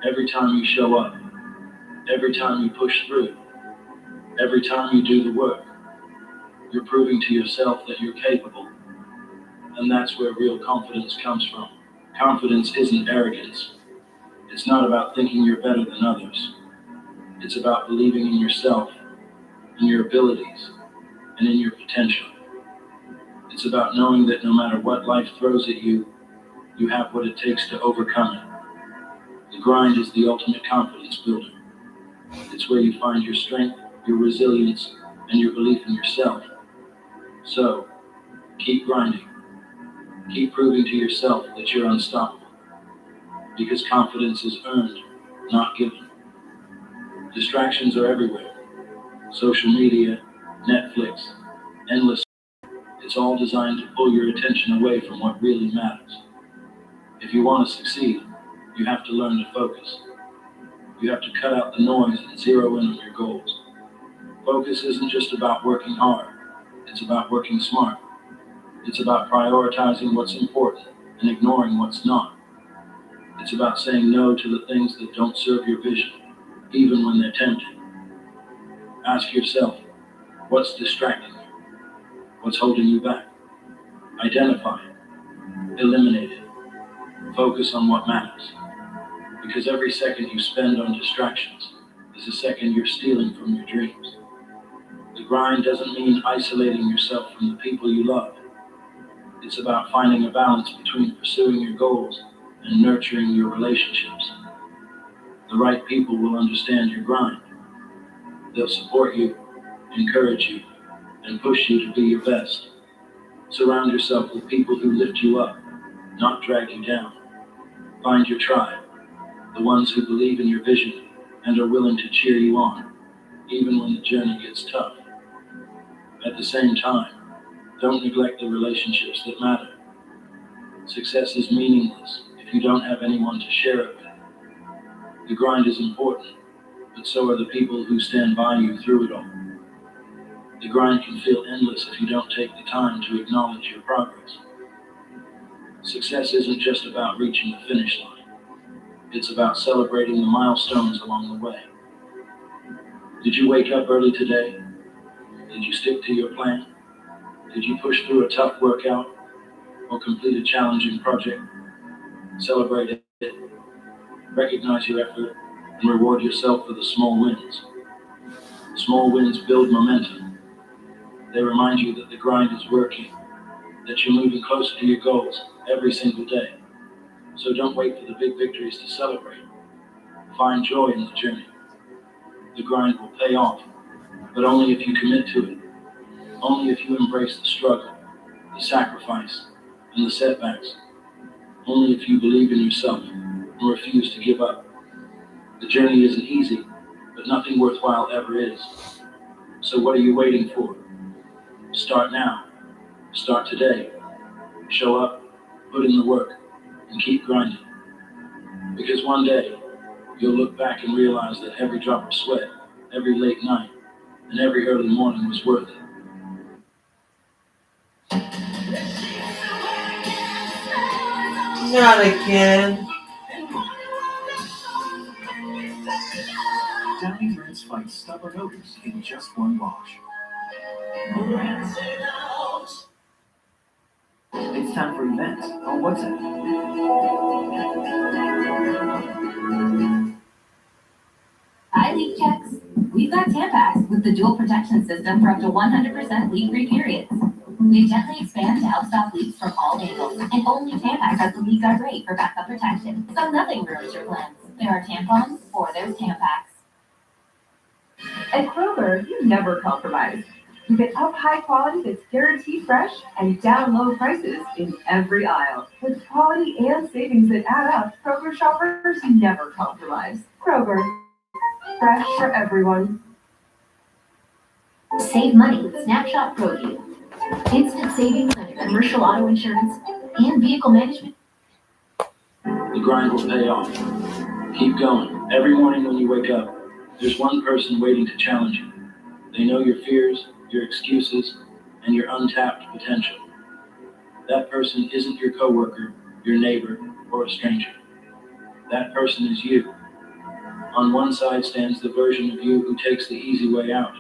Every time you show up, every time you push through, every time you do the work, you're proving to yourself that you're capable. And that's where real confidence comes from. Confidence isn't arrogance. It's not about thinking you're better than others. It's about believing in yourself, in your abilities, and in your potential. It's about knowing that no matter what life throws at you, you have what it takes to overcome it. The grind is the ultimate confidence builder. It's where you find your strength, your resilience, and your belief in yourself. So, keep grinding. Keep proving to yourself that you're unstoppable. Because confidence is earned, not given. Distractions are everywhere. Social media, Netflix, endless. It's all designed to pull your attention away from what really matters. If you want to succeed, you have to learn to focus. You have to cut out the noise and zero in on your goals. Focus isn't just about working hard. It's about working smart. It's about prioritizing what's important and ignoring what's not. It's about saying no to the things that don't serve your vision, even when they're tempting. Ask yourself, what's distracting you? What's holding you back? Identify it. Eliminate it. Focus on what matters. because every second you spend on distractions is a second you're stealing from your dreams. The grind doesn't mean isolating yourself from the people you love. It's about finding a balance between pursuing your goals and nurturing your relationships. The right people will understand your grind. They'll support you, encourage you, and push you to be your best. Surround yourself with people who lift you up, not drag you down. Find your tribe, the ones who believe in your vision and are willing to cheer you on, even when the journey gets tough. At the same time, don't neglect the relationships that matter. Success is meaningless if you don't have anyone to share it with. The grind is important, but so are the people who stand by you through it all. The grind can feel endless if you don't take the time to acknowledge your progress. Success isn't just about reaching the finish line. It's about celebrating the milestones along the way. Did you wake up early today? Did you stick to your plan? Did you push through a tough workout or complete a challenging project? Celebrate it, recognize your effort, and reward yourself for the small wins. Small wins build momentum. They remind you that the grind is working, that you're moving closer to your goals every single day. So don't wait for the big victories to celebrate. Find joy in the journey. The grind will pay off, but only if you commit to it. Only if you embrace the struggle, the sacrifice, and the setbacks. Only if you believe in yourself and refuse to give up. The journey isn't easy, but nothing worthwhile ever is. So what are you waiting for? Start now. Start today. Show up, put in the work, and keep grinding. Because one day, you'll look back and realize that every drop of sweat, every late night, and every early morning was worth it. Not again. Downy Rinse fights stubborn odors in just one wash. It's time for events on WhatsApp. Hi, leak checks. We've got Tampax with the dual protection system for up to 100% leak-free periods. They gently expand to help stop leaks from all angles, and only Tampax has the leak guard rate for backup protection, so nothing ruins your plans. There are tampons, or there's Tampax. At Kroger, you never compromise. You get up high quality that's guaranteed fresh and down low prices in every aisle. With quality and savings that add up, Kroger shoppers never compromise. Kroger, fresh for everyone. Save money with Snapshot ProView. Instant savings on your commercial auto insurance and vehicle management. The grind will pay off. Keep going. Every morning when you wake up, there's one person waiting to challenge you. They know your fears, your excuses, and your untapped potential. That person isn't your coworker, your neighbor, or a stranger. That person is you. On one side stands the version of you who takes the easy way out,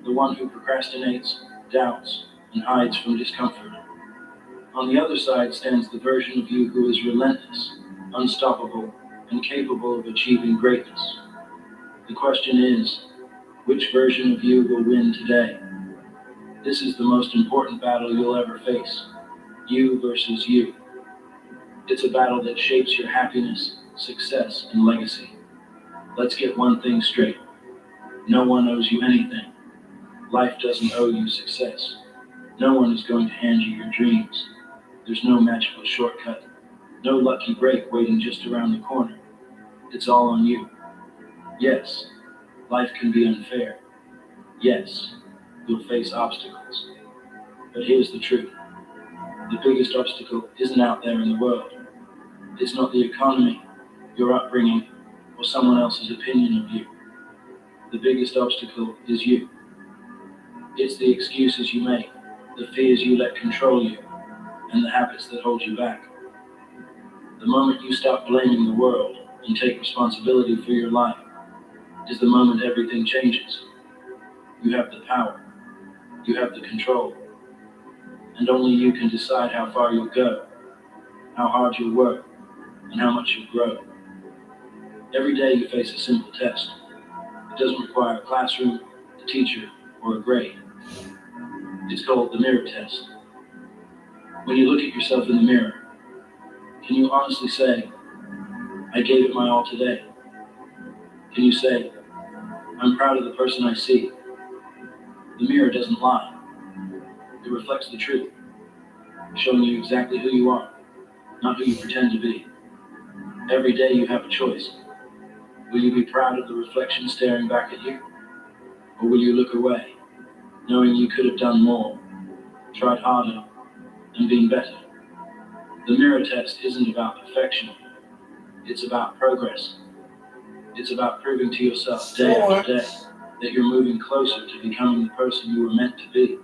the one who procrastinates, doubts, and hides from discomfort. On the other side stands the version of you who is relentless, unstoppable, and capable of achieving greatness. The question is, which version of you will win today? This is the most important battle you'll ever face. You versus you. It's a battle that shapes your happiness, success, and legacy. Let's get one thing straight. No one owes you anything. Life doesn't owe you success. No one is going to hand you your dreams. There's no magical shortcut. No lucky break waiting just around the corner. It's all on you. Yes, life can be unfair. Yes, you'll face obstacles. But here's the truth. The biggest obstacle isn't out there in the world. It's not the economy, your upbringing, or someone else's opinion of you. The biggest obstacle is you. It's the excuses you make, the fears you let control you, and the habits that hold you back. The moment you stop blaming the world and take responsibility for your life is the moment everything changes. You have the power. You have the control. And only you can decide how far you'll go, how hard you'll work, and how much you'll grow. Every day you face a simple test. It doesn't require a classroom, a teacher, or a grade. It's called the mirror test. When you look at yourself in the mirror, can you honestly say, I gave it my all today? Can you say, I'm proud of the person I see? The mirror doesn't lie. It reflects the truth, showing you exactly who you are, not who you pretend to be. Every day you have a choice. Will you be proud of the reflection staring back at you? Or will you look away, knowing you could have done more, tried harder, and been better? The mirror test isn't about perfection. It's about progress. It's about proving to yourself day after day that you're moving closer to becoming the person you were meant to be.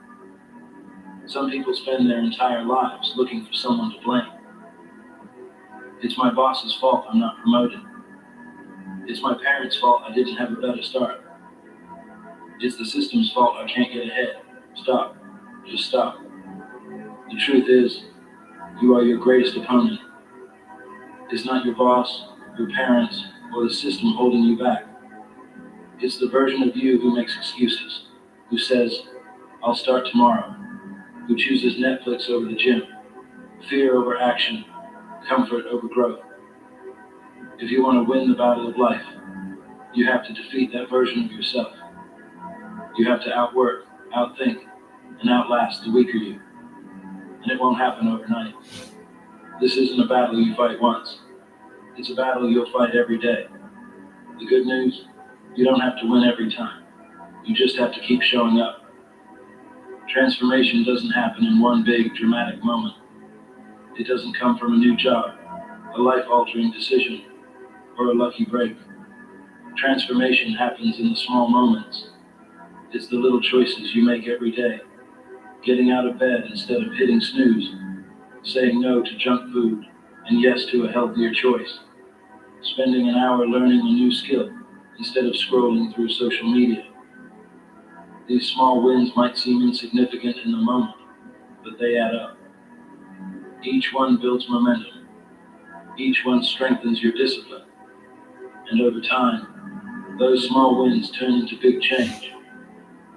Some people spend their entire lives looking for someone to blame. It's my boss's fault I'm not promoted. It's my parents' fault I didn't have a better start. It's the system's fault I can't get ahead. Stop. Just stop. The truth is, you are your greatest opponent. It's not your boss, your parents, or the system holding you back. It's the version of you who makes excuses, who says, I'll start tomorrow, who chooses Netflix over the gym, fear over action, comfort over growth. If you want to win the battle of life, you have to defeat that version of yourself. You have to outwork, outthink, and outlast the weaker you. And it won't happen overnight. This isn't a battle you fight once. It's a battle you'll fight every day. The good news, you don't have to win every time. You just have to keep showing up. Transformation doesn't happen in one big, dramatic moment. It doesn't come from a new job, a life-altering decision, or a lucky break. Transformation happens in the small moments. It's the little choices you make every day. Getting out of bed instead of hitting snooze. Saying no to junk food and yes to a healthier choice. Spending an hour learning a new skill instead of scrolling through social media. These small wins might seem insignificant in the moment, but they add up. Each one builds momentum. Each one strengthens your discipline. And over time, those small wins turn into big change.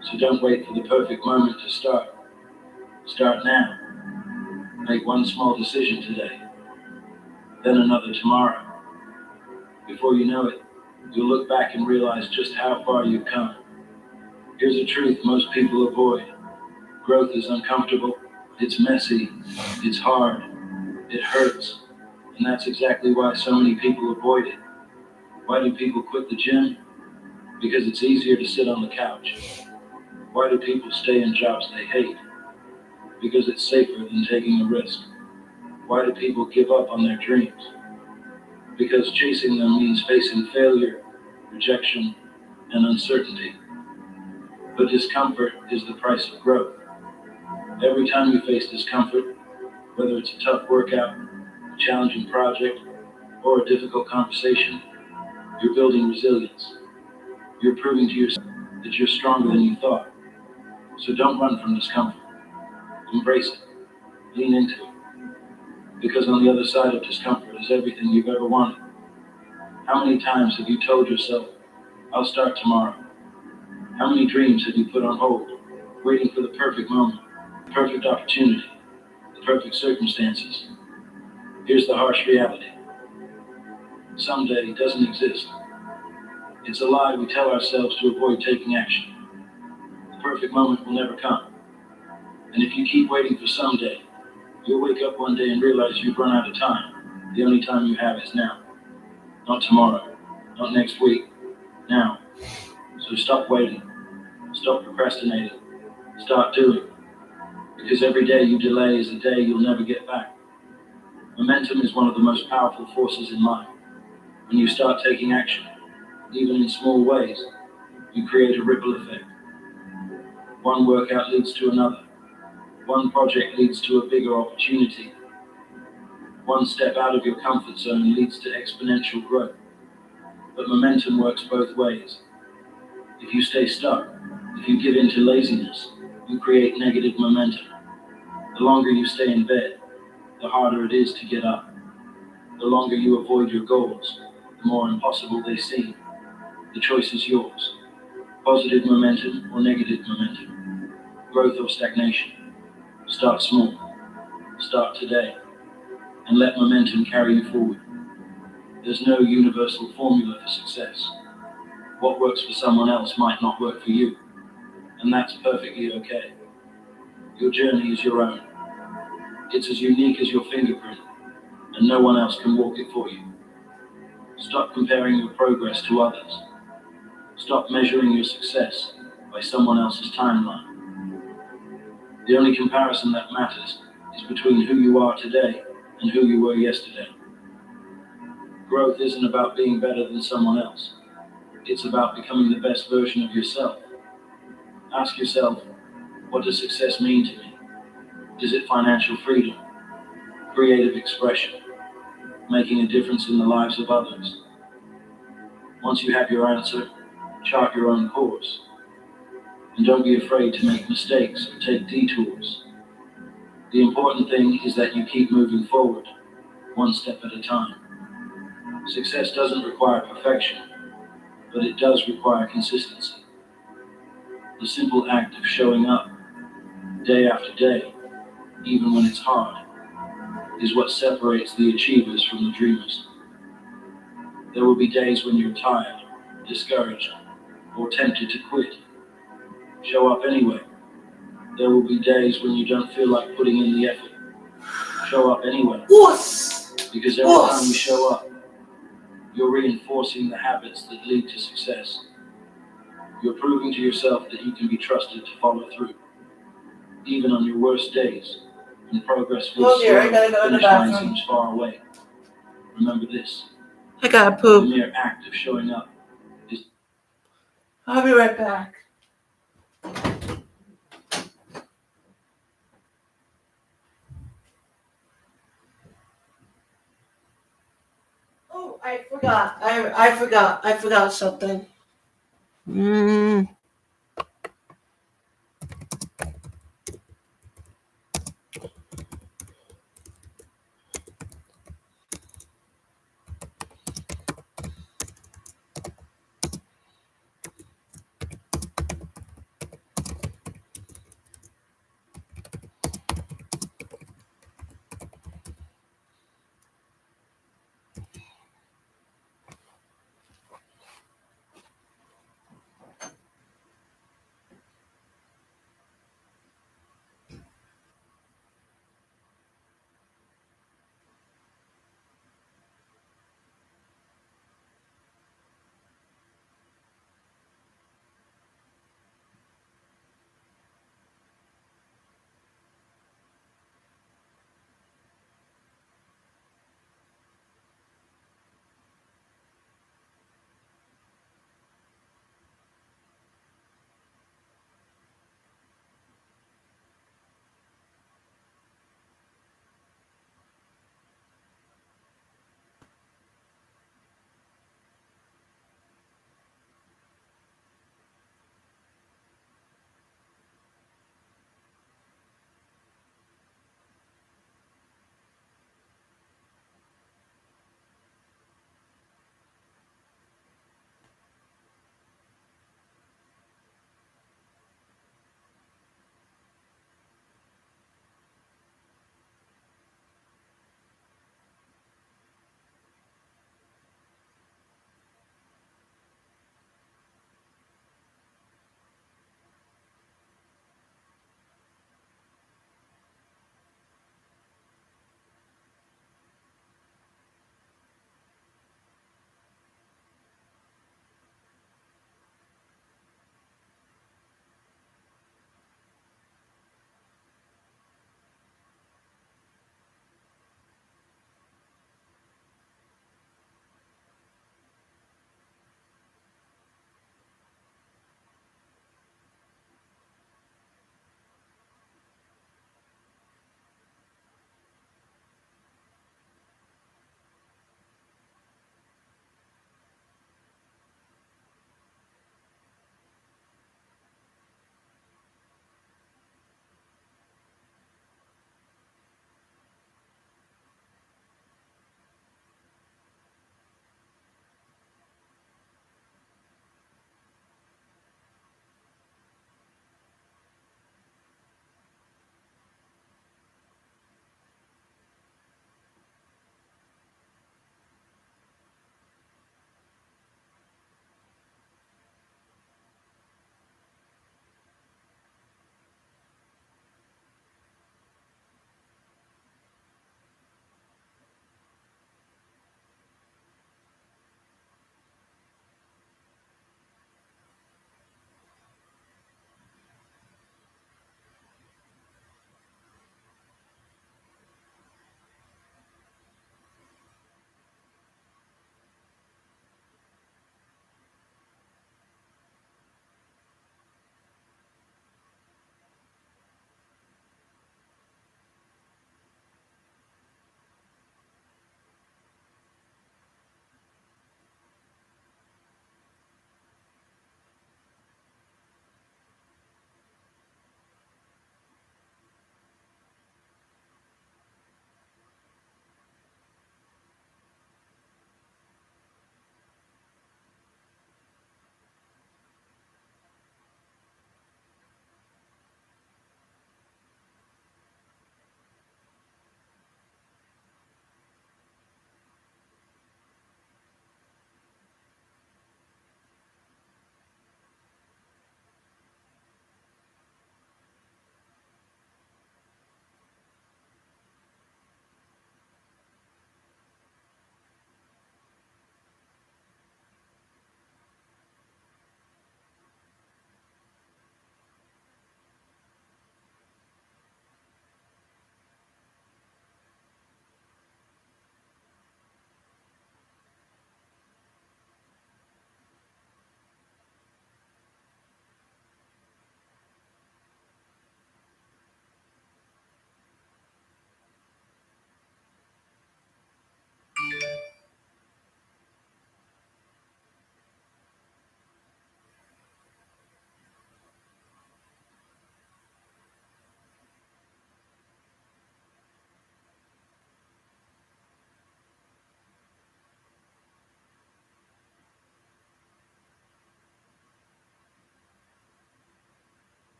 So don't wait for the perfect moment to start. Start now. Make one small decision today, then another tomorrow. Before you know it, you'll look back and realize just how far you've come. Here's a truth most people avoid. Growth is uncomfortable, it's messy, it's hard, it hurts, and that's exactly why so many people avoid it. Why do people quit the gym? Because it's easier to sit on the couch. Why do people stay in jobs they hate? Because it's safer than taking a risk. Why do people give up on their dreams? Because chasing them means facing failure, rejection, and uncertainty. But discomfort is the price of growth. Every time you face discomfort, whether it's a tough workout, a challenging project, or a difficult conversation, you're building resilience. You're proving to yourself that you're stronger than you thought. So don't run from discomfort. Embrace it. Lean into it. Because on the other side of discomfort is everything you've ever wanted. How many times have you told yourself, I'll start tomorrow? How many dreams have you put on hold, waiting for the perfect moment, the perfect opportunity, the perfect circumstances? Here's the harsh reality. Someday doesn't exist. It's a lie we tell ourselves to avoid taking action. The perfect moment will never come. And if you keep waiting for someday, you'll wake up one day and realize you've run out of time. The only time you have is now. Not tomorrow, not next week, now. So stop waiting, stop procrastinating, start doing. Because every day you delay is a day you'll never get back. Momentum is one of the most powerful forces in life. When you start taking action, even in small ways, you create a ripple effect. One workout leads to another. One project leads to a bigger opportunity. One step out of your comfort zone leads to exponential growth. But momentum works both ways. If you stay stuck, if you give in to laziness, you create negative momentum. The longer you stay in bed, the harder it is to get up. The longer you avoid your goals, the more impossible they seem. The choice is yours. Positive momentum or negative momentum. Growth or stagnation. Start small. Start today. And let momentum carry you forward. There's no universal formula for success. What works for someone else might not work for you. And that's perfectly okay. Your journey is your own. It's as unique as your fingerprint, and no one else can walk it for you. Stop comparing your progress to others. Stop measuring your success by someone else's timeline. The only comparison that matters is between who you are today and who you were yesterday. Growth isn't about being better than someone else. It's about becoming the best version of yourself. Ask yourself, what does success mean to me? Is it financial freedom, creative expression, making a difference in the lives of others? Once you have your answer, chart your own course. And don't be afraid to make mistakes or take detours. The important thing is that you keep moving forward, one step at a time. Success doesn't require perfection, but it does require consistency. The simple act of showing up, day after day, even when it's hard, is what separates the achievers from the dreamers. There will be days when you're tired, discouraged, or tempted to quit. Show up anyway. There will be days when you don't feel like putting in the effort. Show up anyway. Because every time you show up, you're reinforcing the habits that lead to success. You're proving to yourself that you can be trusted to follow through. Even on your worst days, when progress feels slow, the finish line seems far away. Remember this. I gotta poop. The mere act of showing up is... I'll be right back. Oh, I forgot. I forgot something.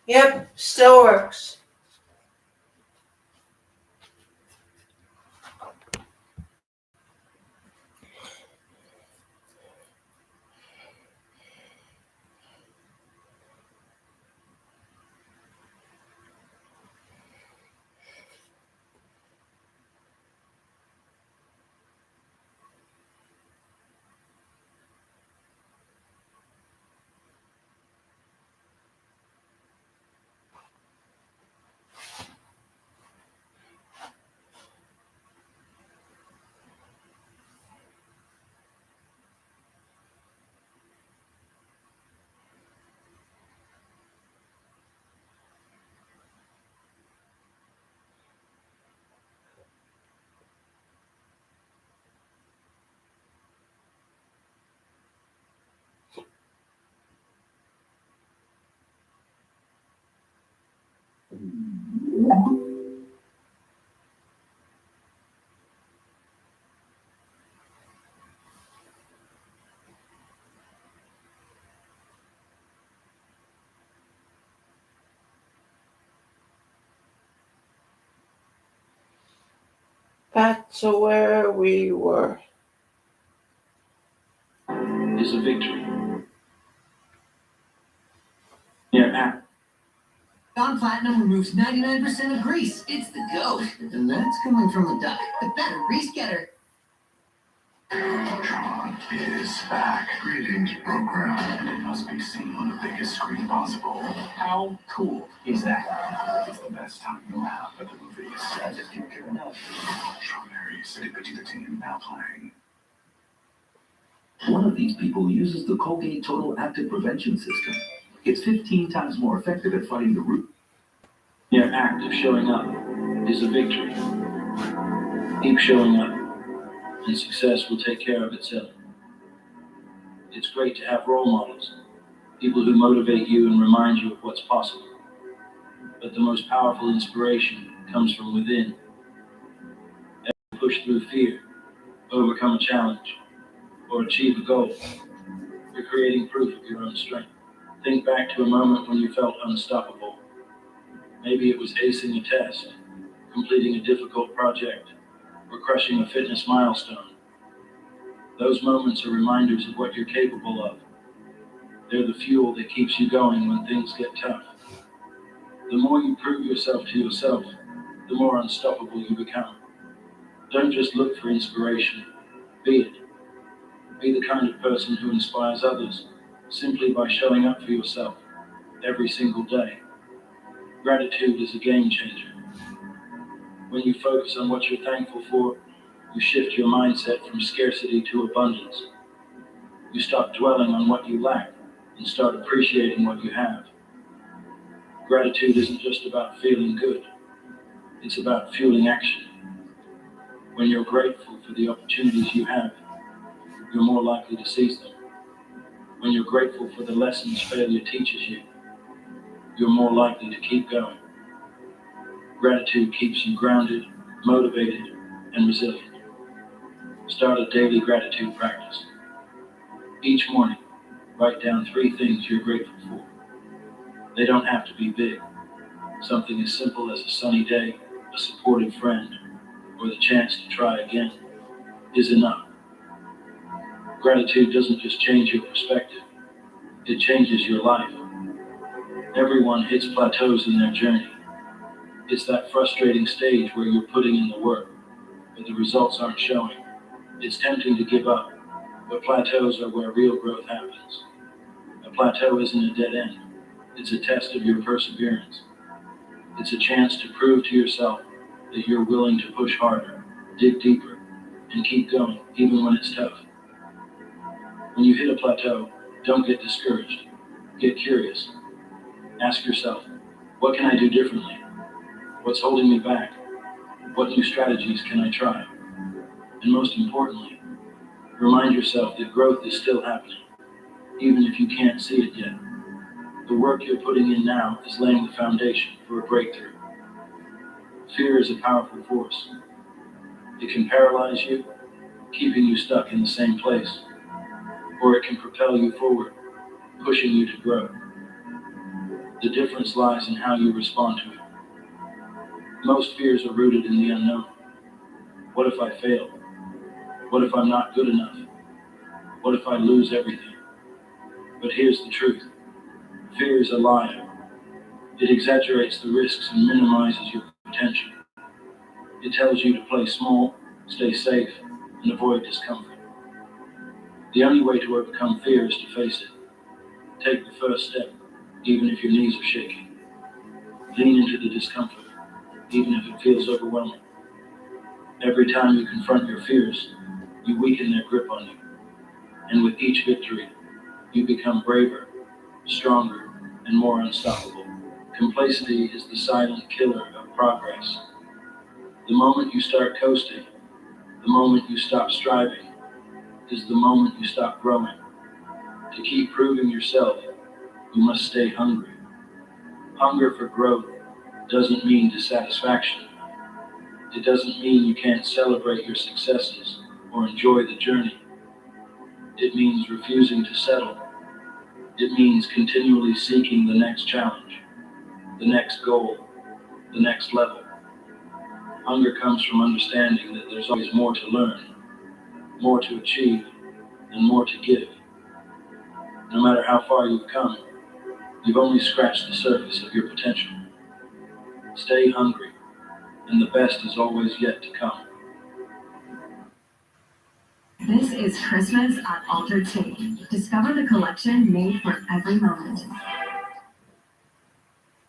Yep, still works. Back to where we were. Is a victory. Yeah. Dawn Platinum removes 99% of grease. It's the GOAT. And that's coming from the duck. The better grease getter. John is back. Greetings, program. And it must be seen on the biggest screen possible. How cool is that? It's the best time you'll have at the movies. I just can't get enough. Strawberries, the team now playing. One of these people uses the Colgate Total Active Prevention System. It's 15 times more effective at fighting the root. Your act of showing up is a victory. Keep showing up, and success will take care of itself. It's great to have role models, people who motivate you and remind you of what's possible. But the most powerful inspiration comes from within. Ever push through fear, overcome a challenge, or achieve a goal, you're creating proof of your own strength. Think back to a moment when you felt unstoppable. Maybe it was acing a test, completing a difficult project, or crushing a fitness milestone. Those moments are reminders of what you're capable of. They're the fuel that keeps you going when things get tough. The more you prove yourself to yourself, the more unstoppable you become. Don't just look for inspiration, be it. Be the kind of person who inspires others simply by showing up for yourself every single day. Gratitude is a game changer. When you focus on what you're thankful for, you shift your mindset from scarcity to abundance. You stop dwelling on what you lack and start appreciating what you have. Gratitude isn't just about feeling good, it's about fueling action. When you're grateful for the opportunities you have, you're more likely to seize them. When you're grateful for the lessons failure teaches you, you're more likely to keep going. Gratitude keeps you grounded, motivated, and resilient. Start a daily gratitude practice. Each morning, write down 3 things you're grateful for. They don't have to be big. Something as simple as a sunny day, a supportive friend, or the chance to try again is enough. Gratitude doesn't just change your perspective, it changes your life. Everyone hits plateaus in their journey. It's that frustrating stage where you're putting in the work, but the results aren't showing. It's tempting to give up, but plateaus are where real growth happens. A plateau isn't a dead end. It's a test of your perseverance. It's a chance to prove to yourself that you're willing to push harder, dig deeper, and keep going, even when it's tough. When you hit a plateau, don't get discouraged. Get curious. Ask yourself, what can I do differently? What's holding me back? What new strategies can I try? And most importantly, remind yourself that growth is still happening, even if you can't see it yet. The work you're putting in now is laying the foundation for a breakthrough. Fear is a powerful force. It can paralyze you, keeping you stuck in the same place, or it can propel you forward, pushing you to grow. The difference lies in how you respond to it. Most fears are rooted in the unknown. What if I fail? What if I'm not good enough? What if I lose everything? But here's the truth. Fear is a liar. It exaggerates the risks and minimizes your potential. It tells you to play small, stay safe, and avoid discomfort. The only way to overcome fear is to face it. Take the first step, even if your knees are shaking. Lean into the discomfort, even if it feels overwhelming. Every time you confront your fears, you weaken their grip on you. And with each victory, you become braver, stronger, and more unstoppable. Complacency is the silent killer of progress. The moment you start coasting, the moment you stop striving, is the moment you stop growing. To keep proving yourself, you must stay hungry. Hunger for growth doesn't mean dissatisfaction. It doesn't mean you can't celebrate your successes or enjoy the journey. It means refusing to settle. It means continually seeking the next challenge, the next goal, the next level. Hunger comes from understanding that there's always more to learn, more to achieve, and more to give. No matter how far you've come, you've only scratched the surface of your potential. Stay hungry, and the best is always yet to come. This is Christmas at Altered State. Discover the collection made for every moment.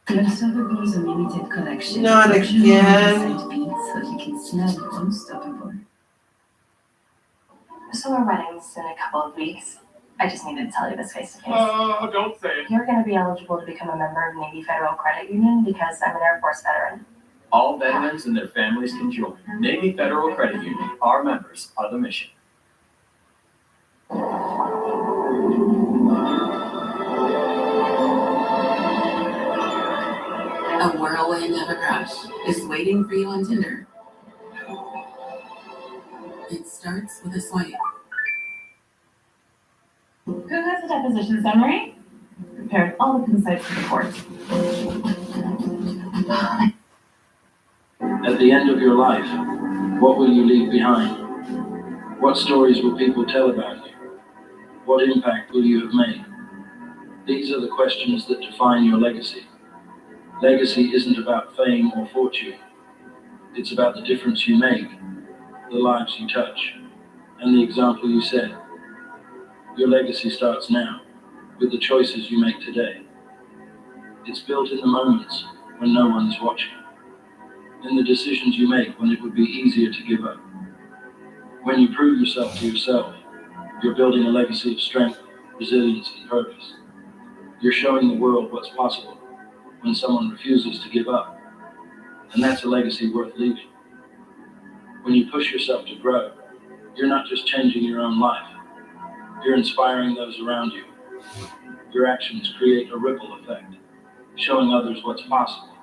Los Sotheby's limited collection. Not again. Scent beads so you can smell unstoppable. So our wedding's in a couple of weeks. I just needed to tell you this face to face. Oh, don't say it. You're going to be eligible to become a member of Navy Federal Credit Union because I'm an Air Force veteran. All veterans and their families can join. Navy Federal Credit Union. Our members are the mission. A whirlwind of a crush is waiting for you on Tinder. It starts with a swipe. Who has a deposition summary? Prepared all the insights for the court. At the end of your life, what will you leave behind? What stories will people tell about you? What impact will you have made? These are the questions that define your legacy. Legacy isn't about fame or fortune. It's about the difference you make, the lives you touch, and the example you set. Your legacy starts now, with the choices you make today. It's built in the moments when no one is watching, in the decisions you make when it would be easier to give up. When you prove yourself to yourself, you're building a legacy of strength, resilience, and purpose. You're showing the world what's possible when someone refuses to give up, and that's a legacy worth leaving. When you push yourself to grow, you're not just changing your own life, you're inspiring those around you. Your actions create a ripple effect, showing others what's possible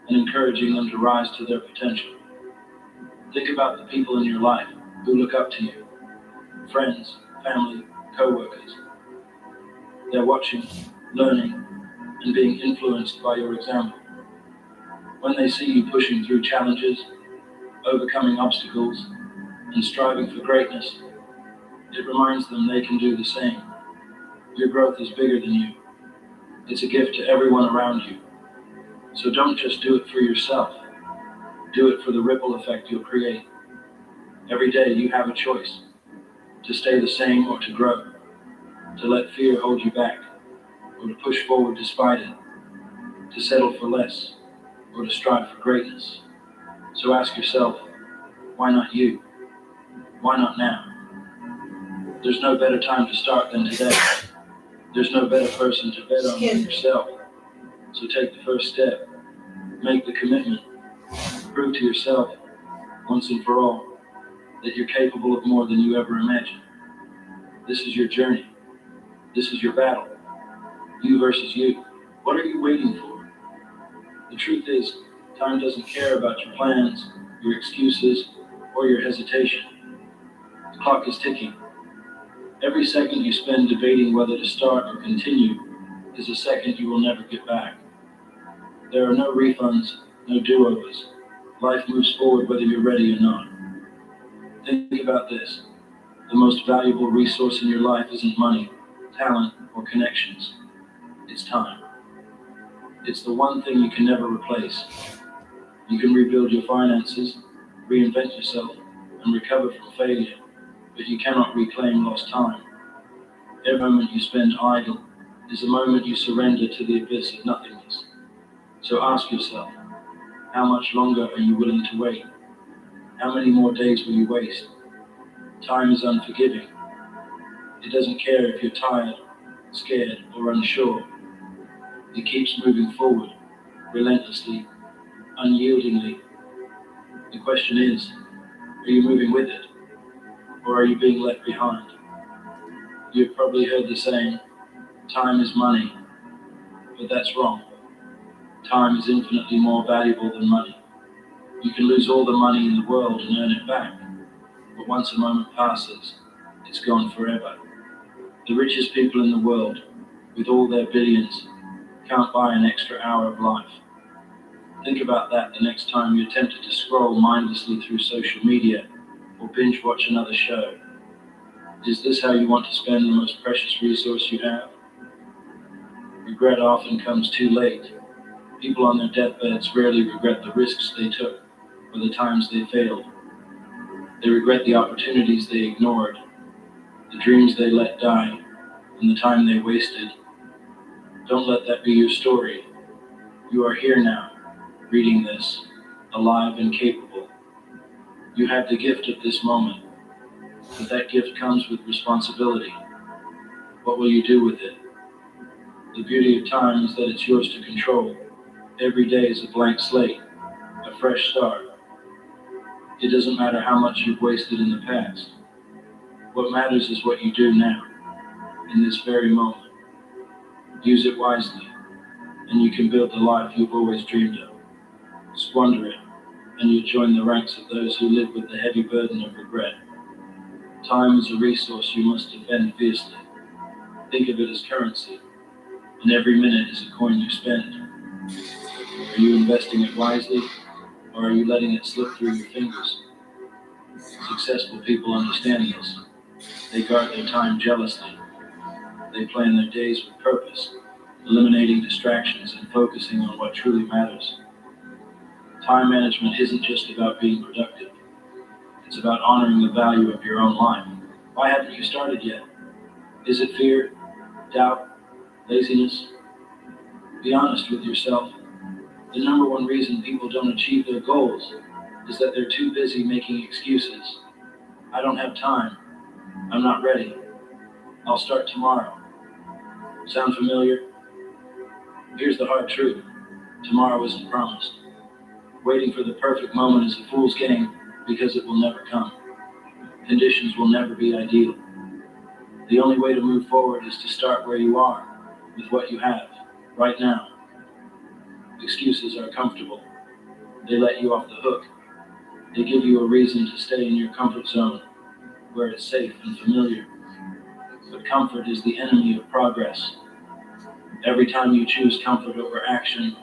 and encouraging them to rise to their potential. Think about the people in your life who look up to you, friends, family, co-workers. They're watching, learning, and being influenced by your example. When they see you pushing through challenges, overcoming obstacles, and striving for greatness, it reminds them they can do the same. Your growth is bigger than you. It's a gift to everyone around you. So don't just do it for yourself. Do it for the ripple effect you'll create. Every day you have a choice, to stay the same or to grow, to let fear hold you back, or to push forward despite it, to settle for less, or to strive for greatness. So ask yourself, why not you? Why not now? There's no better time to start than today. There's no better person to bet on than yourself. So take the first step, make the commitment, prove to yourself, once and for all, that you're capable of more than you ever imagined. This is your journey. This is your battle. You versus you. What are you waiting for? The truth is, time doesn't care about your plans, your excuses, or your hesitation. clock is ticking. Every second you spend debating whether to start or continue is a second you will never get back. There are no refunds, no do-overs. Life moves forward whether you're ready or not. Think about this. The most valuable resource in your life isn't money, talent, or connections. It's time. It's the one thing you can never replace. You can rebuild your finances, reinvent yourself, and recover from failure, but you cannot reclaim lost time. Every moment you spend idle is a moment you surrender to the abyss of nothingness. So ask yourself, how much longer are you willing to wait? How many more days will you waste? Time is unforgiving. It doesn't care if you're tired, scared, or unsure. It keeps moving forward, relentlessly, unyieldingly. The question is, are you moving with it? Or are you being left behind? You've probably heard the saying, time is money, but that's wrong. Time is infinitely more valuable than money. You can lose all the money in the world and earn it back, but once a moment passes, it's gone forever. The richest people in the world, with all their billions, can't buy an extra hour of life. Think about that the next time you're tempted to scroll mindlessly through social media or binge watch another show. Is this how you want to spend the most precious resource you have? Regret often comes too late. People on their deathbeds rarely regret the risks they took or the times they failed. They regret the opportunities they ignored, the dreams they let die, and the time they wasted. Don't let that be your story. You are here now, reading this, alive and capable. You have the gift of this moment, but that gift comes with responsibility. What will you do with it? The beauty of time is that it's yours to control. Every day is a blank slate, a fresh start. It doesn't matter how much you've wasted in the past. What matters is what you do now, in this very moment. Use it wisely, and you can build the life you've always dreamed of. Squander it, and you'll join the ranks of those who live with the heavy burden of regret. Time is a resource you must defend fiercely. Think of it as currency, and every minute is a coin you spend. Are you investing it wisely, or are you letting it slip through your fingers? Successful people understand this. They guard their time jealously. They plan their days with purpose, eliminating distractions and focusing on what truly matters. Time management isn't just about being productive. It's about honoring the value of your own life. Why haven't you started yet? Is it fear, doubt, laziness? Be honest with yourself. The number one reason people don't achieve their goals is that they're too busy making excuses. I don't have time. I'm not ready. I'll start tomorrow. Sound familiar? Here's the hard truth. Tomorrow isn't promised. Waiting for the perfect moment is a fool's game because it will never come. Conditions will never be ideal. The only way to move forward is to start where you are, with what you have, right now. Excuses are comfortable. They let you off the hook. They give you a reason to stay in your comfort zone, where it's safe and familiar. But comfort is the enemy of progress. Every time you choose comfort over action,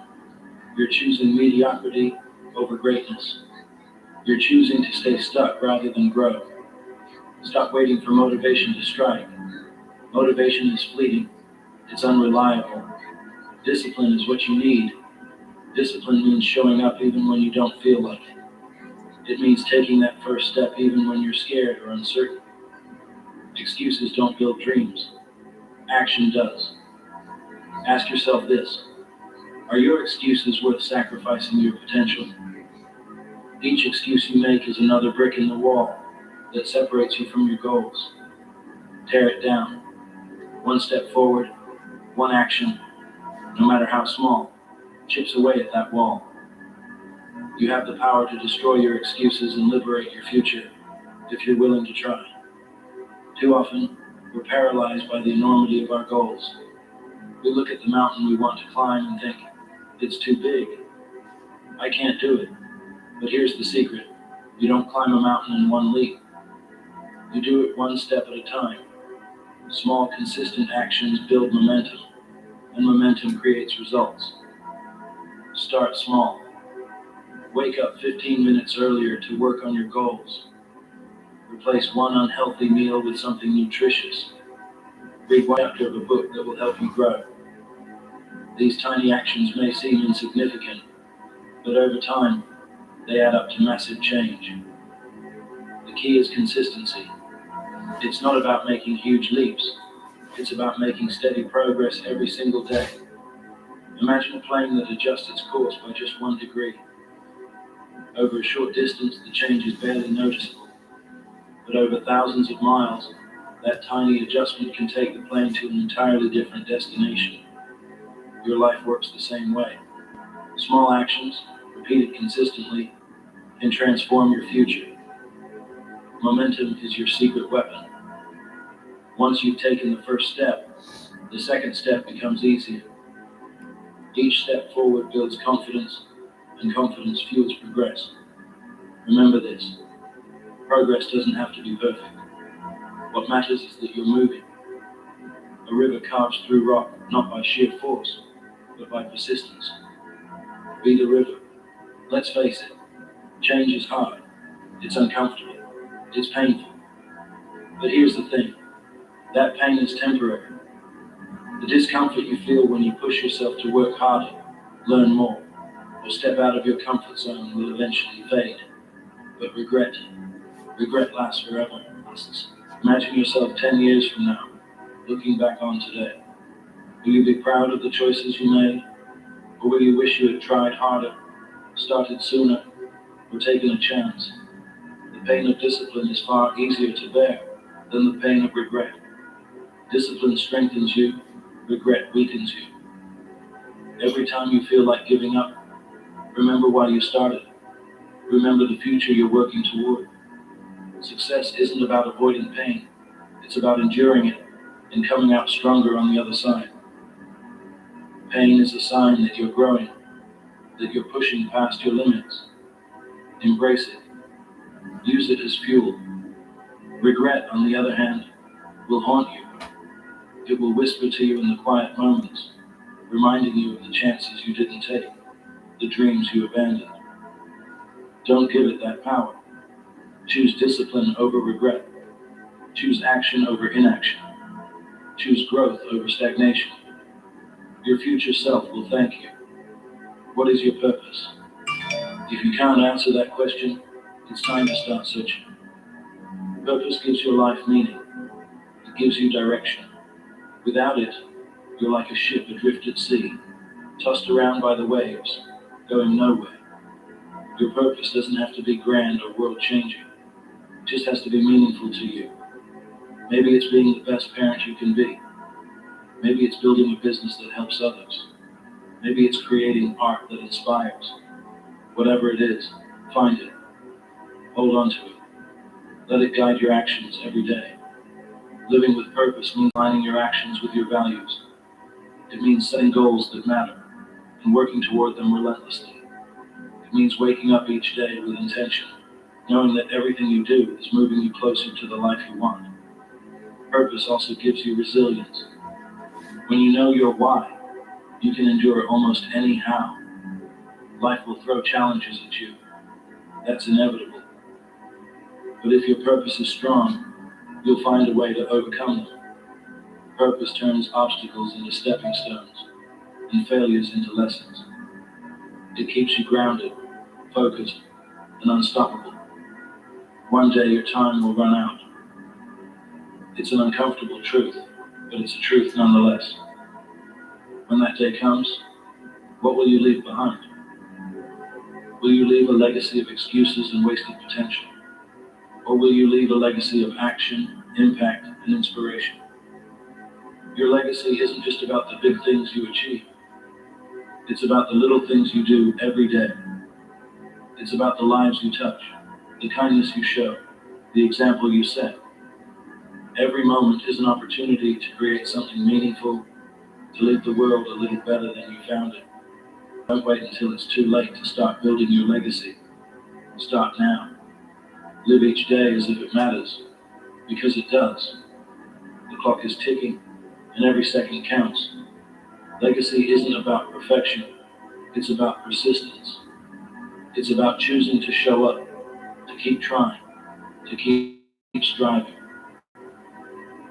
you're choosing mediocrity over greatness. You're choosing to stay stuck rather than grow. Stop waiting for motivation to strike. Motivation is fleeting. It's unreliable. Discipline is what you need. Discipline means showing up even when you don't feel like it. It means taking that first step even when you're scared or uncertain. Excuses don't build dreams. Action does. Ask yourself this. Are your excuses worth sacrificing your potential? Each excuse you make is another brick in the wall that separates you from your goals. Tear it down. One step forward, one action, no matter how small, chips away at that wall. You have the power to destroy your excuses and liberate your future if you're willing to try. Too often, we're paralyzed by the enormity of our goals. We look at the mountain we want to climb and think, it's too big. I can't do it. But here's the secret. You don't climb a mountain in one leap. You do it one step at a time. Small, consistent actions build momentum, and momentum creates results. Start small. Wake up 15 minutes earlier to work on your goals. Replace one unhealthy meal with something nutritious. Read one chapter of a book that will help you grow. These tiny actions may seem insignificant, but over time, they add up to massive change. The key is consistency. It's not about making huge leaps. It's about making steady progress every single day. Imagine a plane that adjusts its course by just 1 degree. Over a short distance, the change is barely noticeable. But over thousands of miles, that tiny adjustment can take the plane to an entirely different destination. Your life works the same way. Small actions, repeated consistently, can transform your future. Momentum is your secret weapon. Once you've taken the first step, the second step becomes easier. Each step forward builds confidence, and confidence fuels progress. Remember this: progress doesn't have to be perfect. What matters is that you're moving. A river carves through rock not by sheer force, but by persistence. Be the river. Let's face it, change is hard. It's uncomfortable. It's painful. But here's the thing: that pain is temporary. The discomfort you feel when you push yourself to work harder, learn more, or step out of your comfort zone will eventually fade. But regret lasts forever. Imagine yourself 10 years from now, looking back on today. Will you be proud of the choices you made? Or will you wish you had tried harder, started sooner, or taken a chance? The pain of discipline is far easier to bear than the pain of regret. Discipline strengthens you, regret weakens you. Every time you feel like giving up, remember why you started. Remember the future you're working toward. Success isn't about avoiding pain. It's about enduring it and coming out stronger on the other side. Pain is a sign that you're growing, that you're pushing past your limits. Embrace it. Use it as fuel. Regret, on the other hand, will haunt you. It will whisper to you in the quiet moments, reminding you of the chances you didn't take, the dreams you abandoned. Don't give it that power. Choose discipline over regret. Choose action over inaction. Choose growth over stagnation. Your future self will thank you. What is your purpose? If you can't answer that question, it's time to start searching. Purpose gives your life meaning. It gives you direction. Without it, you're like a ship adrift at sea, tossed around by the waves, going nowhere. Your purpose doesn't have to be grand or world-changing. It just has to be meaningful to you. Maybe it's being the best parent you can be. Maybe it's building a business that helps others. Maybe it's creating art that inspires. Whatever it is, find it. Hold on to it. Let it guide your actions every day. Living with purpose means aligning your actions with your values. It means setting goals that matter and working toward them relentlessly. It means waking up each day with intention, knowing that everything you do is moving you closer to the life you want. Purpose also gives you resilience. When you know your why, you can endure almost any how. Life will throw challenges at you. That's inevitable. But if your purpose is strong, you'll find a way to overcome them. Purpose turns obstacles into stepping stones and failures into lessons. It keeps you grounded, focused, and unstoppable. One day your time will run out. It's an uncomfortable truth, but it's a truth nonetheless. When that day comes, what will you leave behind? Will you leave a legacy of excuses and wasted potential? Or will you leave a legacy of action, impact, and inspiration? Your legacy isn't just about the big things you achieve. It's about the little things you do every day. It's about the lives you touch, the kindness you show, the example you set. Every moment is an opportunity to create something meaningful, to leave the world a little better than you found it. Don't wait until it's too late to start building your legacy. Start now. Live each day as if it matters, because it does. The clock is ticking, and every second counts. Legacy isn't about perfection, it's about persistence. It's about choosing to show up, to keep trying, to keep striving.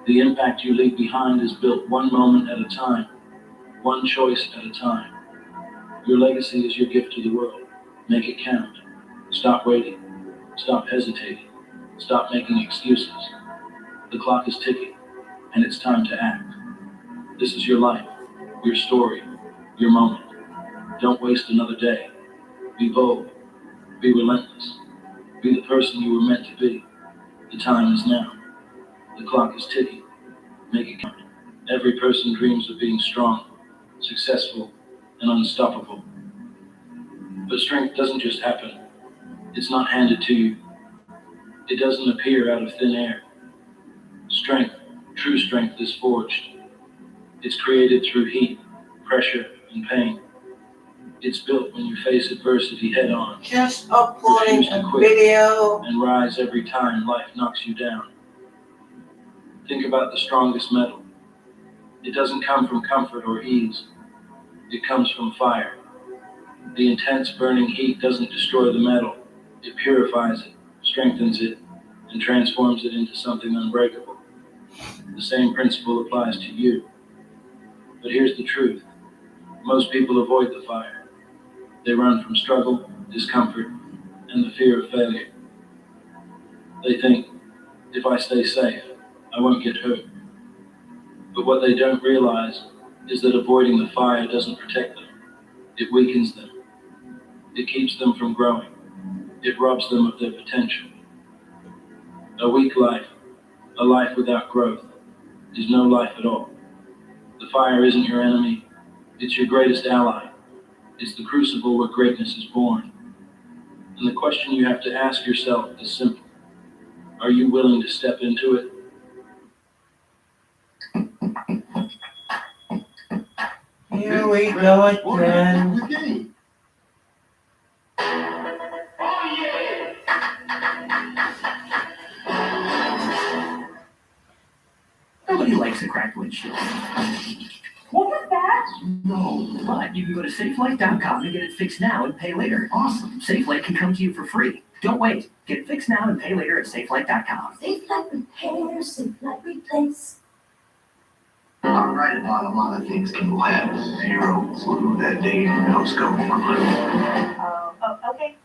The impact you leave behind is built one moment at a time, one choice at a time. Your legacy is your gift to the world. Make it count. Stop waiting. Stop hesitating. Stop making excuses. The clock is ticking, and it's time to act. This is your life, your story, your moment. Don't waste another day. Be bold. Be relentless. Be the person you were meant to be. The time is now. The clock is ticking. Make it count. Every person dreams of being strong, successful, and unstoppable. But strength doesn't just happen. It's not handed to you. It doesn't appear out of thin air. Strength, true strength, is forged. It's created through heat, pressure, and pain. It's built when you face adversity head on. Just uploading a video. And rise every time life knocks you down. Think about the strongest metal. It doesn't come from comfort or ease. It comes from fire. The intense burning heat doesn't destroy the metal. It purifies it, strengthens it, and transforms it into something unbreakable. The same principle applies to you. But here's the truth. Most people avoid the fire. They run from struggle, discomfort, and the fear of failure. They think, if I stay safe, I won't get hurt. But what they don't realize is that avoiding the fire doesn't protect them. It weakens them. It keeps them from growing. It robs them of their potential. A weak life, a life without growth, is no life at all. The fire isn't your enemy. It's your greatest ally. It's the crucible where greatness is born. And the question you have to ask yourself is simple. Are you willing to step into it? Here we go again. Nobody likes a cracked windshield. What was that? No, but you can go to SafeLight.com to get it fixed now and pay later. Awesome. SafeLight can come to you for free. Don't wait. Get it fixed now and pay later at SafeLight.com. SafeLight repair, SafeLight replace. I'm right about a lot of things people have zero clue that they know scope from. Okay.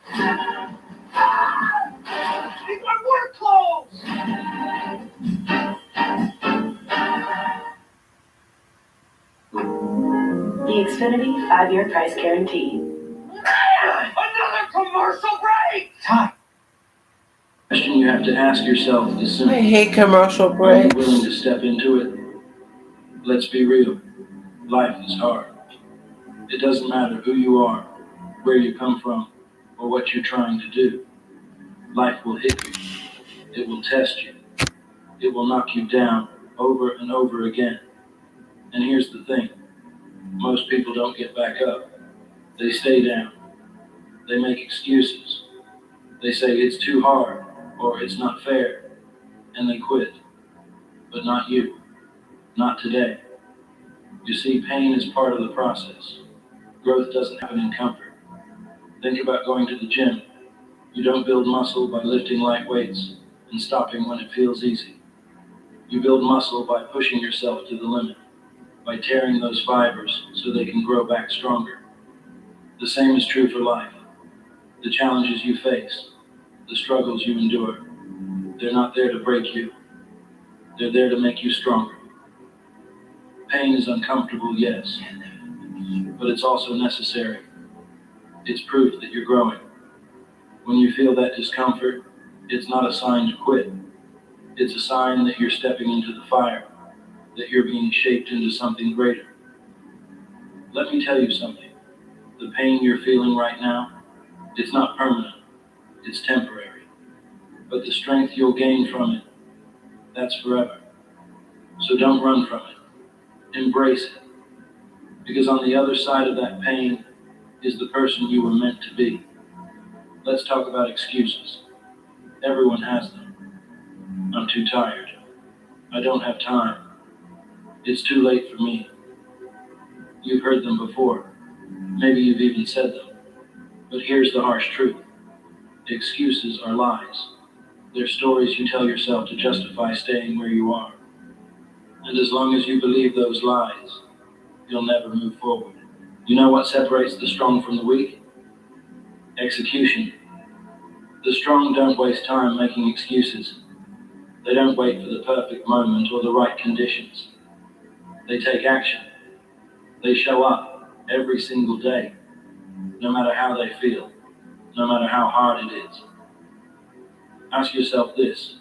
Need my work clothes! The Xfinity 5-year price guarantee. Another commercial break! The question you have to ask yourself is simple. I hate commercial Are you breaks. willing to step into it? Let's be real. Life is hard. It doesn't matter who you are, where you come from, or what you're trying to do. Life will hit you. It will test you. It will knock you down over and over again. And here's the thing. Most people don't get back up. They stay down. They make excuses. They say it's too hard or it's not fair, and they quit. But not you. Not today. You see, pain is part of the process. Growth doesn't happen in comfort. Think about going to the gym. You don't build muscle by lifting light weights and stopping when it feels easy. You build muscle by pushing yourself to the limit, by tearing those fibers so they can grow back stronger. The same is true for life. The challenges you face, the struggles you endure, they're not there to break you. They're there to make you stronger. Pain is uncomfortable, yes, but it's also necessary. It's proof that you're growing. When you feel that discomfort, it's not a sign to quit. It's a sign that you're stepping into the fire, that you're being shaped into something greater. Let me tell you something. The pain you're feeling right now, it's not permanent. It's temporary. But the strength you'll gain from it, that's forever. So don't run from it. Embrace it. Because on the other side of that pain is the person you were meant to be. Let's talk about excuses. Everyone has them. I'm too tired. I don't have time. It's too late for me. You've heard them before. Maybe you've even said them. But here's the harsh truth. Excuses are lies. They're stories you tell yourself to justify staying where you are. And as long as you believe those lies, you'll never move forward. You know what separates the strong from the weak? Execution. The strong don't waste time making excuses. They don't wait for the perfect moment or the right conditions. They take action. They show up every single day, no matter how they feel, no matter how hard it is. Ask yourself this: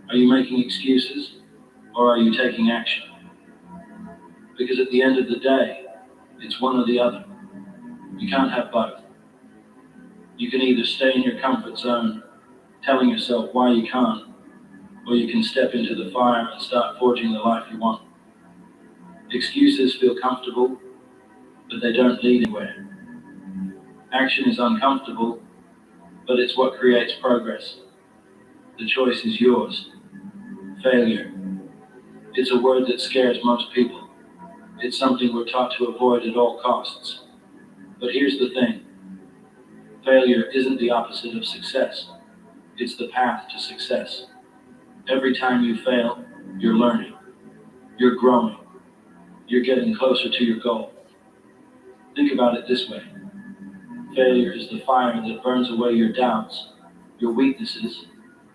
are you making excuses or are you taking action? Because at the end of the day, it's one or the other. You can't have both. You can either stay in your comfort zone, telling yourself why you can't, or you can step into the fire and start forging the life you want. Excuses feel comfortable, but they don't lead anywhere. Action is uncomfortable, but it's what creates progress. The choice is yours. Failure. It's a word that scares most people. It's something we're taught to avoid at all costs. But here's the thing. Failure isn't the opposite of success. It's the path to success. Every time you fail, you're learning. You're growing. You're getting closer to your goal. Think about it this way. Failure is the fire that burns away your doubts, your weaknesses,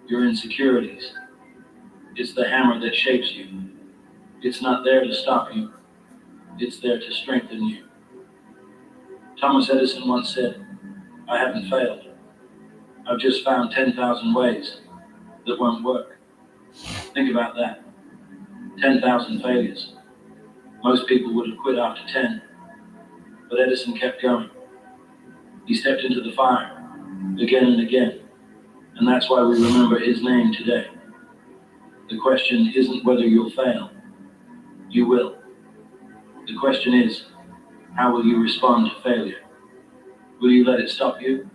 your insecurities. It's the hammer that shapes you. It's not there to stop you. It's there to strengthen you. Thomas Edison once said, "I haven't failed. I've just found 10,000 ways that won't work." Think about that. 10,000 failures. Most people would have quit after 10. But Edison kept going. He stepped into the fire again and again. And that's why we remember his name today. The question isn't whether you'll fail. You will. The question is, how will you respond to failure? Will you let it stop you?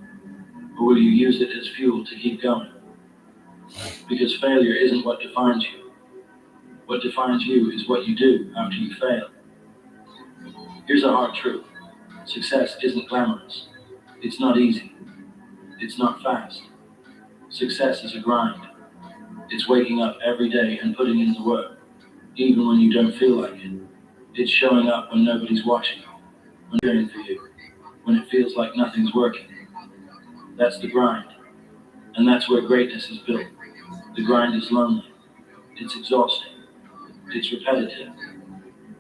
Or will you use it as fuel to keep going? Because failure isn't what defines you. What defines you is what you do after you fail. Here's a hard truth. Success isn't glamorous. It's not easy. It's not fast. Success is a grind. It's waking up every day and putting in the work, even when you don't feel like it. It's showing up when nobody's watching, when cheering for you, when it feels like nothing's working. That's the grind. And that's where greatness is built. The grind is lonely. It's exhausting. It's repetitive.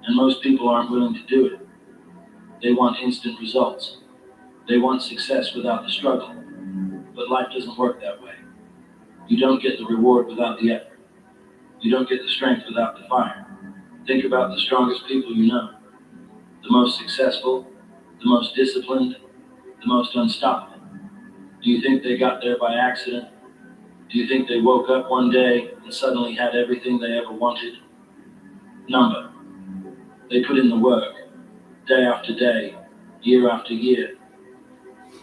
And most people aren't willing to do it. They want instant results. They want success without the struggle. But life doesn't work that way. You don't get the reward without the effort. You don't get the strength without the fire. Think about the strongest people you know. The most successful, the most disciplined, the most unstoppable. Do you think they got there by accident? Do you think they woke up one day and suddenly had everything they ever wanted? Number. They put in the work, day after day, year after year.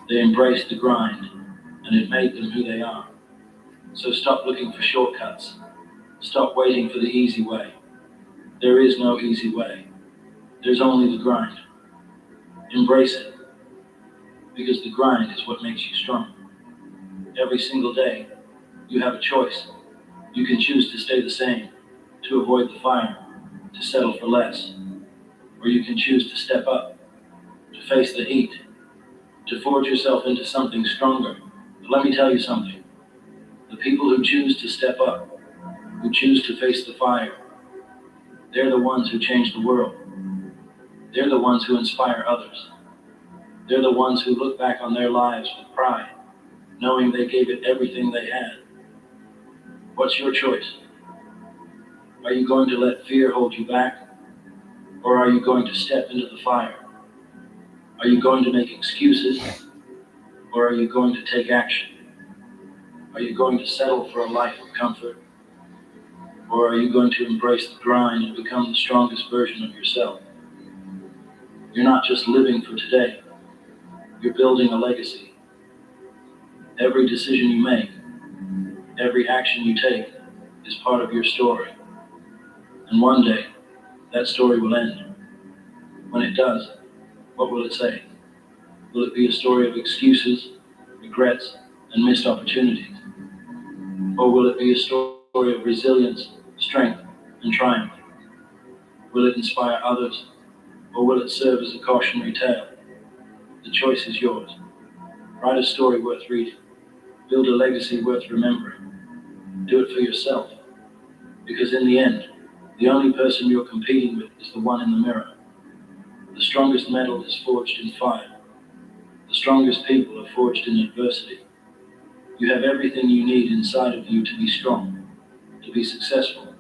They embraced the grind, and it made them who they are. So stop looking for shortcuts. Stop waiting for the easy way. There is no easy way. There's only the grind. Embrace it. Because the grind is what makes you strong. Every single day, you have a choice. You can choose to stay the same, to avoid the fire, to settle for less. Or you can choose to step up, to face the heat, to forge yourself into something stronger. But let me tell you something. The people who choose to step up, who choose to face the fire, they're the ones who change the world. They're the ones who inspire others. They're the ones who look back on their lives with pride, knowing they gave it everything they had. What's your choice? Are you going to let fear hold you back? Or are you going to step into the fire? Are you going to make excuses? Or are you going to take action? Are you going to settle for a life of comfort? Or are you going to embrace the grind and become the strongest version of yourself? You're not just living for today. You're building a legacy. Every decision you make, every action you take, is part of your story. And one day, that story will end. When it does, what will it say? Will it be a story of excuses, regrets, and missed opportunities? Or will it be a story of resilience, strength, and triumph? Will it inspire others, or will it serve as a cautionary tale? The choice is yours. Write a story worth reading. Build a legacy worth remembering. Do it for yourself. Because in the end, the only person you're competing with is the one in the mirror. The strongest metal is forged in fire. The strongest people are forged in adversity. You have everything you need inside of you to be strong, to be successful,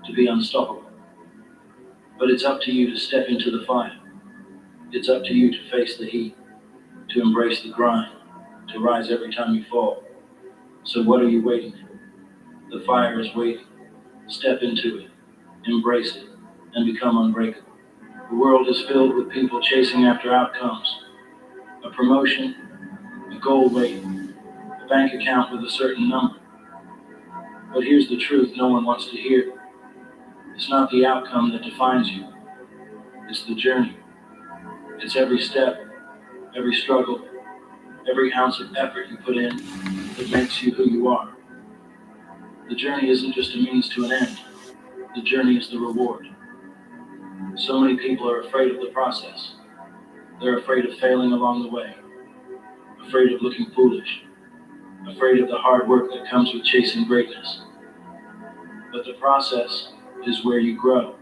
to be unstoppable. But it's up to you to step into the fire. It's up to you to face the heat, to embrace the grind, to rise every time you fall. So what are you waiting for? The fire is waiting. Step into it, embrace it, and become unbreakable. The world is filled with people chasing after outcomes. A promotion, a goal weight, a bank account with a certain number. But here's the truth no one wants to hear. It's not the outcome that defines you. It's the journey. It's every step, every struggle, every ounce of effort you put in that makes you who you are. The journey isn't just a means to an end. The journey is the reward. So many people are afraid of the process. They're afraid of failing along the way, afraid of looking foolish, afraid of the hard work that comes with chasing greatness. But the process is where you grow.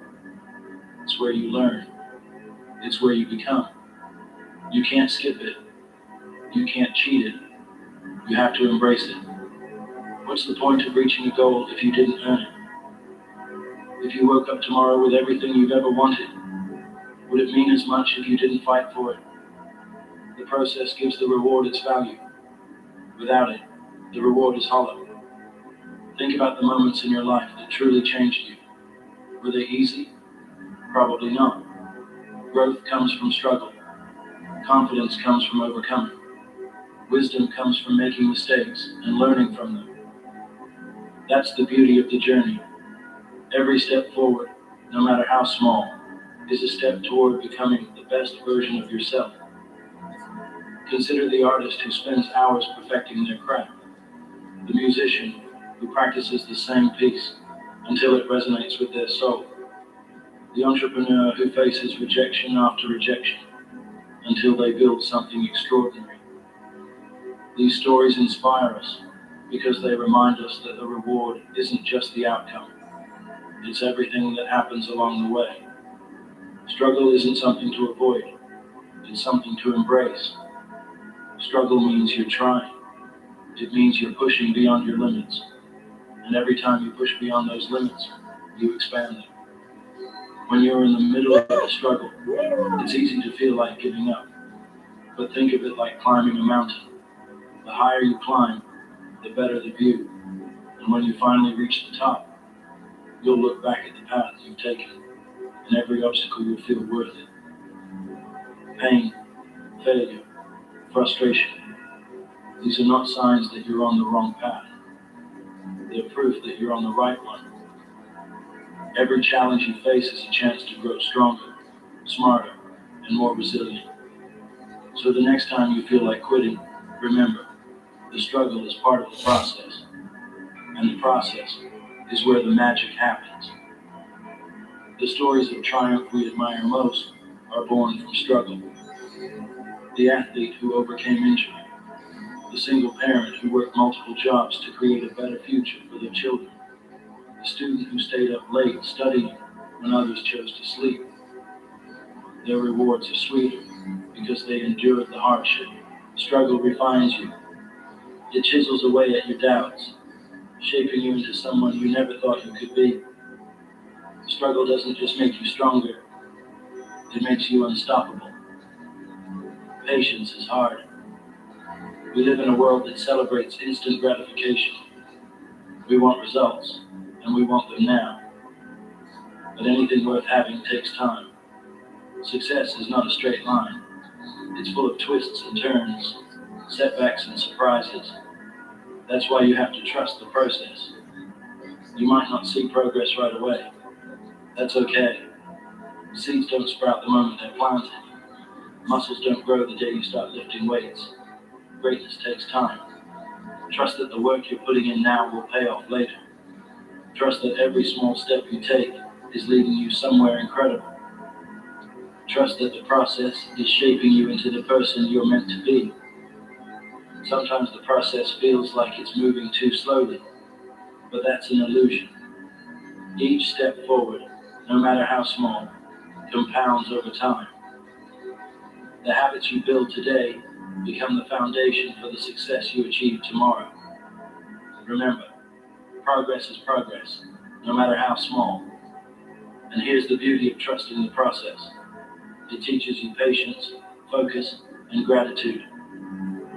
It's where you learn. It's where you become. You can't skip it. You can't cheat it. You have to embrace it. What's the point of reaching a goal if you didn't earn it? If you woke up tomorrow with everything you've ever wanted, would it mean as much if you didn't fight for it? The process gives the reward its value. Without it, the reward is hollow. Think about the moments in your life that truly changed you. Were they easy? Probably not. Growth comes from struggle. Confidence comes from overcoming. Wisdom comes from making mistakes and learning from them. That's the beauty of the journey. Every step forward, no matter how small, is a step toward becoming the best version of yourself. Consider the artist who spends hours perfecting their craft, the musician who practices the same piece until it resonates with their soul, the entrepreneur who faces rejection after rejection until they build something extraordinary. These stories inspire us because they remind us that the reward isn't just the outcome. It's everything that happens along the way. Struggle isn't something to avoid. It's something to embrace. Struggle means you're trying. It means you're pushing beyond your limits. And every time you push beyond those limits, you expand them. When you're in the middle of a struggle, it's easy to feel like giving up. But think of it like climbing a mountain. The higher you climb, the better the view. And when you finally reach the top, you'll look back at the path you've taken, and every obstacle will feel worth it. Pain, failure, frustration. These are not signs that you're on the wrong path. They're proof that you're on the right one. Every challenge you face is a chance to grow stronger, smarter, and more resilient. So the next time you feel like quitting, remember, the struggle is part of the process. And the process is where the magic happens. The stories of triumph we admire most are born from struggle. The athlete who overcame injury, the single parent who worked multiple jobs to create a better future for their children, the student who stayed up late studying when others chose to sleep. Their rewards are sweeter because they endured the hardship. Struggle refines you. It chisels away at your doubts, shaping you into someone you never thought you could be. Struggle doesn't just make you stronger, it makes you unstoppable. Patience is hard. We live in a world that celebrates instant gratification. We want results, and we want them now. But anything worth having takes time. Success is not a straight line. It's full of twists and turns, setbacks and surprises. That's why you have to trust the process. You might not see progress right away. That's okay. Seeds don't sprout the moment they're planted. Muscles don't grow the day you start lifting weights. Greatness takes time. Trust that the work you're putting in now will pay off later. Trust that every small step you take is leading you somewhere incredible. Trust that the process is shaping you into the person you're meant to be. Sometimes the process feels like it's moving too slowly, but that's an illusion. Each step forward, no matter how small, compounds over time. The habits you build today become the foundation for the success you achieve tomorrow. Remember, progress is progress, no matter how small. And here's the beauty of trusting the process. It teaches you patience, focus, and gratitude.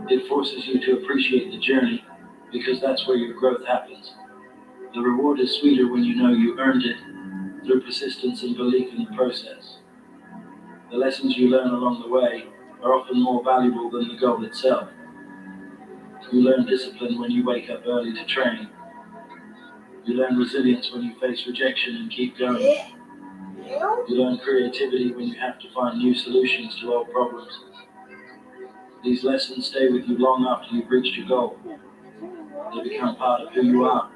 It forces you to appreciate the journey because that's where your growth happens. The reward is sweeter when you know you earned it through persistence and belief in the process. The lessons you learn along the way are often more valuable than the goal itself. You learn discipline when you wake up early to train. You learn resilience when you face rejection and keep going. You learn creativity when you have to find new solutions to old problems. These lessons stay with you long after you've reached your goal. They become part of who you are.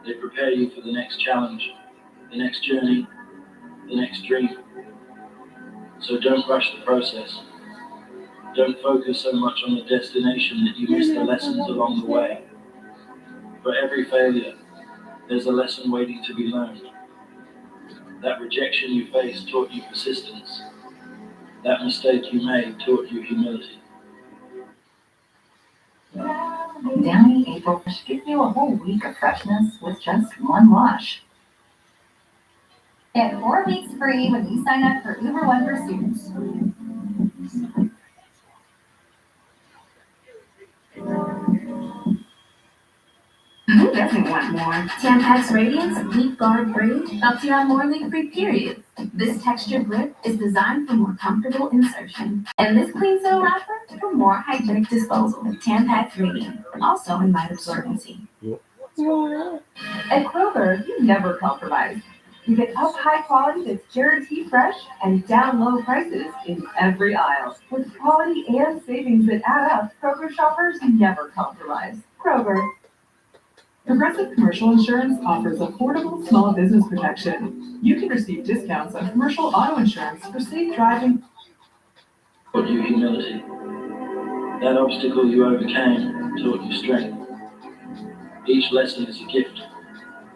They prepare you for the next challenge, the next journey, the next dream. So don't rush the process. Don't focus so much on the destination that you miss the lessons along the way. For every failure, there's a lesson waiting to be learned. That rejection you faced taught you persistence. That mistake you made taught you humility. Downy April Fresh gives you a whole week of freshness with just one wash. Get 4 weeks free when you sign up for Uber One for students. Who doesn't want more? Tampax Radiance Leak Guard Braid helps you have more leak-free periods. This textured grip is designed for more comfortable insertion. And this clean seal wrapper for more hygienic disposal. Tampax Radiance, also in light absorbency. At Kroger, you never compromise. You get up high quality that's guaranteed fresh and down low prices in every aisle. With quality and savings that add up, Kroger shoppers never compromise. Kroger. Progressive Commercial Insurance offers affordable small business protection. You can receive discounts on commercial auto insurance for safe driving. Taught you humility. That obstacle you overcame taught you strength. Each lesson is a gift,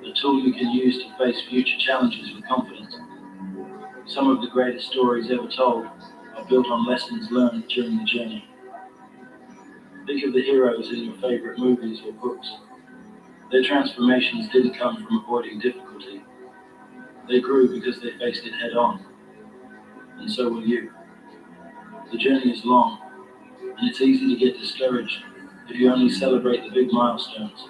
a tool you can use to face future challenges with confidence. Some of the greatest stories ever told are built on lessons learned during the journey. Think of the heroes in your favorite movies or books. Their transformations didn't come from avoiding difficulty. They grew because they faced it head on. And so will you. The journey is long, and it's easy to get discouraged if you only celebrate the big milestones.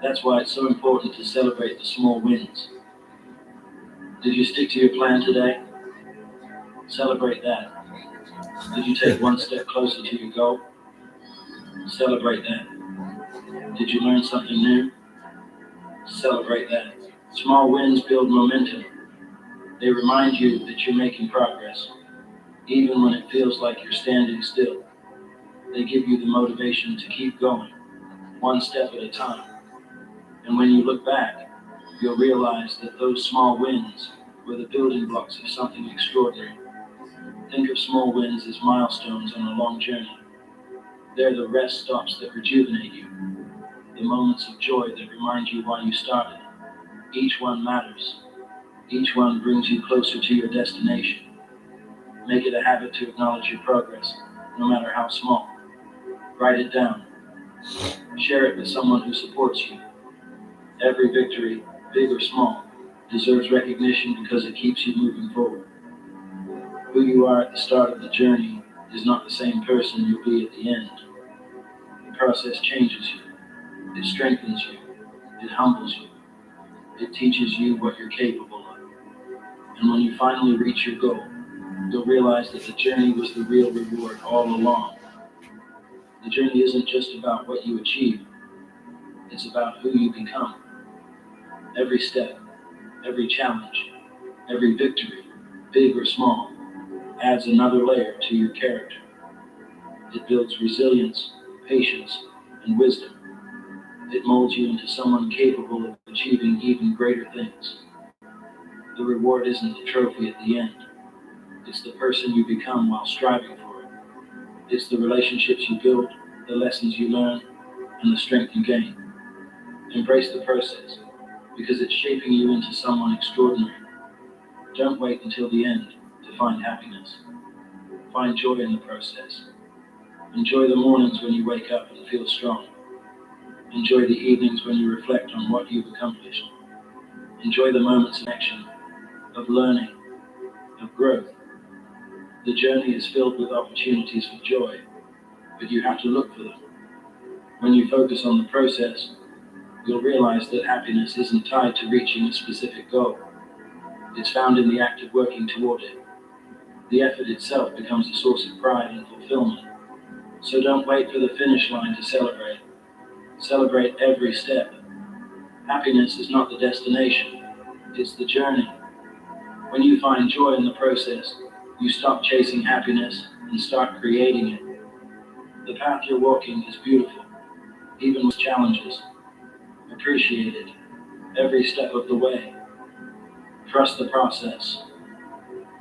That's why it's so important to celebrate the small wins. Did you stick to your plan today? Celebrate that. Did you take one step closer to your goal? Celebrate that. Did you learn something new? Celebrate that. Small wins build momentum. They remind you that you're making progress, even when it feels like you're standing still. They give you the motivation to keep going, one step at a time. And when you look back, you'll realize that those small wins were the building blocks of something extraordinary. Think of small wins as milestones on a long journey. They're the rest stops that rejuvenate you, the moments of joy that remind you why you started. Each one matters. Each one brings you closer to your destination. Make it a habit to acknowledge your progress, no matter how small. Write it down. Share it with someone who supports you. Every victory, big or small, deserves recognition because it keeps you moving forward. Who you are at the start of the journey is not the same person you'll be at the end. The process changes you. It strengthens you. It humbles you. It teaches you what you're capable of. And when you finally reach your goal, you'll realize that the journey was the real reward all along. The journey isn't just about what you achieve. It's about who you become. Every step, every challenge, every victory, big or small, adds another layer to your character. It builds resilience, patience, and wisdom. It molds you into someone capable of achieving even greater things. The reward isn't the trophy at the end. It's the person you become while striving for it. It's the relationships you build, the lessons you learn, and the strength you gain. Embrace the process, because it's shaping you into someone extraordinary. Don't wait until the end to find happiness. Find joy in the process. Enjoy the mornings when you wake up and feel strong. Enjoy the evenings when you reflect on what you've accomplished. Enjoy the moments of action, of learning, of growth. The journey is filled with opportunities for joy, but you have to look for them. When you focus on the process, you'll realize that happiness isn't tied to reaching a specific goal. It's found in the act of working toward it. The effort itself becomes a source of pride and fulfillment. So don't wait for the finish line to celebrate. Celebrate every step. Happiness is not the destination, it's the journey. When you find joy in the process, you stop chasing happiness and start creating it. The path you're walking is beautiful, even with challenges. Appreciate it, every step of the way. Trust the process.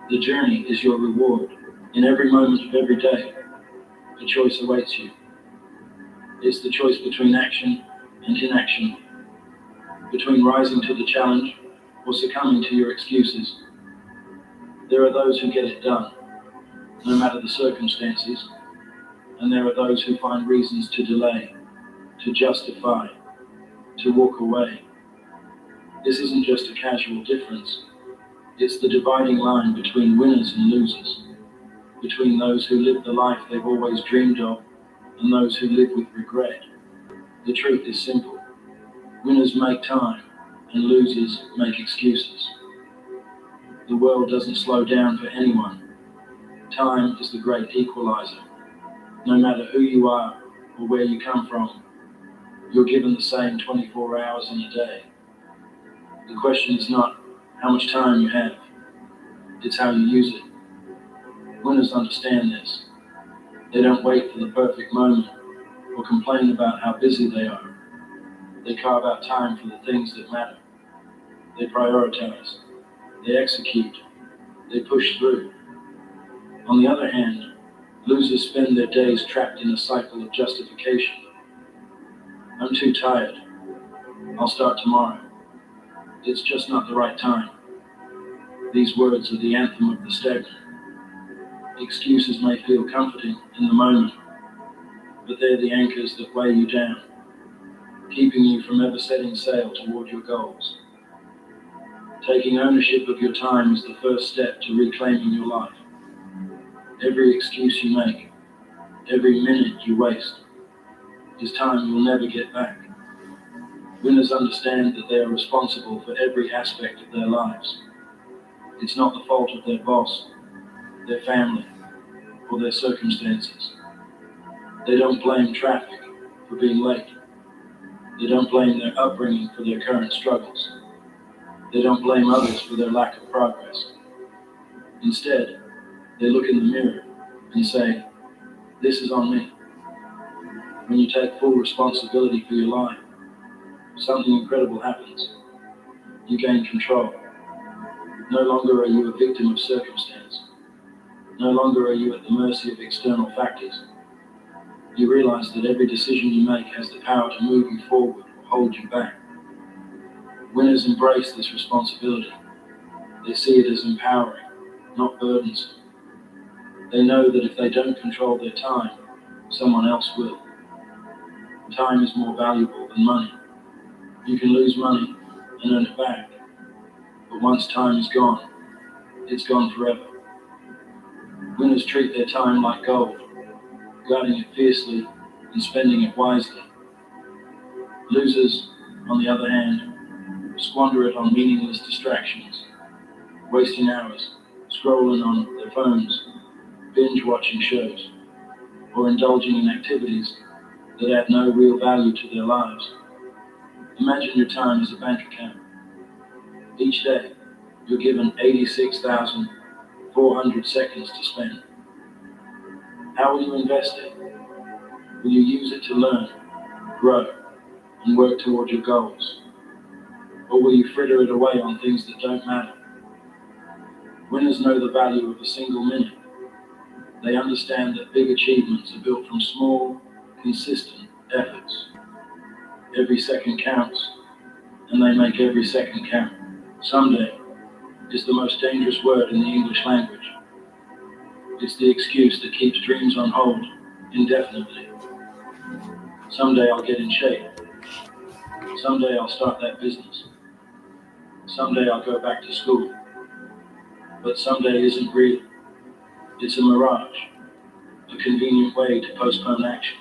The journey is your reward. In every moment of every day, a choice awaits you. It's the choice between action and inaction, between rising to the challenge or succumbing to your excuses. There are those who get it done, no matter the circumstances, and there are those who find reasons to delay, to justify, to walk away. This isn't just a casual difference, it's the dividing line between winners and losers, between those who live the life they've always dreamed of and those who live with regret. The truth is simple. Winners make time, and losers make excuses. The world doesn't slow down for anyone. Time is the great equalizer. No matter who you are or where you come from, you're given the same 24 hours in a day. The question is not how much time you have, it's how you use it. Winners understand this. They don't wait for the perfect moment or complain about how busy they are. They carve out time for the things that matter. They prioritize. They execute. They push through. On the other hand, losers spend their days trapped in a cycle of justification. I'm too tired. I'll start tomorrow. It's just not the right time. These words are the anthem of the stagnant. Excuses may feel comforting in the moment, but they're the anchors that weigh you down, keeping you from ever setting sail toward your goals. Taking ownership of your time is the first step to reclaiming your life. Every excuse you make, every minute you waste, is time you'll never get back. Winners understand that they are responsible for every aspect of their lives. It's not the fault of their boss, their family, or their circumstances. They don't blame traffic for being late. They don't blame their upbringing for their current struggles. They don't blame others for their lack of progress. Instead, they look in the mirror and say, "This is on me." When you take full responsibility for your life, something incredible happens. You gain control. No longer are you a victim of circumstance. No longer are you at the mercy of external factors. You realize that every decision you make has the power to move you forward or hold you back. Winners embrace this responsibility. They see it as empowering, not burdensome. They know that if they don't control their time, someone else will. Time is more valuable than money. You can lose money and earn it back, but once time is gone, it's gone forever. Winners treat their time like gold, guarding it fiercely and spending it wisely. Losers, on the other hand, squander it on meaningless distractions, wasting hours scrolling on their phones, binge-watching shows, or indulging in activities that add no real value to their lives. Imagine your time as a bank account. Each day, you're given 86,400 seconds to spend. How will you invest it? Will you use it to learn, grow, and work toward your goals? Or will you fritter it away on things that don't matter? Winners know the value of a single minute. They understand that big achievements are built from small, consistent efforts. Every second counts, and they make every second count. Someday is the most dangerous word in the English language. It's the excuse that keeps dreams on hold indefinitely. Someday I'll get in shape. Someday I'll start that business. Someday I'll go back to school. But someday isn't real. It's a mirage, a convenient way to postpone action.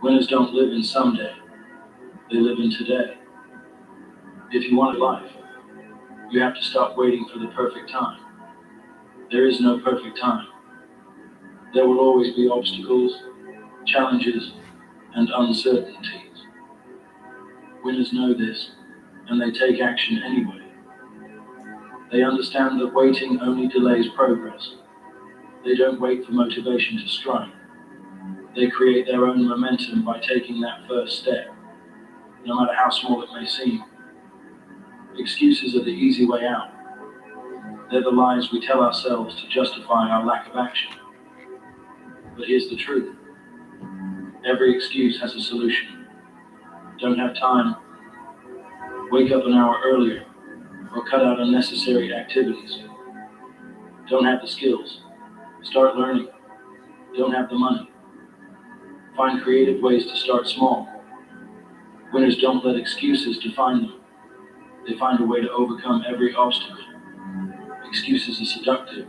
Winners don't live in someday, they live in today. If you want a life, you have to stop waiting for the perfect time. There is no perfect time. There will always be obstacles, challenges, and uncertainties. Winners know this, and they take action anyway. They understand that waiting only delays progress. They don't wait for motivation to strike. They create their own momentum by taking that first step, no matter how small it may seem. Excuses are the easy way out. They're the lies we tell ourselves to justify our lack of action. But here's the truth. Every excuse has a solution. Don't have time? Wake up an hour earlier, or cut out unnecessary activities. Don't have the skills? Start learning. Don't have the money? Find creative ways to start small. Winners don't let excuses define them. They find a way to overcome every obstacle. Excuses are seductive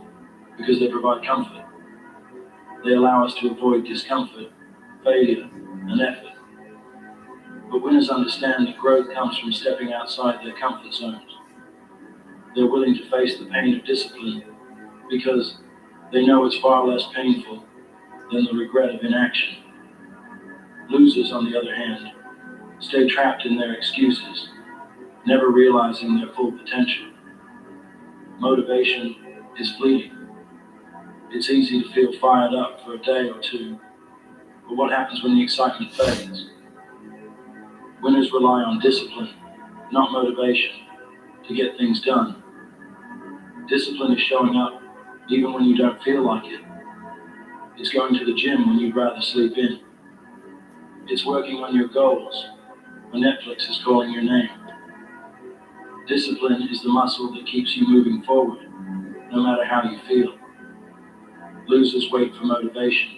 because they provide comfort. They allow us to avoid discomfort, failure, and effort. But winners understand that growth comes from stepping outside their comfort zones. They're willing to face the pain of discipline because they know it's far less painful than the regret of inaction. Losers, on the other hand, stay trapped in their excuses, never realizing their full potential. Motivation is fleeting. It's easy to feel fired up for a day or two, but what happens when the excitement fades? Winners rely on discipline, not motivation, to get things done. Discipline is showing up even when you don't feel like it. It's going to the gym when you'd rather sleep in. It's working on your goals when Netflix is calling your name. Discipline is the muscle that keeps you moving forward, no matter how you feel. Losers wait for motivation.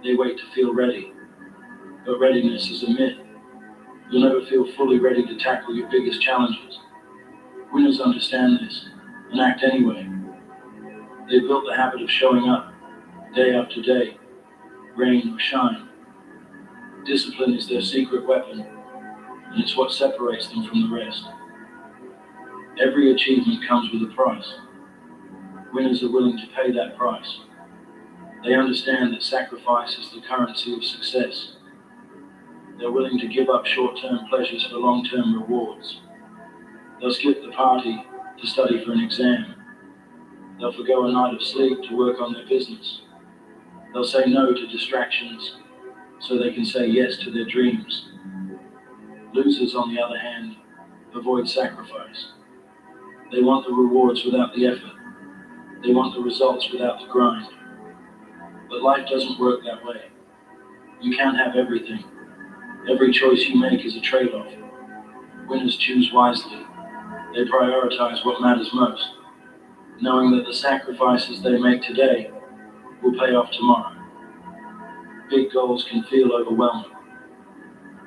They wait to feel ready. But readiness is a myth. You'll never feel fully ready to tackle your biggest challenges. Winners understand this and act anyway. They've built the habit of showing up, day after day, rain or shine. Discipline is their secret weapon, and it's what separates them from the rest. Every achievement comes with a price. Winners are willing to pay that price. They understand that sacrifice is the currency of success. They're willing to give up short-term pleasures for long-term rewards. They'll skip the party to study for an exam. They'll forgo a night of sleep to work on their business. They'll say no to distractions so they can say yes to their dreams. Losers, on the other hand, avoid sacrifice. They want the rewards without the effort. They want the results without the grind. But life doesn't work that way. You can't have everything. Every choice you make is a trade-off. Winners choose wisely. They prioritize what matters most, knowing that the sacrifices they make today will pay off tomorrow. Big goals can feel overwhelming.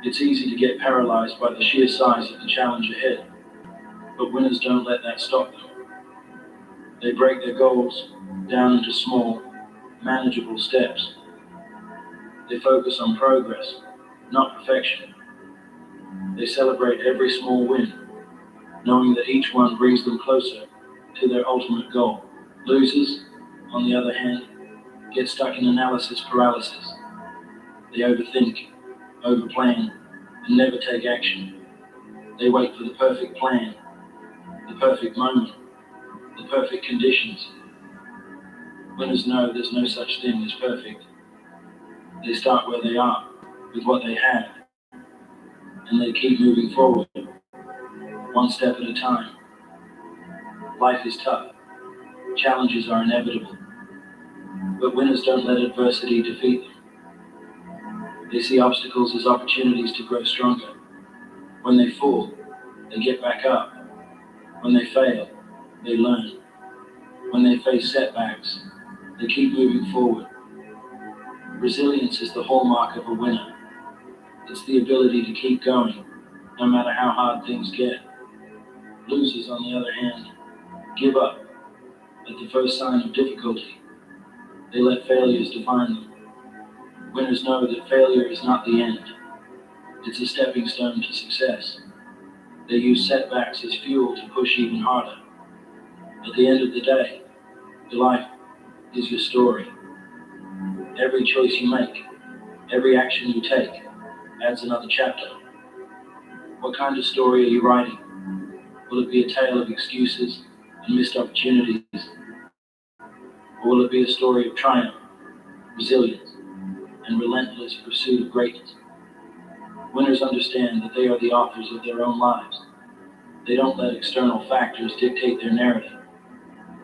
It's easy to get paralyzed by the sheer size of the challenge ahead, but winners don't let that stop them. They break their goals down into small, manageable steps. They focus on progress, not perfection. They celebrate every small win, knowing that each one brings them closer to their ultimate goal. Losers, on the other hand, get stuck in analysis paralysis. They overthink, overplan, and never take action. They wait for the perfect plan, perfect moment, the perfect conditions. Winners know there's no such thing as perfect. They start where they are, with what they have, and they keep moving forward, one step at a time. Life is tough. Challenges are inevitable. But winners don't let adversity defeat them. They see obstacles as opportunities to grow stronger. When they fall, they get back up. When they fail, they learn. When they face setbacks, they keep moving forward. Resilience is the hallmark of a winner. It's the ability to keep going, no matter how hard things get. Losers, on the other hand, give up at the first sign of difficulty. They let failures define them. Winners know that failure is not the end. It's a stepping stone to success. They use setbacks as fuel to push even harder. At the end of the day, your life is your story. Every choice you make, every action you take, adds another chapter. What kind of story are you writing? Will it be a tale of excuses and missed opportunities? Or will it be a story of triumph, resilience, and relentless pursuit of greatness? Winners understand that they are the authors of their own lives. They don't let external factors dictate their narrative.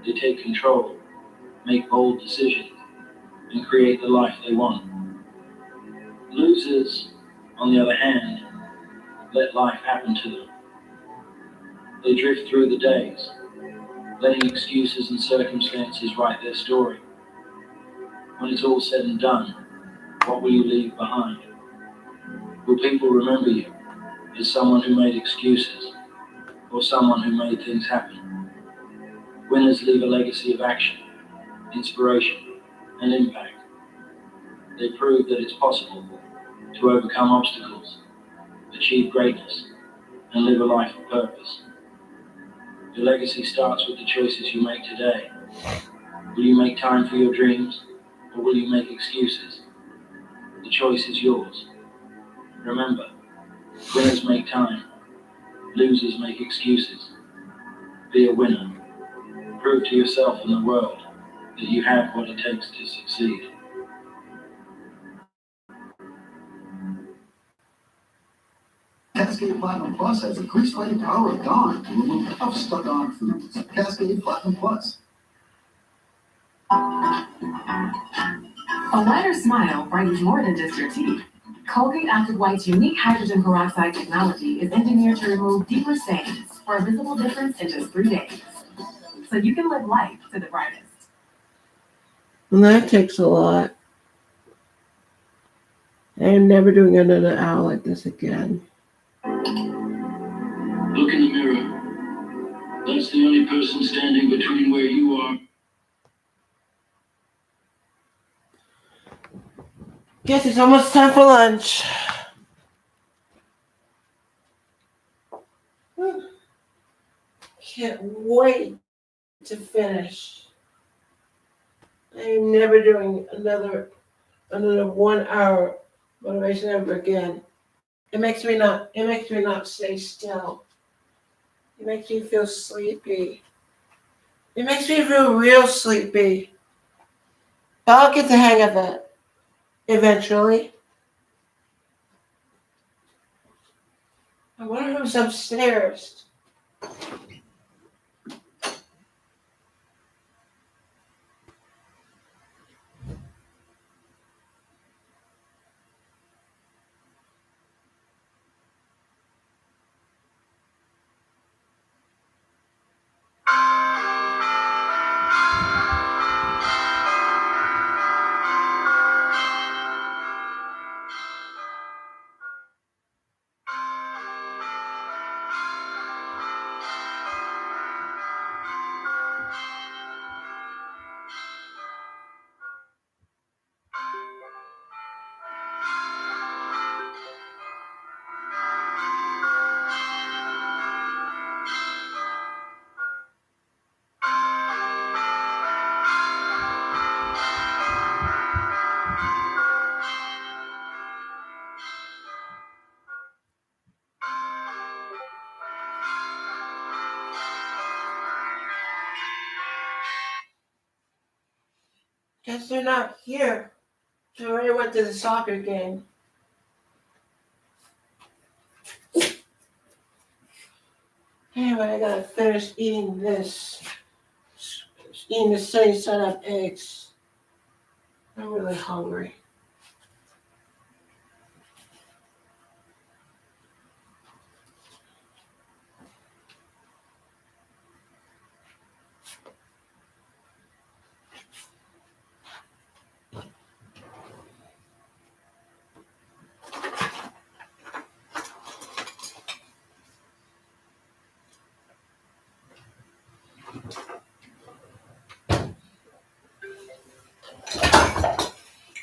They take control, make bold decisions, and create the life they want. Losers, on the other hand, let life happen to them. They drift through the days, letting excuses and circumstances write their story. When it's all said and done, what will you leave behind? Will people remember you as someone who made excuses, or someone who made things happen? Winners leave a legacy of action, inspiration, and impact. They prove that it's possible to overcome obstacles, achieve greatness, and live a life of purpose. Your legacy starts with the choices you make today. Will you make time for your dreams, or will you make excuses? The choice is yours. Remember, winners make time, losers make excuses. Be a winner. Prove to yourself and the world that you have what it takes to succeed. Cascade Platinum Plus has the grease-fighting power of Dawn to remove tough, stuck-on foods. Cascade Platinum Plus. A wider smile brightens more than just your teeth. Colgate Active White's unique hydrogen peroxide technology is engineered to remove deeper stains for a visible difference in just 3 days. So you can live life to the brightest. And that takes a lot. I am never doing another hour like this again. Look in the mirror. That's the only person standing between where you are. Guess it's almost time for lunch. Can't wait to finish. I am never doing another 1 hour motivation ever again. It makes me not stay still. It makes me feel sleepy. It makes me feel real sleepy. But I'll get the hang of it eventually. I wonder who's upstairs. Guess they're not here. They already went to the soccer game. Anyway, I gotta finish eating this. Eating the sunny side up eggs. I'm really hungry.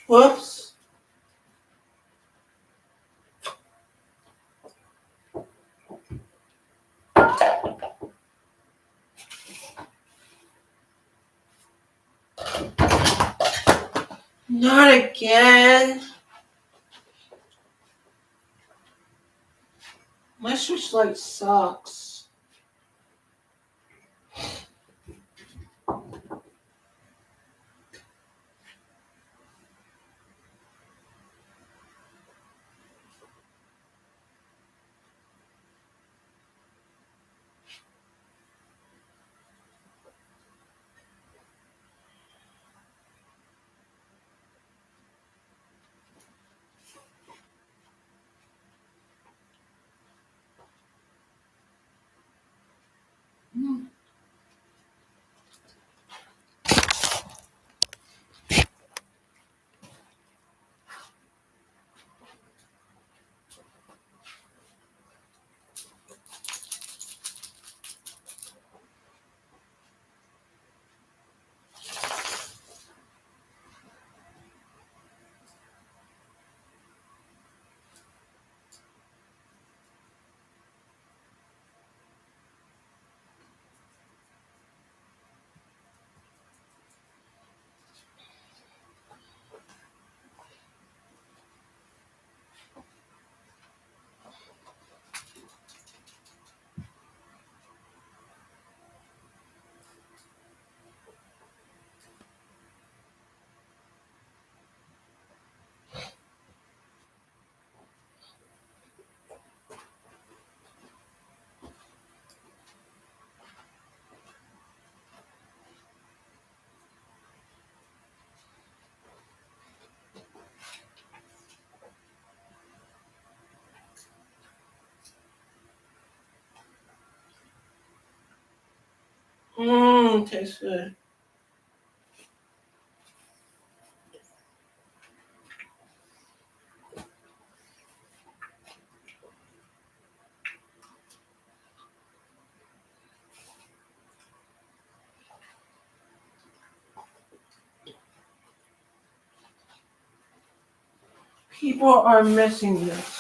Whoops. Not again. My switch light sucks. Tastes good. People are missing this.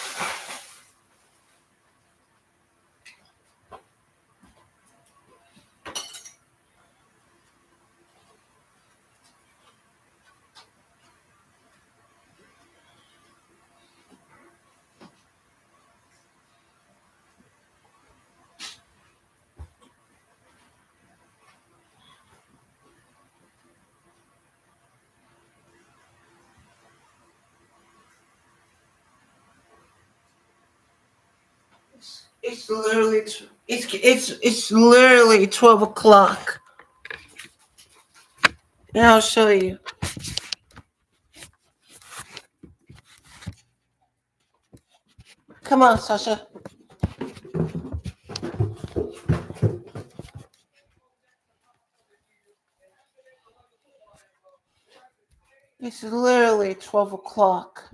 It's literally it's literally 12 o'clock. And I'll show you. Come on, Sasha. It's literally 12 o'clock.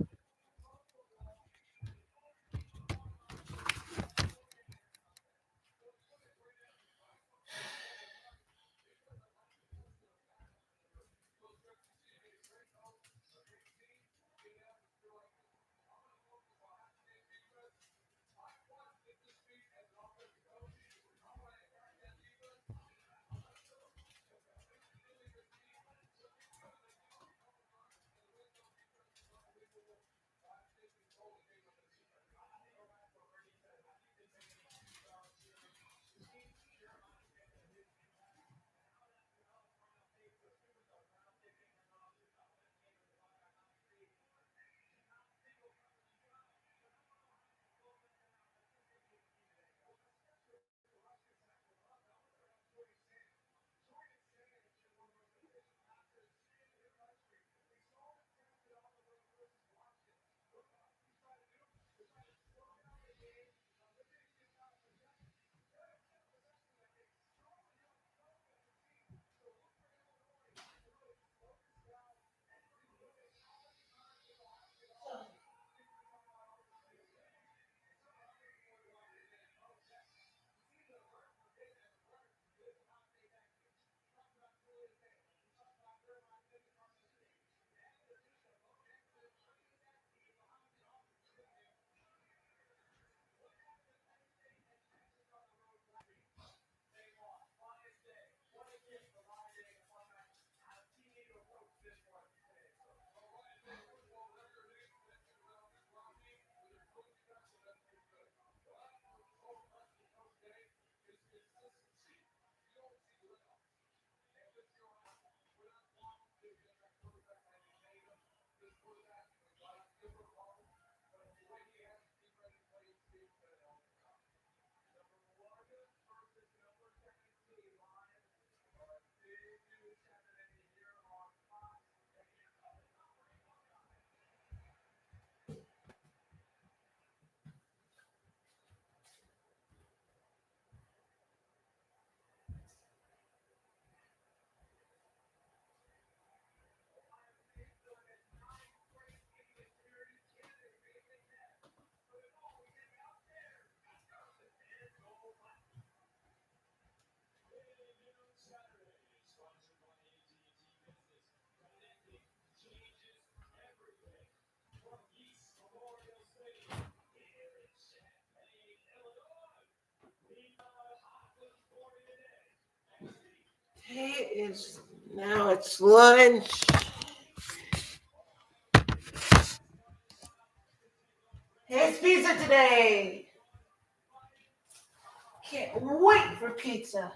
Now it's lunch. Hey, it's pizza today. Can't wait for pizza.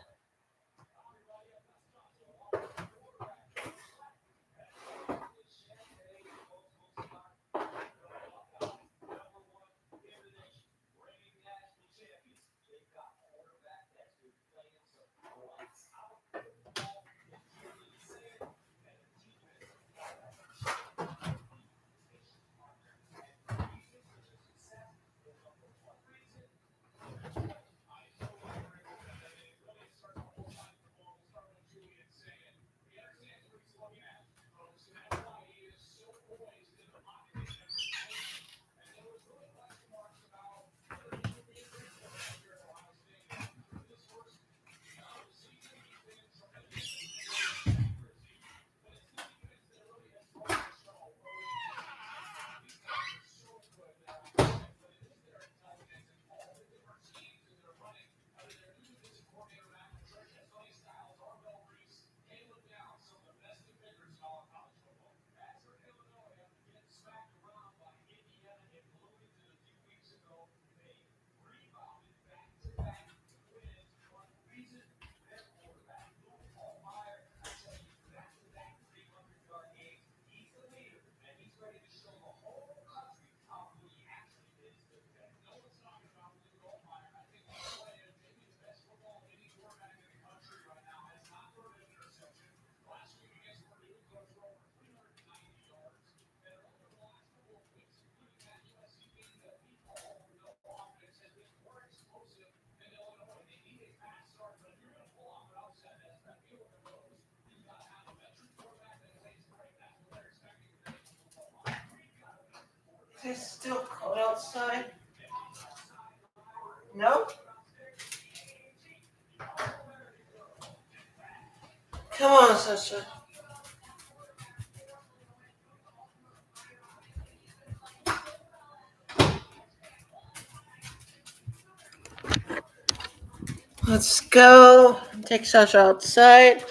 Is it still cold outside? No? Come on, Sasha. Let's go. Take Sasha outside.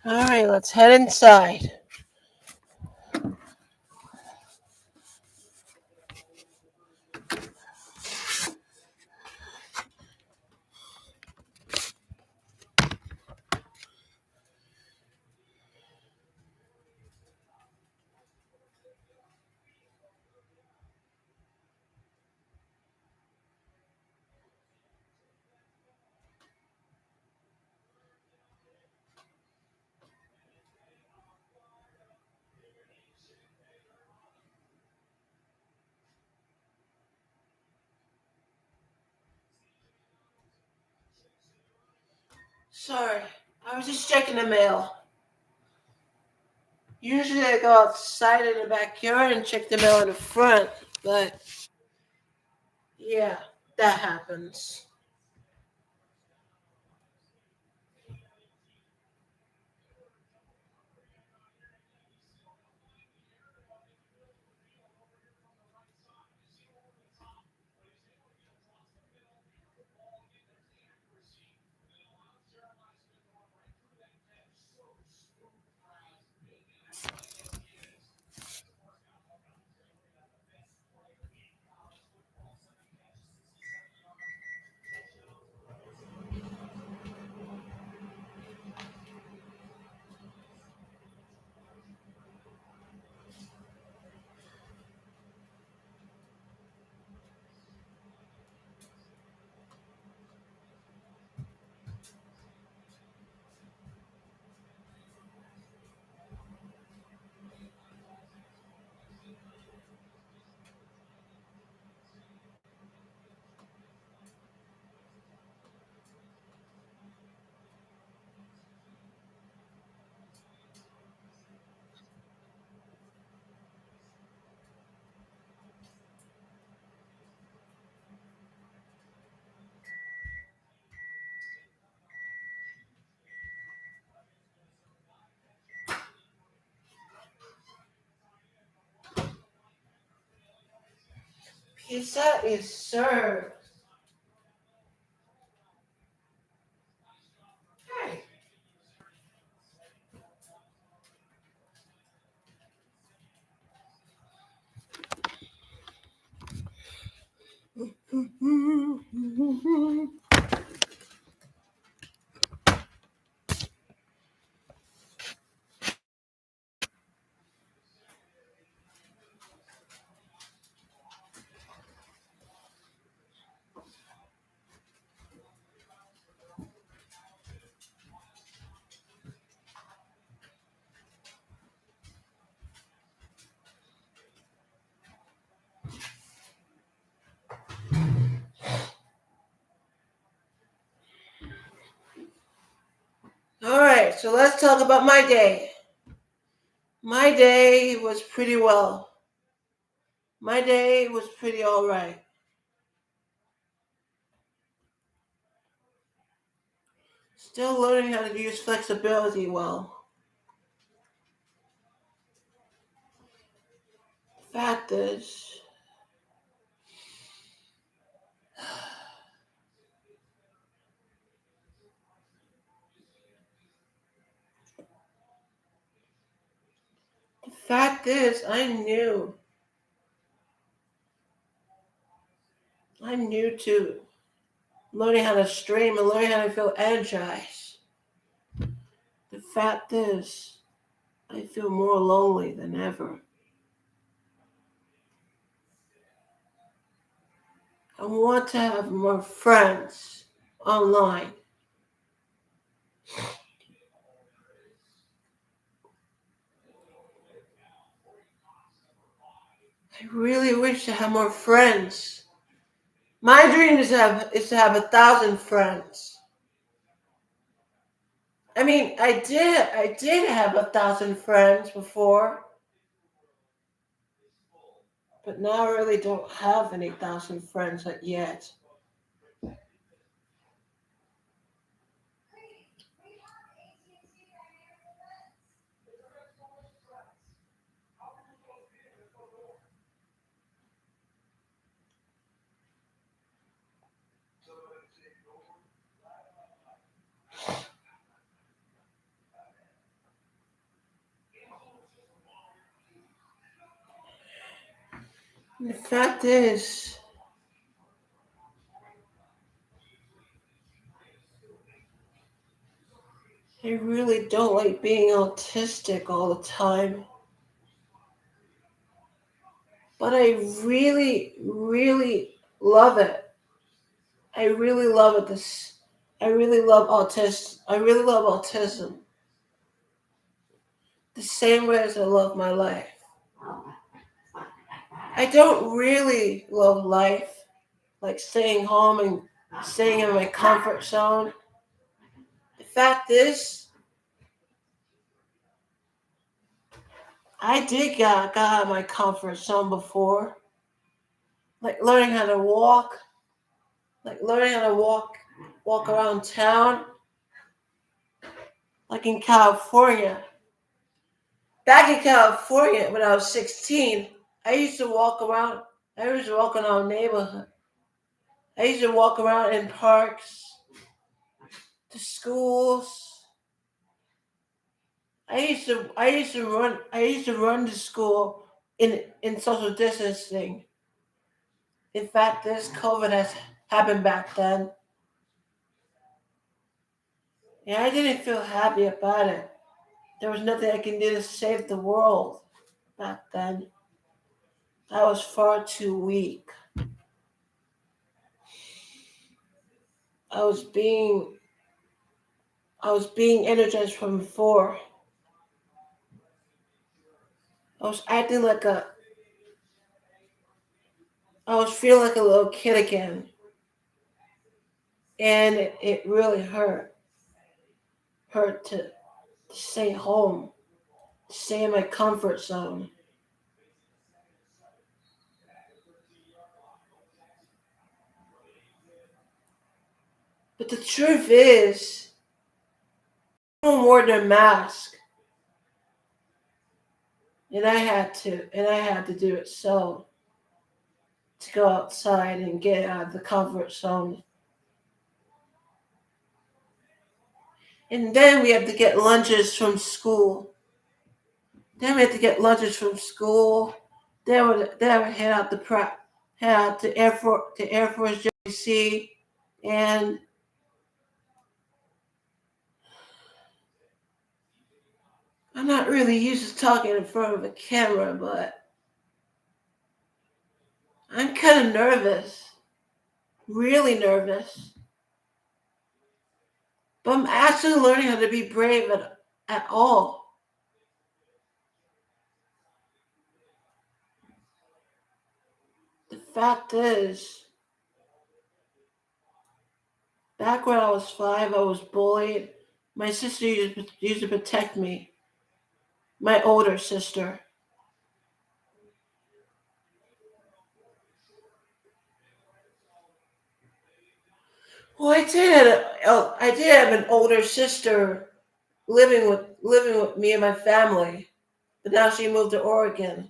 All right, let's head inside. Sorry, I was just checking the mail. Usually I go outside in the backyard and check the mail in the front, but yeah, that happens. Pizza is served. Hey. All right, so let's talk about my day. My day was pretty well. My day was pretty all right. Still learning how to use flexibility well. The fact is, I knew too. Learning how to stream and learning how to feel energized. The fact is, I feel more lonely than ever. I want to have more friends online. I really wish to have more friends. My dream is to have 1,000 friends. I mean, I did have 1,000 friends before, but now I really don't have any 1,000 friends yet. And the fact is, I really don't like being autistic all the time. But I really, really love it. I really love it. I really love autism. The same way as I love my life. I don't really love life, like staying home and staying in my comfort zone. The fact is, I did got out of my comfort zone before. Like learning how to walk, walk around town, like in California. Back in California, when I was 16, I used to walk around. I used to walk around the neighborhood. I used to walk around in parks, to schools. I used to run to school in social distancing. In fact, this COVID has happened back then. And I didn't feel happy about it. There was nothing I can do to save the world back then. I was far too weak. I was being energized from before. I was acting like I was feeling like a little kid again. And it really hurt. Hurt to stay home, to stay in my comfort zone. But the truth is, no one wore their mask. And I had to do it so to go outside and get out of the comfort zone. And then we had to get lunches from school. Then we had to get lunches from school. Then we would head out to Air Force JC, and I'm not really used to talking in front of a camera, but I'm kind of nervous, really nervous. But I'm actually learning how to be brave at all. The fact is, back when I was 5, I was bullied. My sister used to protect me. My older sister. Well, I did have an older sister living with me and my family, but now she moved to Oregon,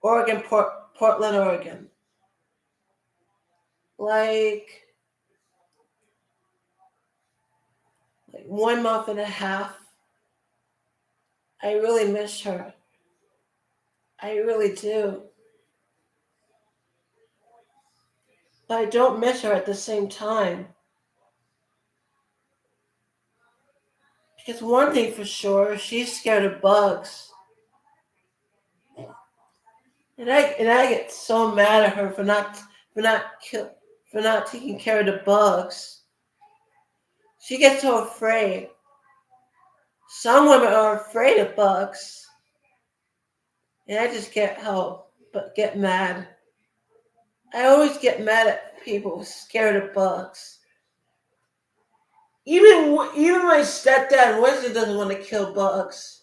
Portland, Oregon. Like 1 month and a half. I really miss her. I really do. But I don't miss her at the same time. Because one thing for sure, she's scared of bugs. And I get so mad at her for not taking care of the bugs. She gets so afraid. Some women are afraid of bugs. And I just can't help but get mad. I always get mad at people scared of bugs. Even my stepdad Wesley doesn't want to kill bugs.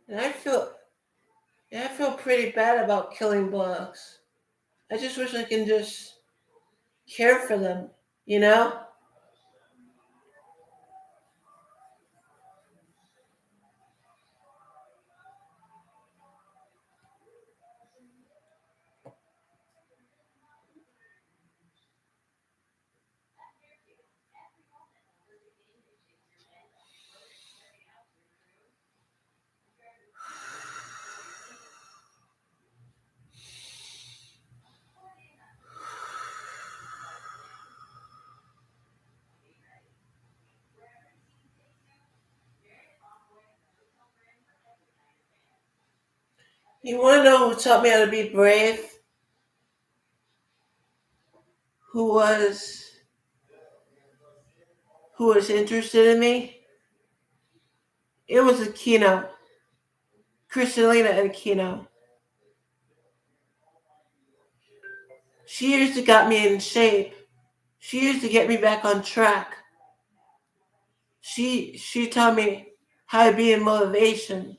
And I feel pretty bad about killing bugs. I just wish I can just care for them, you know? You want to know who taught me how to be brave? Who was interested in me? It was Aquino. Kristalina and Aquino. She used to got me in shape. She used to get me back on track. She taught me how to be in motivation.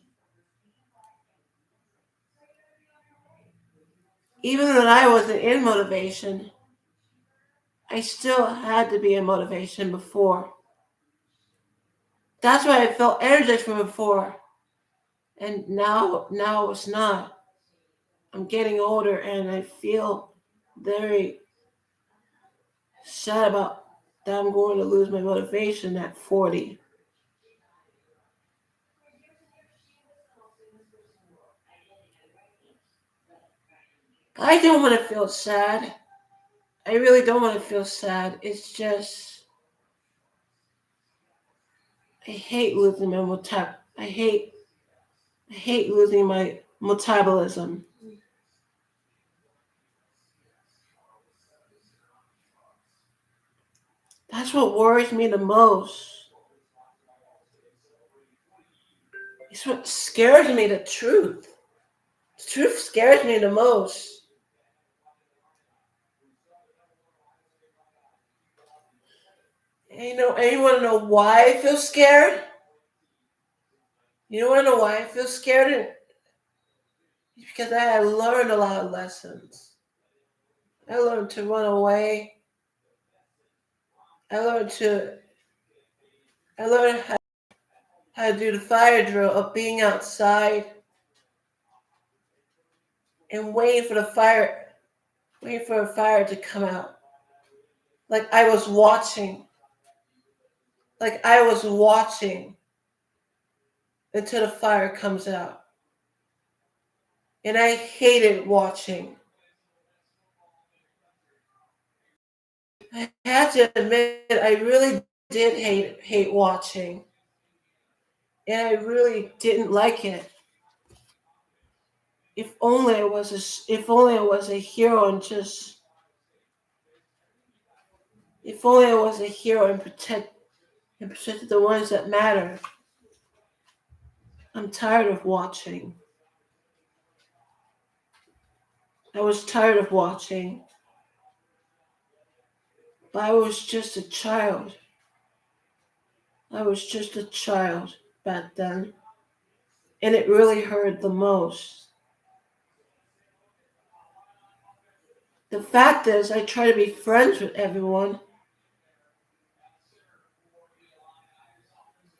Even when I wasn't in motivation, I still had to be in motivation before. That's why I felt energized from before. And now it's not. I'm getting older and I feel very sad about that I'm going to lose my motivation at 40. I don't want to feel sad. I really don't want to feel sad. It's just I hate losing my I hate losing my metabolism. That's what worries me the most. It's what scares me, the truth. The truth scares me the most. And you want to know why I feel scared? You want to know why I feel scared? It's because I had learned a lot of lessons. I learned to run away. I learned how to do the fire drill of being outside and waiting for a fire to come out. Like I was watching until the fire comes out. And I hated watching. I have to admit, I really did hate watching. And I really didn't like it. If only I was a hero and just if only I was a hero and protected the ones that matter. I'm tired of watching. I was tired of watching. But I was just a child. I was just a child back then. And it really hurt the most. The fact is, I try to be friends with everyone.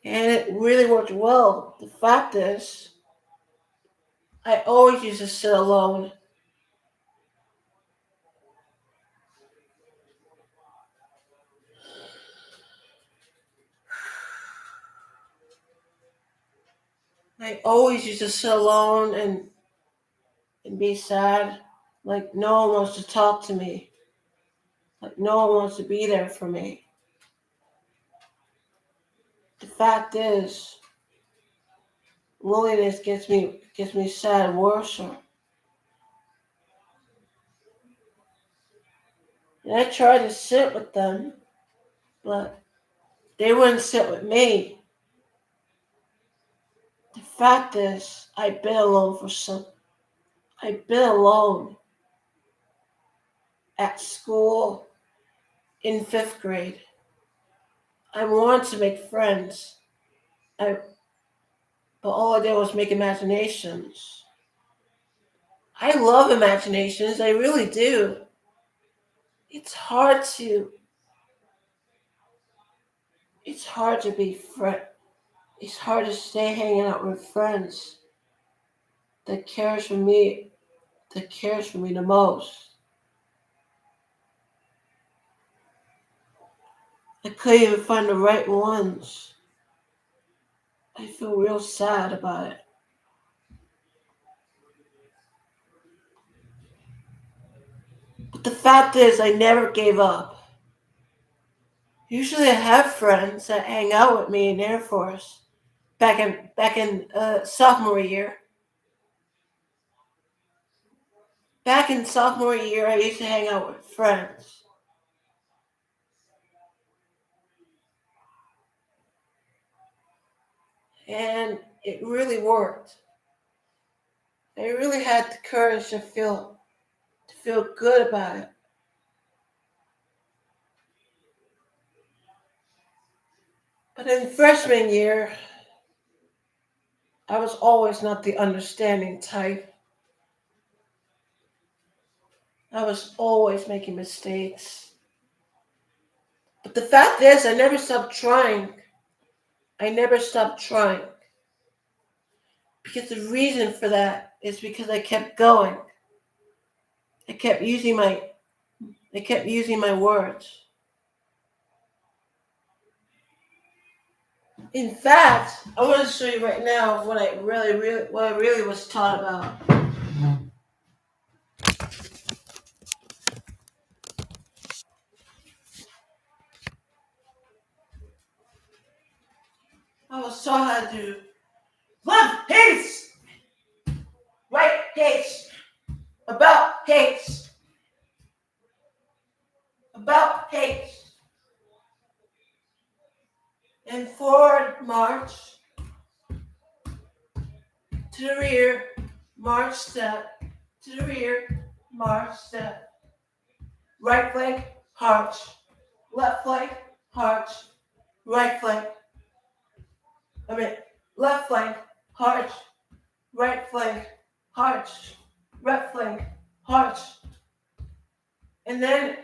And it really worked well. The fact is, I always used to sit alone. I always used to sit alone and be sad. Like no one wants to talk to me. Like no one wants to be there for me. The fact is, loneliness gets me sad worse. And I tried to sit with them, but they wouldn't sit with me. The fact is, I've been alone at school in 5th grade. I wanted to make friends. But all I did was make imaginations. I love imaginations, I really do. It's hard to be friend. It's hard to stay hanging out with friends that cares for me the most. I couldn't even find the right ones. I feel real sad about it. But the fact is, I never gave up. Usually I have friends that hang out with me in Air Force back in sophomore year. Back in sophomore year, I used to hang out with friends. And it really worked. I really had the courage to feel good about it. But in freshman year, I was always not the understanding type. I was always making mistakes. But the fact is, I never stopped trying. I never stopped trying. Because the reason for that is because I kept going. I kept using my words. In fact, I want to show you right now what I really was taught about. I was taught how to do left hates, right hates, about hates, and forward march, to the rear, march step, to the rear, march step, right flank, arch, left flank, arch, right flank, left flank, arch, right flank, arch, left flank, arch. And then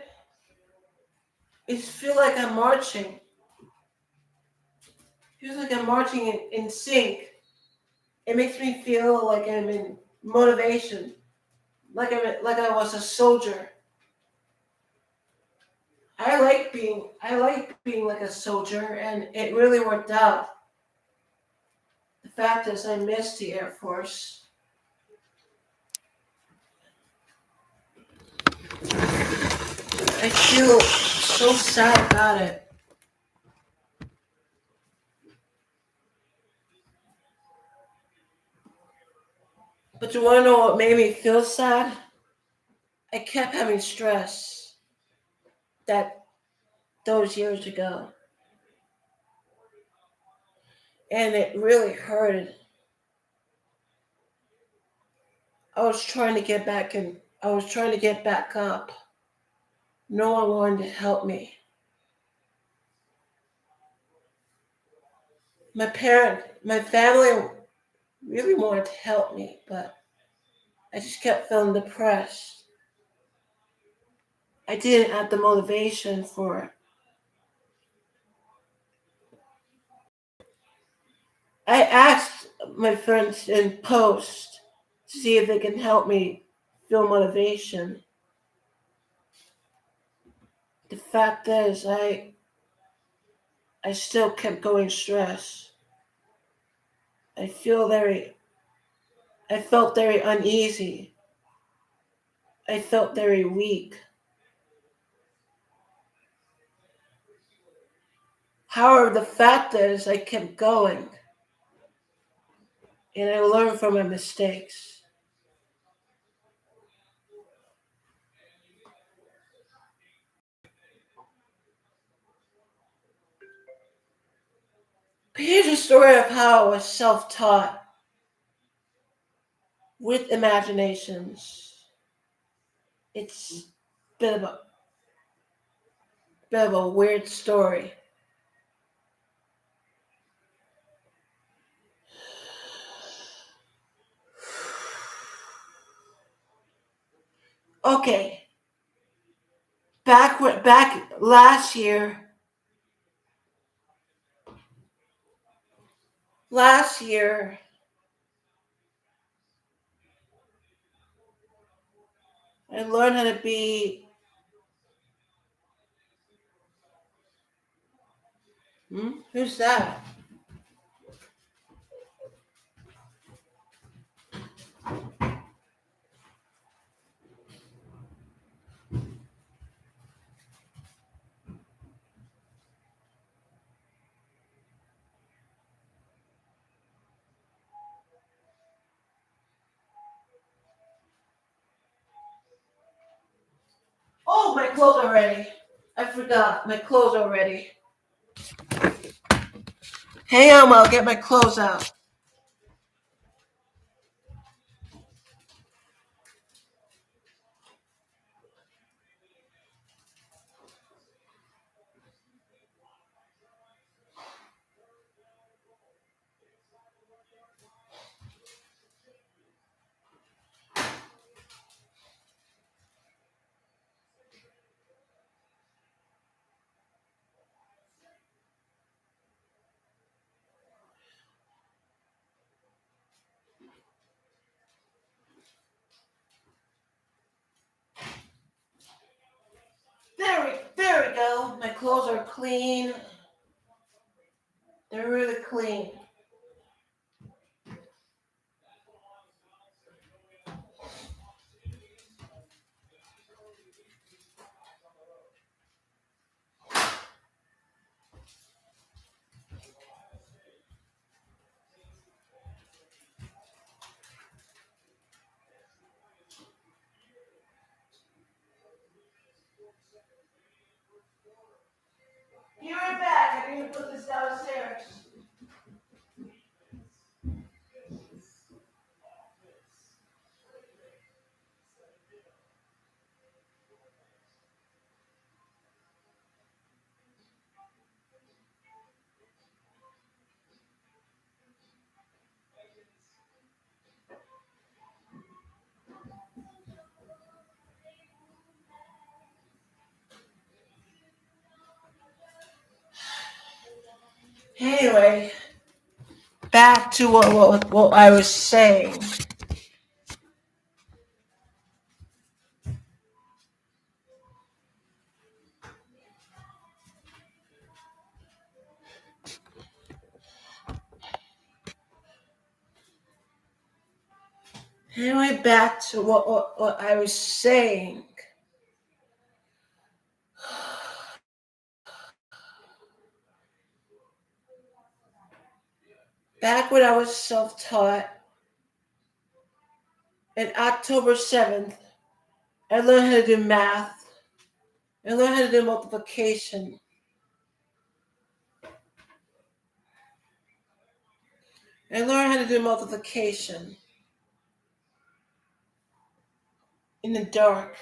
it feels like I'm marching. Feels like I'm marching in sync. It makes me feel like I'm in motivation, like I was a soldier. I like being like a soldier, and it really worked out. The fact is, I missed the Air Force. I feel so sad about it. But you want to know what made me feel sad? I kept having stress those years ago. And it really hurted. I was trying to get back up. No one wanted to help me. My family really wanted to help me, but I just kept feeling depressed. I didn't have the motivation for it. I asked my friends in post to see if they can help me feel motivation. The fact is, I still kept going stressed. I felt very uneasy. I felt very weak. However, the fact is, I kept going. And I learned from my mistakes. But here's a story of how I was self-taught with imaginations. It's a bit of a weird story. Okay. Back last year, I learned how to be who's that? my clothes are ready. I forgot. My clothes are ready. Hang on while I get my clothes out. There we go. My clothes are clean. They're really clean. Be right back. I need to put this downstairs. Anyway, back to what I was saying. Anyway, back to what I was saying. Back when I was self-taught, on October 7th, I learned how to do math. I learned how to do multiplication. I learned how to do multiplication in the dark.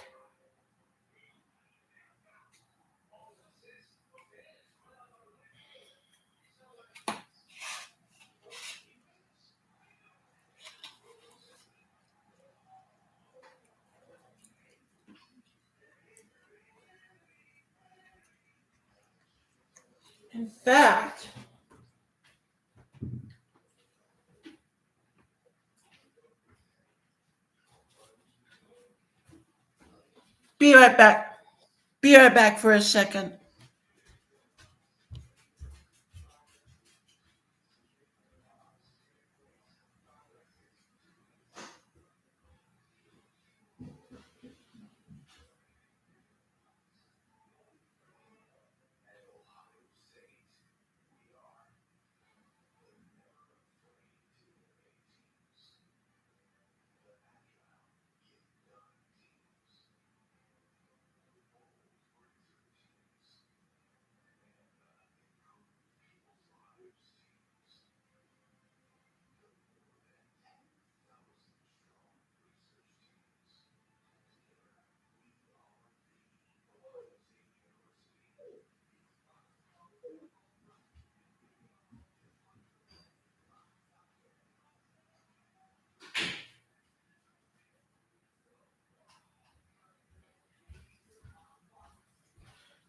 In fact, be right back. Be right back for a second.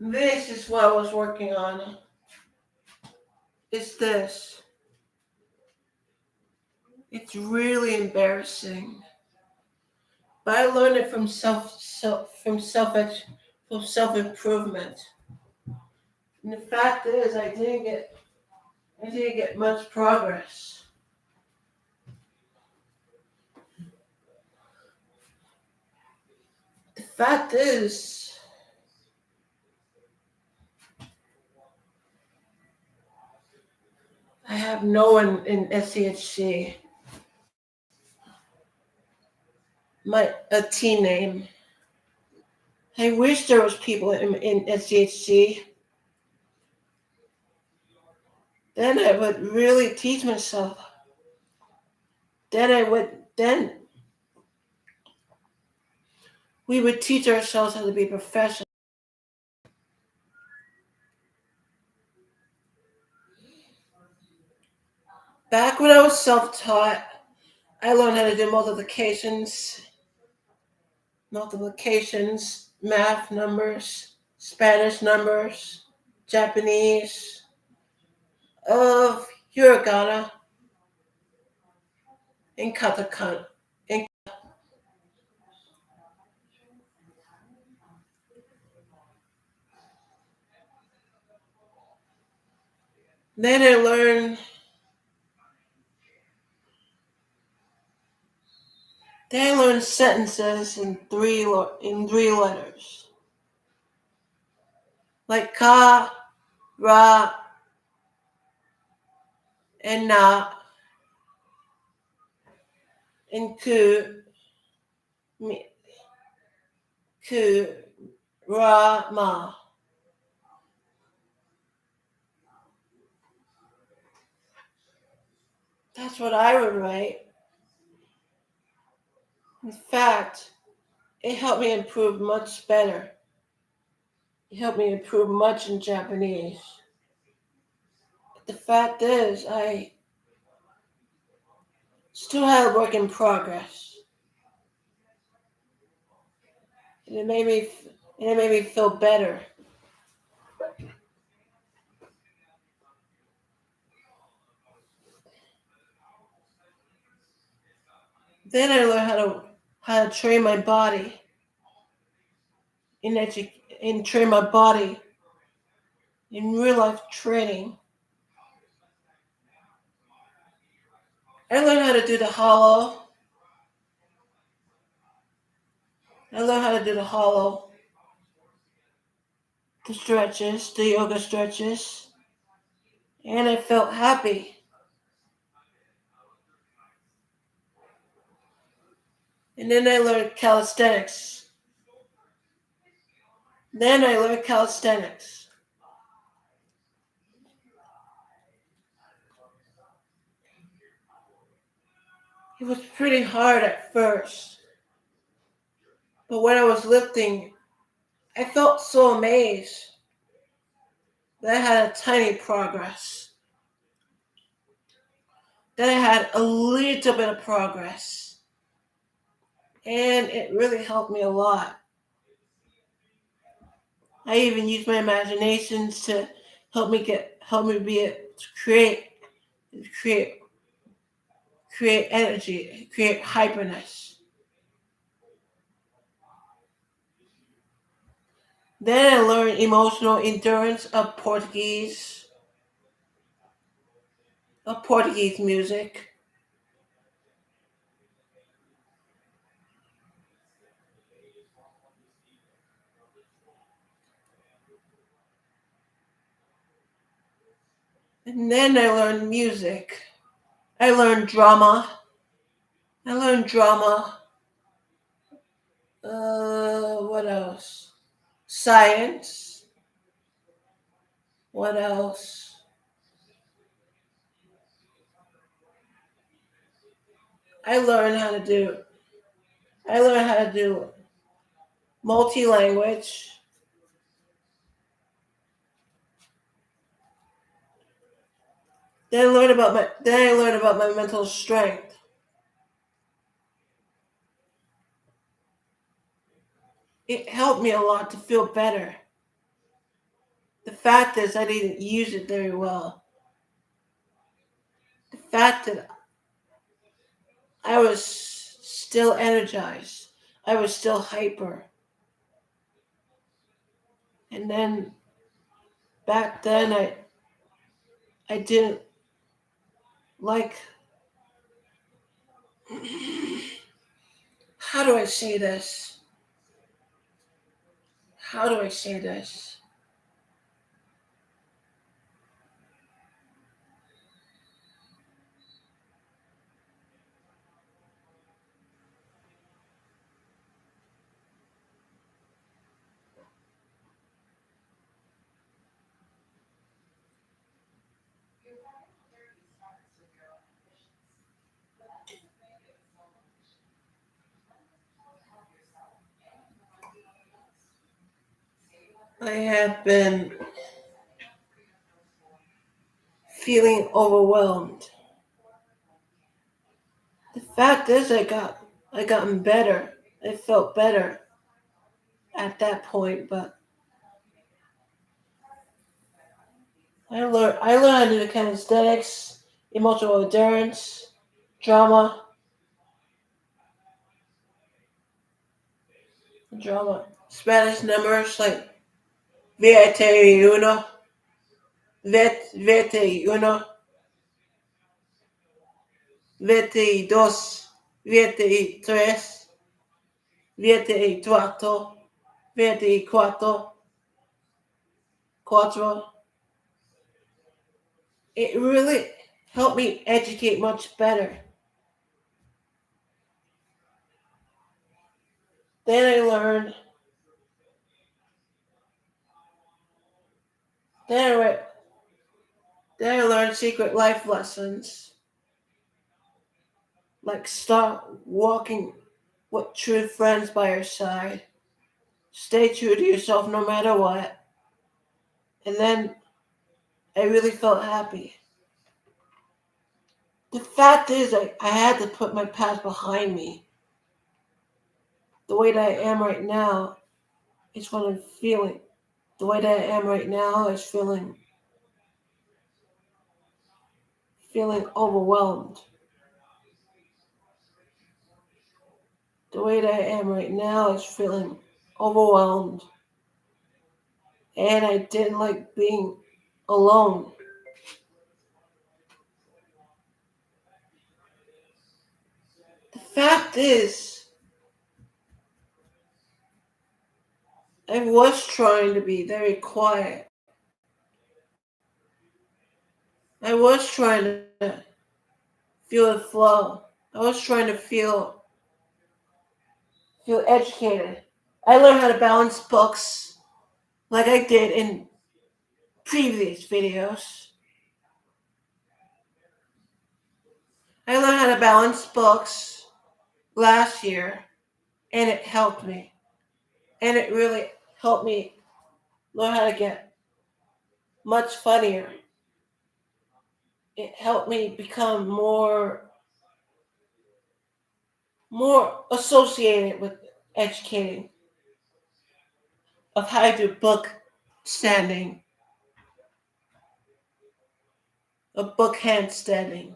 This is what I was working on. It's this. It's really embarrassing. But I learned it from self-improvement. And the fact is, I didn't get much progress. The fact is, I have no one in SCHC. A T name. I wish there was people in SDHC. Then I would really teach myself. Then we would teach ourselves how to be professional. Back when I was self-taught, I learned how to do multiplications, math numbers, Spanish numbers, Japanese, of hiragana, and katakana. Then I learned sentences in three letters, like ka, ra, and na, and ku, ra, ma. That's what I would write. In fact, it helped me improve much better. It helped me improve much in Japanese. But the fact is, I still had a work in progress. And it made me feel better. Then I learned how to train my body and train my body in real life training. I learned how to do the hollow. The stretches, the yoga stretches, and I felt happy. And then I learned calisthenics. It was pretty hard at first, but when I was lifting, I felt so amazed that I had a tiny progress. That I had a little bit of progress. And it really helped me a lot. I even used my imaginations to help me create energy, create hyperness. Then I learned emotional endurance of Portuguese music. And then I learned music. I learned drama. What else? Science. What else? I learned how to do multi-language. Then I learned about my mental strength. It helped me a lot to feel better. The fact is, I didn't use it very well. The fact that I was still energized. I was still hyper. And then back then I didn't like, how do I say this? I have been feeling overwhelmed. The fact is, I gotten better. I felt better at that point, but I learned how to do kinesthetics, emotional endurance, drama, Spanish numbers like 21, 21, 22, 23, 24, 24, 4. It really helped me educate much better. Then I learned. Then I learned secret life lessons, like start walking with true friends by your side. Stay true to yourself no matter what. And then I really felt happy. The fact is, I had to put my past behind me. The way that I am right now is what I'm feeling. The way that I am right now is feeling overwhelmed. The way that I am right now is feeling overwhelmed. And I didn't like being alone. The fact is, I was trying to be very quiet. I was trying to feel the flow. I was trying to feel educated. I learned how to balance books like I did in previous videos. I learned how to balance books last year, and it helped me. And it really helped me learn how to get much funnier. It helped me become more associated with educating, of how to do book standing, of book handstanding.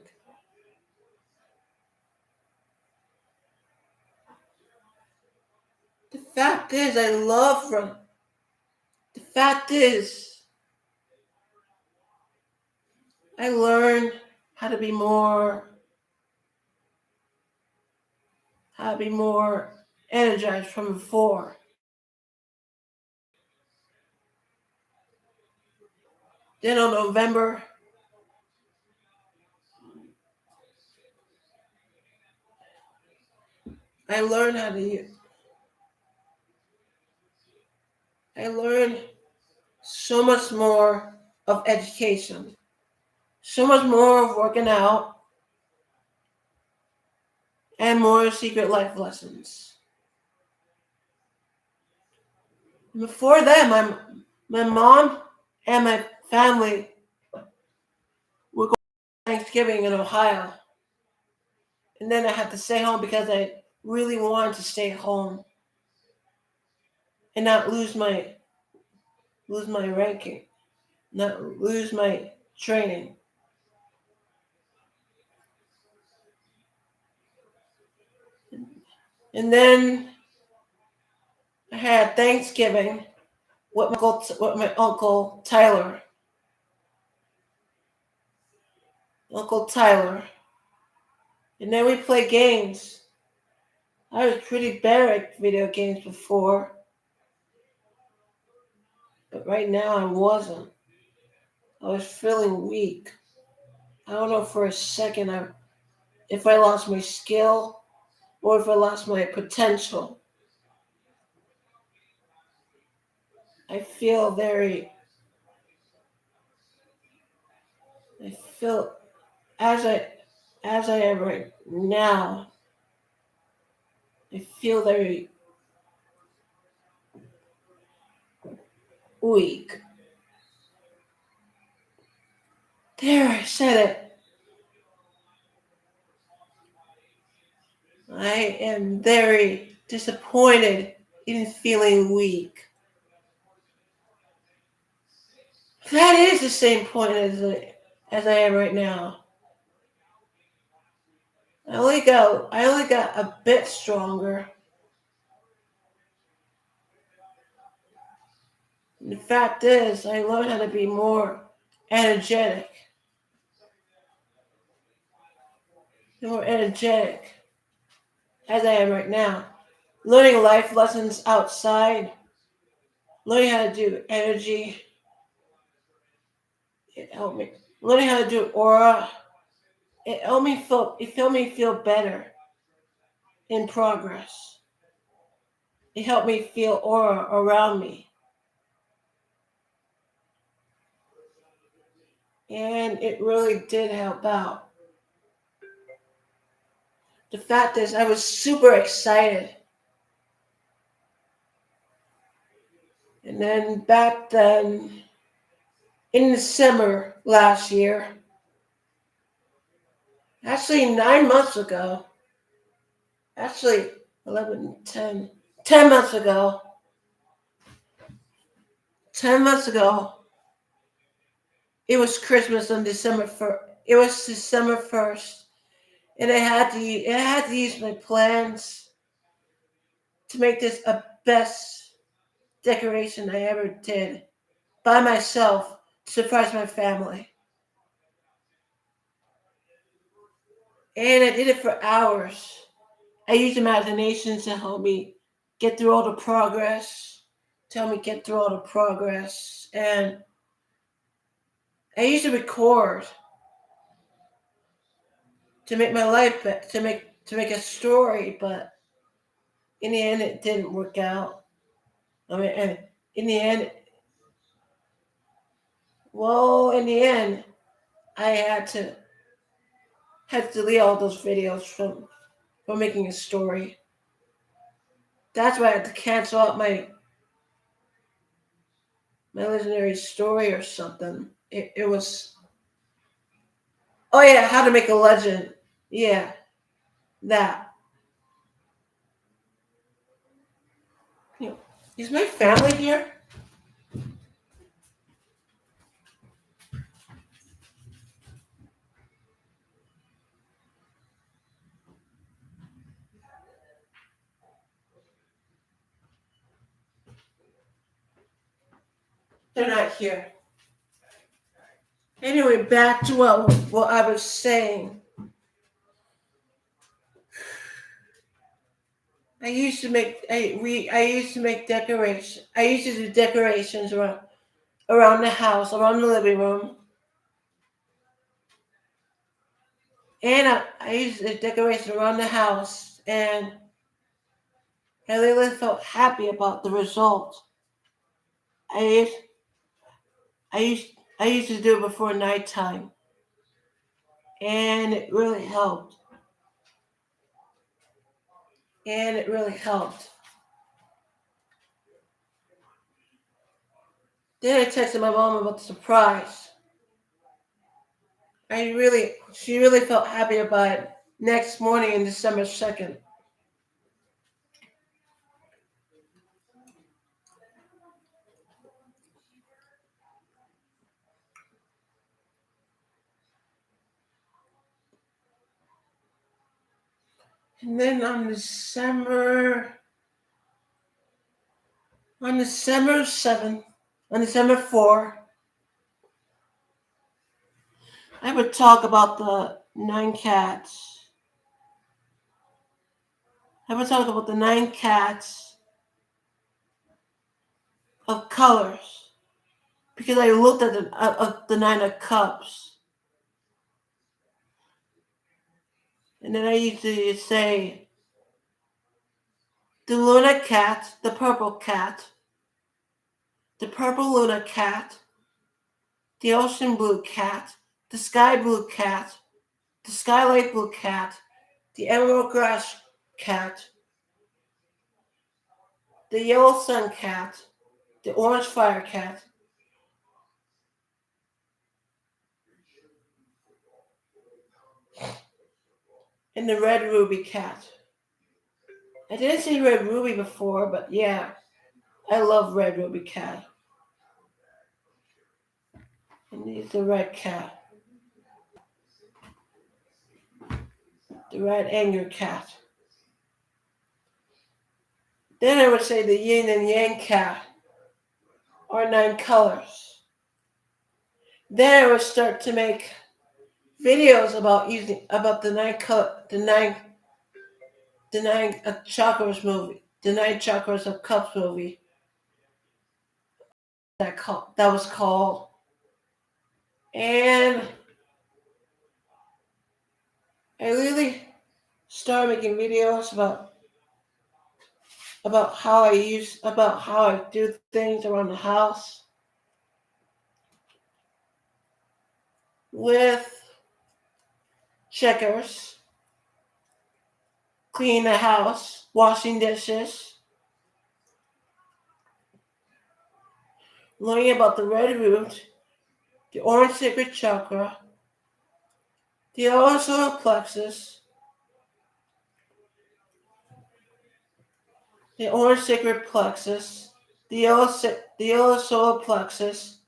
The fact is, I love running. The fact is, I learned how to be more energized from before. Then on November, I learned so much more of education, so much more of working out, and more secret life lessons. Before that, my mom and my family were going to Thanksgiving in Ohio. And then I had to stay home because I really wanted to stay home and not lose my ranking, not lose my training. And then I had Thanksgiving with my uncle Tyler. Uncle Tyler. And then we played games. I was pretty bad at video games before. But right now I wasn't. I was feeling weak. I don't know for a second if I lost my skill or if I lost my potential. I feel as I am right now, I feel very weak. There, I said it. I am very disappointed in feeling weak. That is the same point as I am right now. I only got a bit stronger. And the fact is, I learned how to be more energetic. As I am right now. Learning life lessons outside. Learning how to do energy. It helped me. Learning how to do aura. It helped me feel better in progress. It helped me feel aura around me. And it really did help out. The fact is, I was super excited. And then back then, in December last year, actually 9 months ago, 10 months ago, 10 months ago, it was Christmas on December 1st. It was December 1st. And I had to use my plans to make this a best decoration I ever did by myself to surprise my family. And I did it for hours. I used imagination to help me get through all the progress. And I used to record to make my life better, to make a story, but in the end it didn't work out. And in the end, I had to delete all those videos from making a story. That's why I had to cancel out my legendary story or something. It was, oh yeah, how to make a legend. Yeah, that. Is my family here? They're not here. Anyway, back to what I was saying. I used to make decorations. I used to do decorations around the house, around the living room. And I used to do decorations around the house, and I really felt happy about the result. I used to do it before nighttime, and it really helped. Then I texted my mom about the surprise. She really felt happy about it next morning on December 2nd. And then on December 7th, on December 4th, I would talk about the 9 cats. I would talk about the 9 cats of colors, because I looked at the 9 of cups. And then I used to say the Luna cat, the purple Luna cat, the ocean blue cat, the sky blue cat, the skylight blue cat, the emerald grass cat, the yellow sun cat, the orange fire cat, and the red ruby cat. I didn't say red ruby before, but yeah, I love red ruby cat. And he's the red cat. The red anger cat. Then I would say the yin and yang cat, or 9 colors. Then I would start to make videos about the 9 chakras movie, the 9 chakras of cups movie. That was called, and I really started making videos about how I do things around the house with checkers, cleaning the house, washing dishes, learning about the red root, the orange sacred chakra, the yellow solar plexus, the orange sacred plexus, the yellow solar plexus,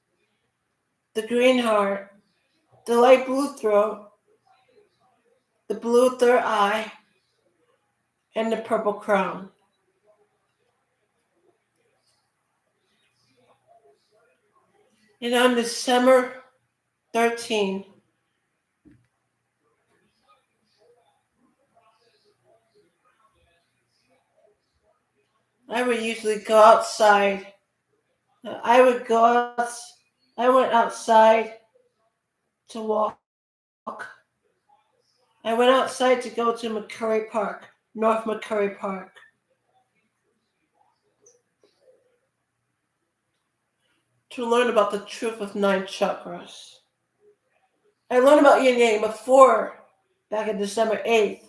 the green heart, the light blue throat, the blue third eye, and the purple crown. And on December 13, I would usually go outside. I went outside to walk. I went outside to go to McCurry Park, North McCurry Park. To learn about the truth of 9 chakras. I learned about yin yang before, back on December 8th.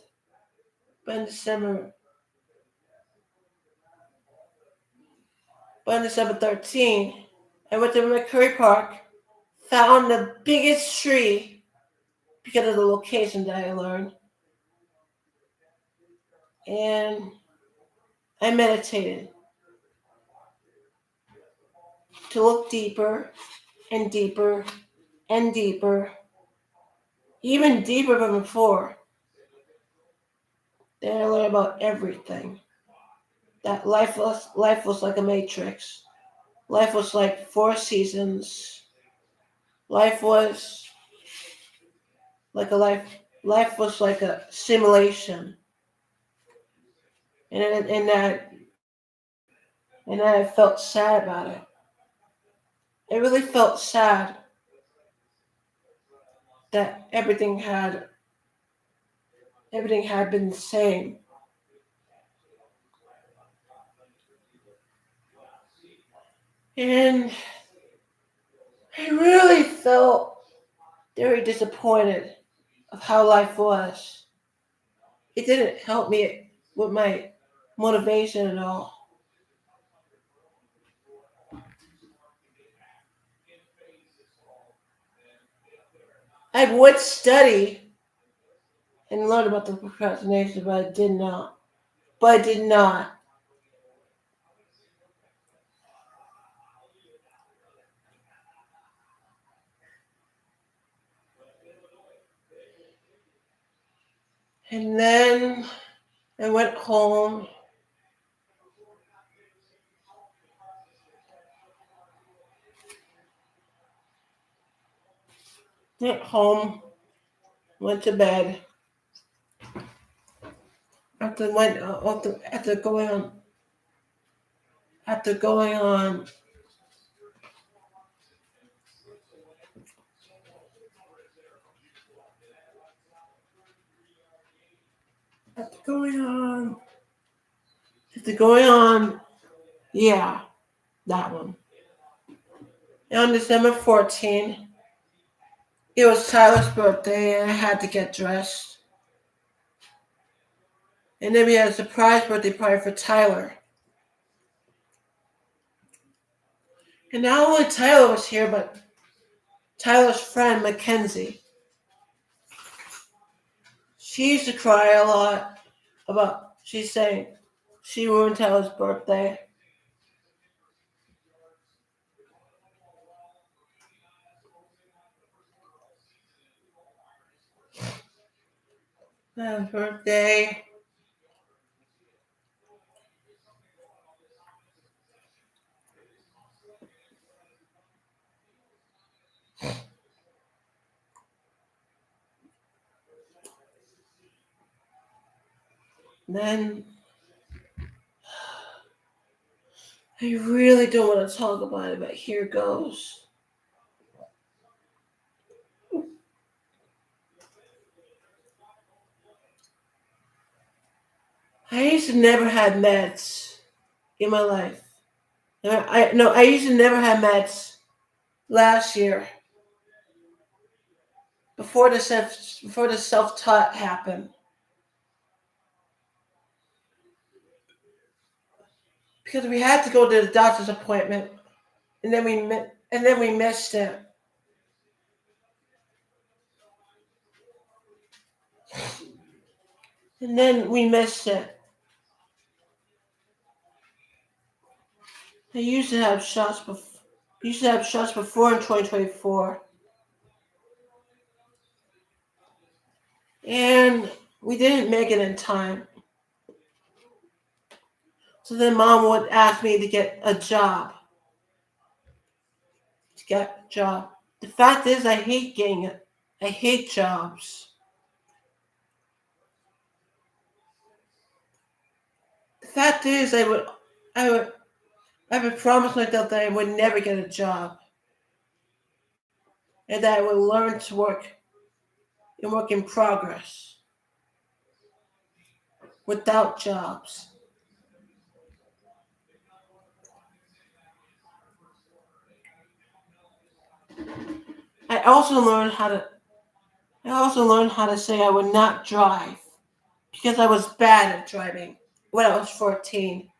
But on December 13th, I went to McCurry Park, found the biggest tree because of the location that I learned. And I meditated to look deeper and deeper and deeper, even deeper than before. Then I learned about everything. That life was like a matrix. Life was like 4 seasons. Life was like a simulation. And I felt sad about it. I really felt sad that everything had been the same. And I really felt very disappointed of how life was. It didn't help me with my motivation at all. I would study and learn about the procrastination, but I did not. And then I went home. Went to bed. After going on, yeah, that one. And on December 14th, it was Tyler's birthday, and I had to get dressed. And then we had a surprise birthday party for Tyler. And not only Tyler was here, but Tyler's friend, Mackenzie. She used to cry a lot about, she's saying, she ruined Tyler's birthday. Birthday. Then I really don't want to talk about it, but here goes. I used to never have meds in my life. I used to never have meds last year before the self-taught happened. Because we had to go to the doctor's appointment, and then we missed it. And then we missed it. I used to have shots before in 2024. And we didn't make it in time. So then Mom would ask me to get a job. The fact is, I hate jobs. The fact is, I would promise myself that I would never get a job. And that I would learn to work in progress without jobs. I also learned how to say I would not drive because I was bad at driving when I was 14.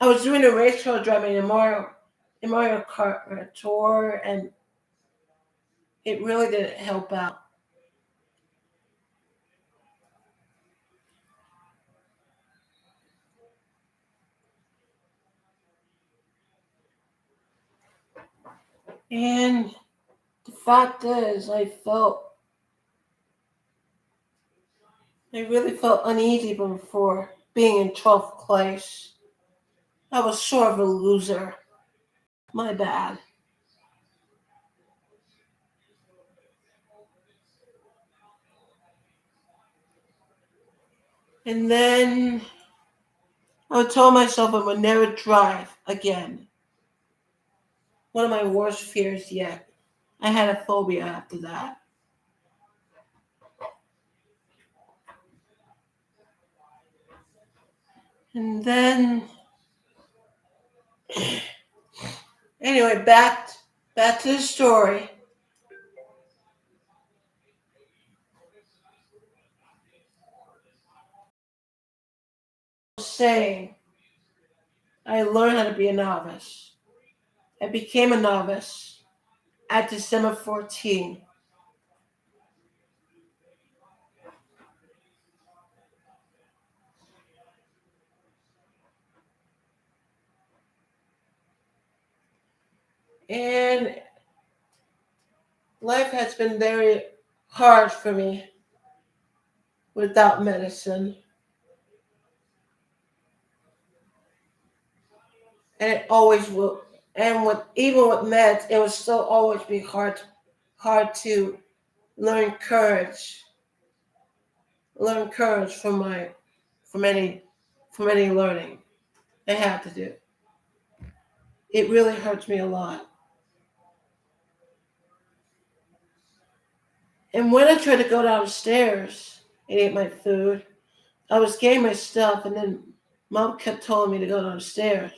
I was doing a race car driving in Mario Kart tour, and it really didn't help out. And the fact is, I really felt uneasy before being in 12th place. I was sort of a loser. My bad. And then I told myself I would never drive again. One of my worst fears yet. I had a phobia after that. And then, anyway, back to the story. Saying I learned how to be a novice. I became a novice at December 14. And life has been very hard for me without medicine. And it always will. And even with meds, it will still always be hard to learn courage from any learning I have to do. It really hurts me a lot. And when I tried to go downstairs and eat my food, I was getting my stuff, and then Mom kept telling me to go downstairs.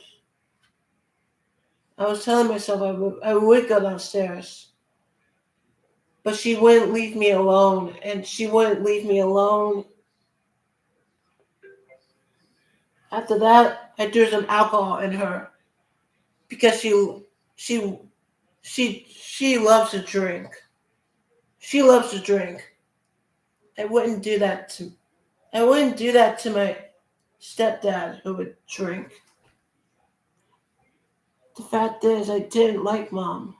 I was telling myself I would go downstairs. But she wouldn't leave me alone, and she wouldn't leave me alone. After that, I threw some alcohol in her because She loves to drink. She loves to drink. I wouldn't do that to my stepdad who would drink. The fact is, I didn't like Mom,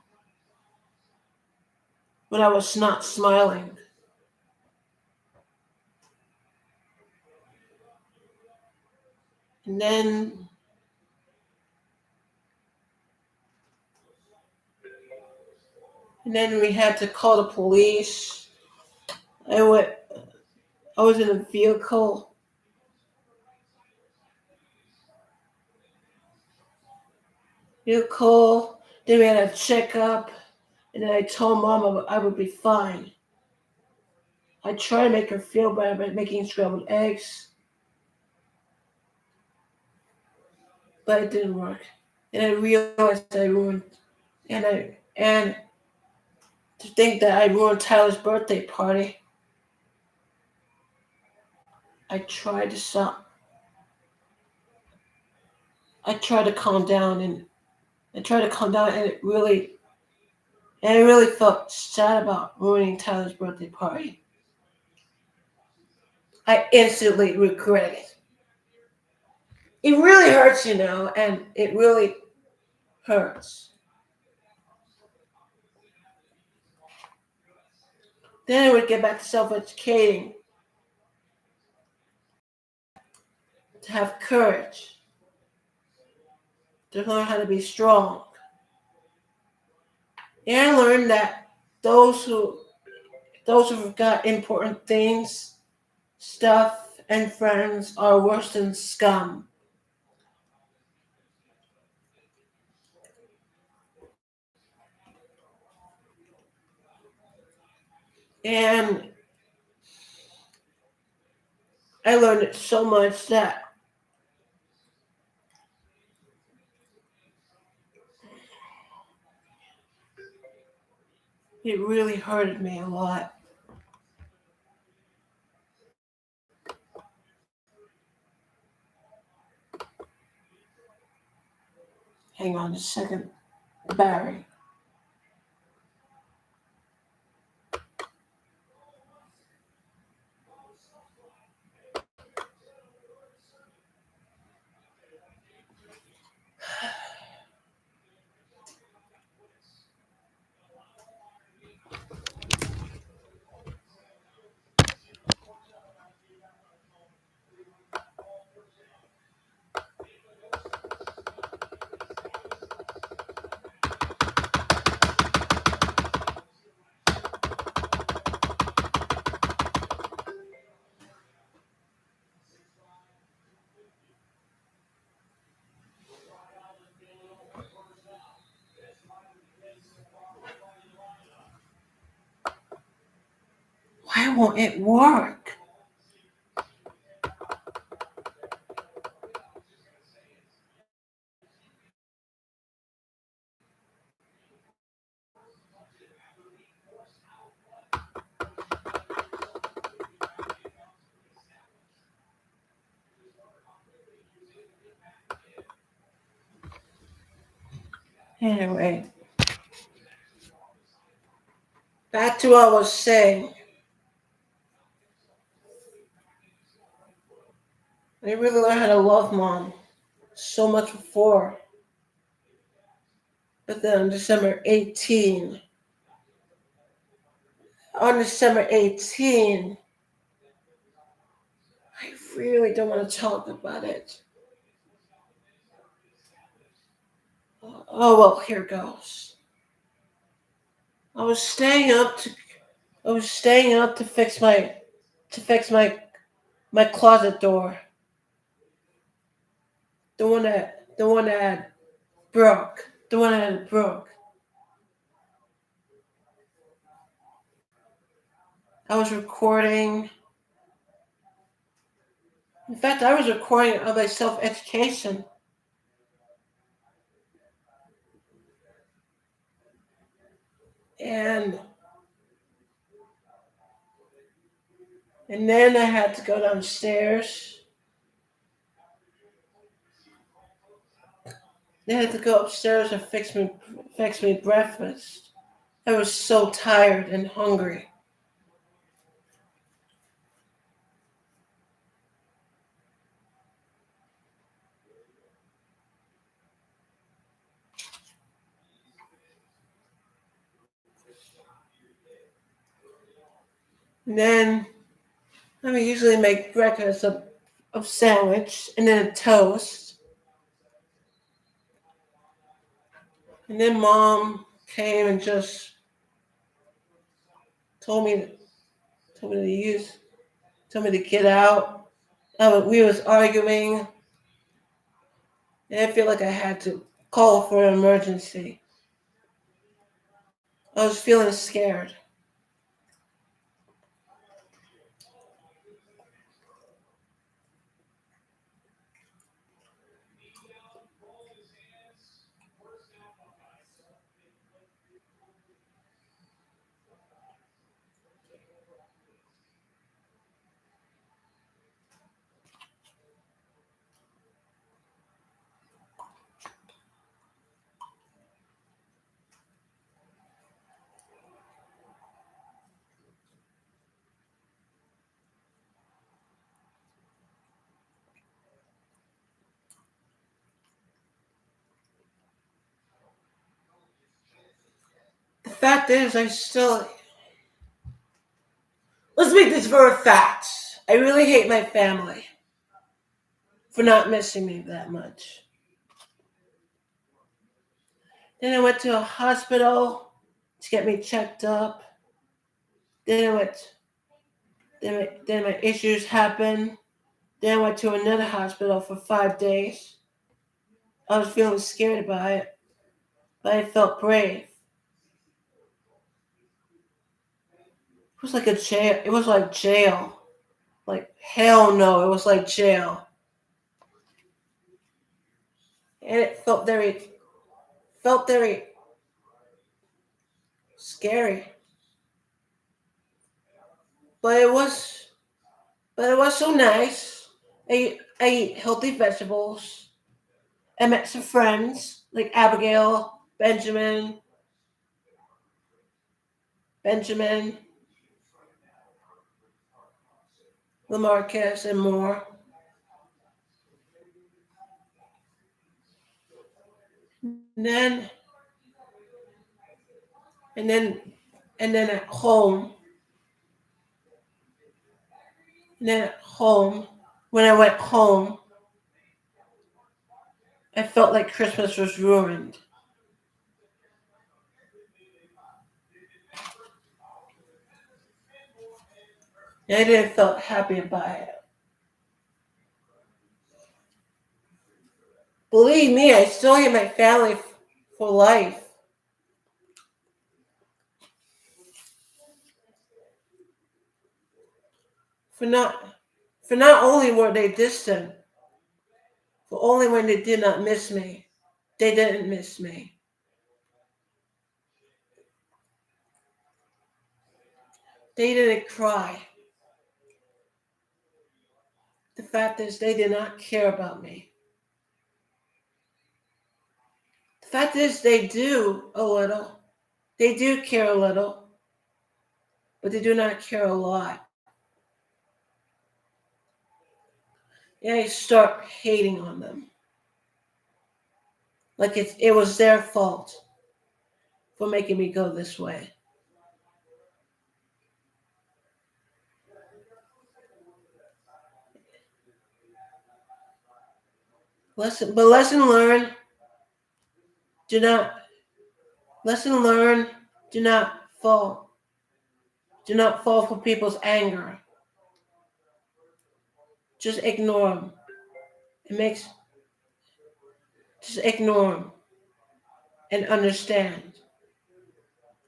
but I was not smiling. And then we had to call the police. I was in a vehicle. Then we had a checkup, and then I told Mom I would be fine. I tried to make her feel better by making scrambled eggs, but it didn't work. And I realized I ruined, and to think that I ruined Tyler's birthday party. I tried to stop. I tried to calm down, and I really felt sad about ruining Tyler's birthday party. I instantly regret it. It really hurts, and it really hurts. Then I would get back to self-educating, to have courage, to learn how to be strong. And I learned that those who forgot important things, stuff, and friends are worse than scum. And I learned it so much that it really hurted me a lot. Hang on a second, Barry. Why won't it work? Anyway, back to what I was saying. I really learned how to love Mom so much before. But then on December 18, I really don't want to talk about it. Oh well, here goes. I was staying up to fix my closet door. The one that broke. I was recording. In fact, I was recording on my self-education. And then I had to go downstairs. Then I had to go upstairs and fix me breakfast. I was so tired and hungry. And then I would usually make breakfast of sandwich and then a toast. And then Mom came and just told me to get out. We was arguing, and I feel like I had to call for an emergency. I was feeling scared. The fact is, let's make this for a fact. I really hate my family for not missing me that much. Then I went to a hospital to get me checked up. Then my issues happened. Then I went to another hospital for 5 days. I was feeling scared about it, but I felt brave. It was like a jail. It was like jail. Like, hell no, it was like jail. And it felt very scary. But it was so nice. I ate healthy vegetables. I met some friends like Abigail, Benjamin, Lamarcus, and more. And then at home. And then at home, when I went home, I felt like Christmas was ruined. And I didn't feel happy about it. Believe me, I still hate my family for life. For not only were they distant, but only when they did not miss me. They didn't miss me. They didn't cry. The fact is, they did not care about me. The fact is, they do a little. They do care a little, but they do not care a lot. And I start hating on them. Like it was their fault for making me go this way. Lesson learned. Do not fall. Do not fall for people's anger. Just ignore them. Just ignore them and understand.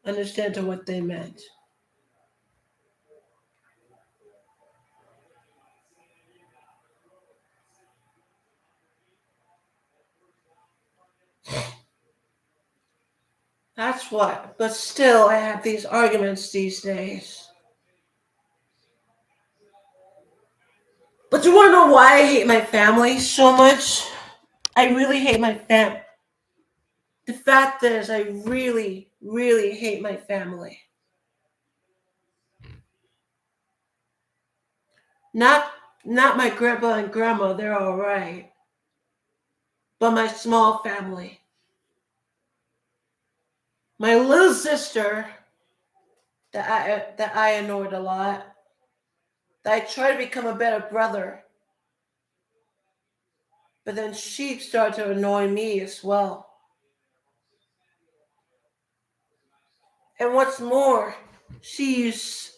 Understand to what they meant. That's what. But still, I have these arguments these days. But you want to know why I hate my family so much? I really hate my family. fact is, I really, really hate my family. Not my grandpa and grandma, they're all right. But my small family. My little sister that I annoyed a lot. That I tried to become a better brother. But then she started to annoy me as well. And what's more, she used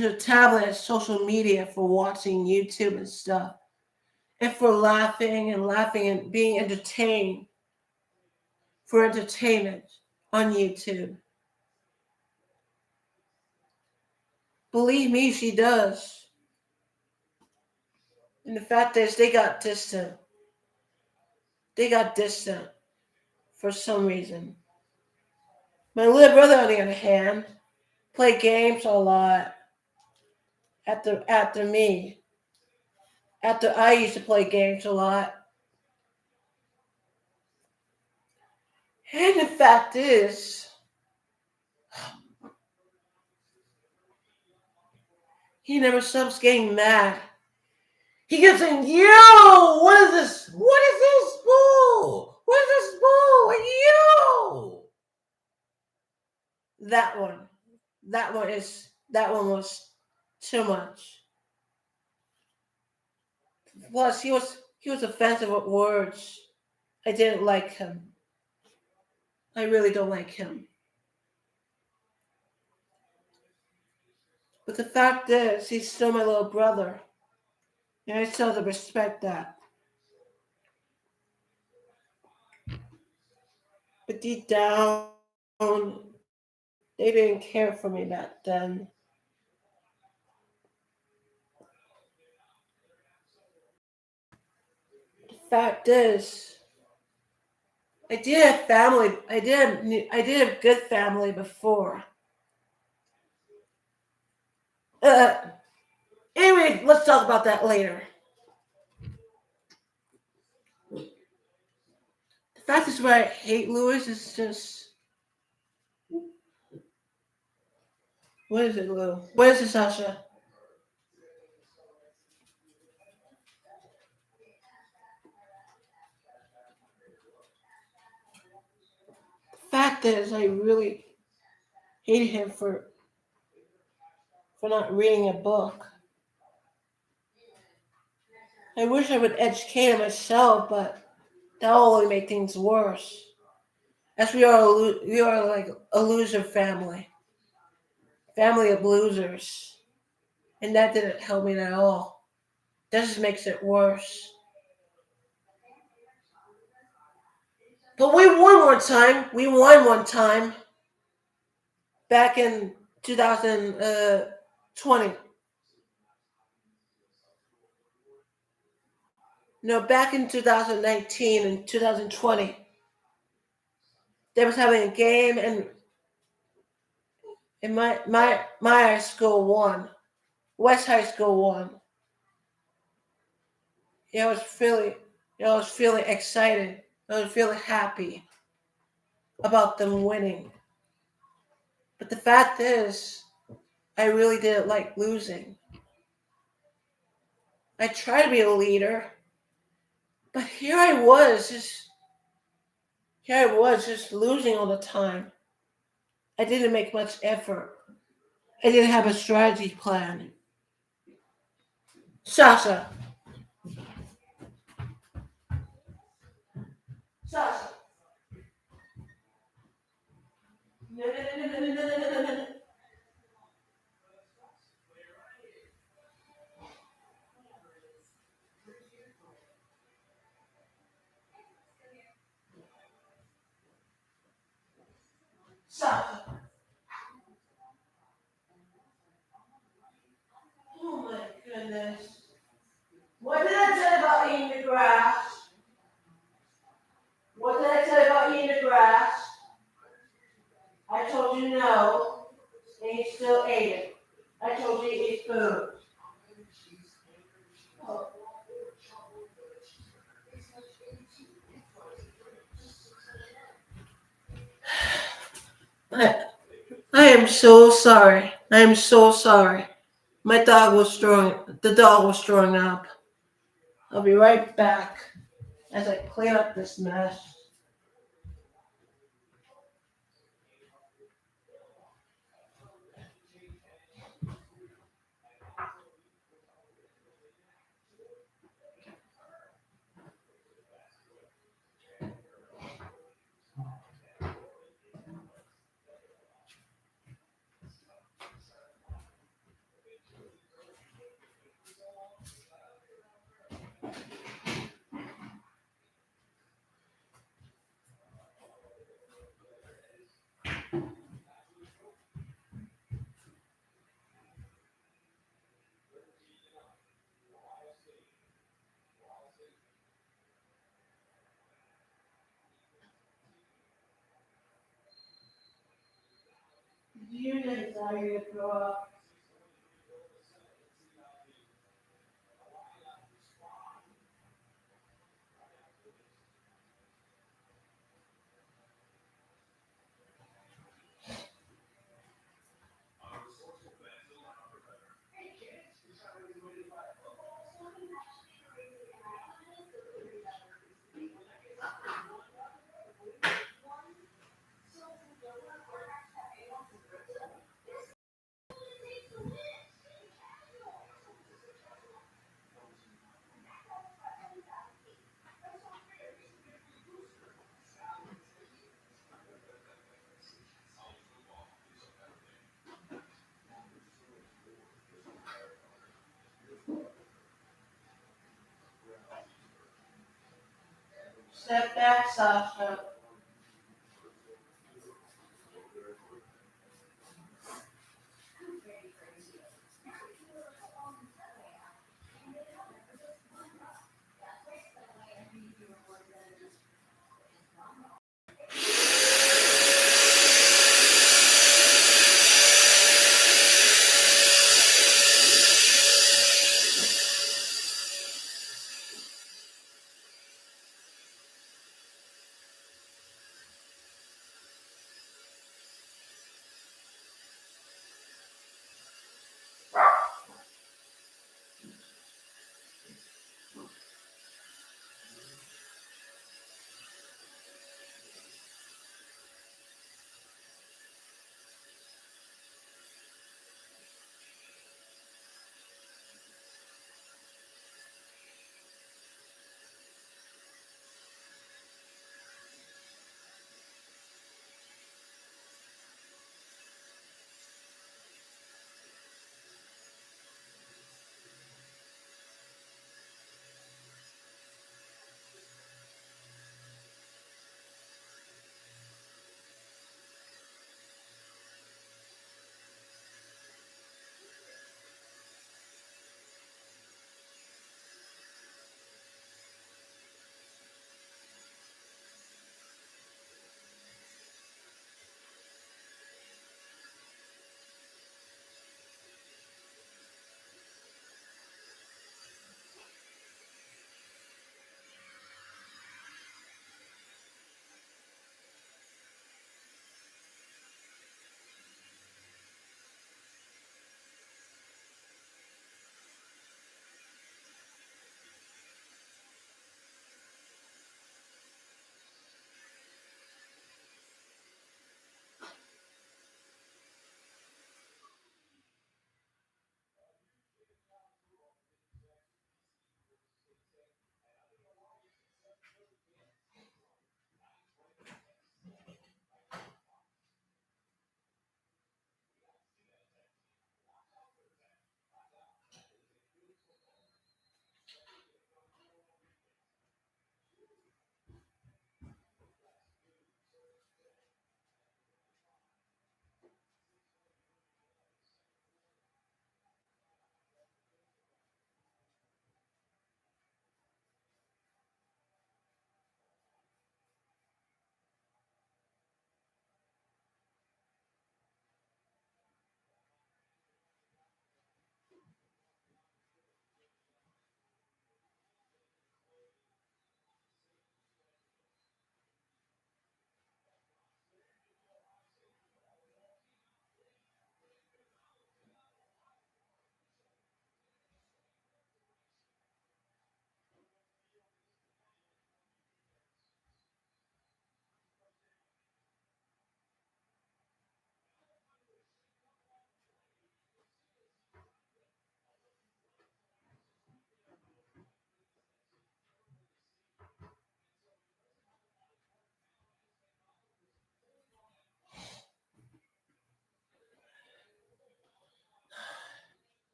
her tablet and social media for watching YouTube and stuff. And for laughing and being entertained. For entertainment on YouTube. Believe me, she does. And the fact is, they got distant. They got distant for some reason. My little brother, on the other hand, played games a lot after me. After I used to play games a lot. And the fact is, he never stops getting mad. He kept saying, yo, what is this? What is this bull? What is this bull? Yo! That one was too much. Plus, he was offensive with words. I didn't like him. I really don't like him. But the fact is, he's still my little brother. And I still have to respect that. But deep down, they didn't care for me back then. The fact is, I did have family. I did have good family before. Anyway, let's talk about that later. The fact is, why I hate Lewis is just. What is it, Lou? What is it, Sasha? The fact is, I really hated him for not reading a book. I wish I would educate him myself, but that will only make things worse. As we are like a loser family of losers, and that didn't help me at all. That just makes it worse. But we won one time. We won one time. Back in 2020. No, back in 2019 and 2020. They was having a game, and my high school won. West High School won. I was feeling excited. I was feeling happy about them winning. But the fact is, I really didn't like losing. I tried to be a leader, but here I was just losing all the time. I didn't make much effort. I didn't have a strategy plan. Sasha. Sasha. No. Sasha. Oh my goodness. What did I tell you about eating the grass? What did I tell you about eating the grass? I told you no, and you still ate it. I told you to eat food. Oh. I am so sorry. I am so sorry. The dog was throwing up. I'll be right back as I clean up this mess. You didn't tell you to throw up. Step back, Sasha.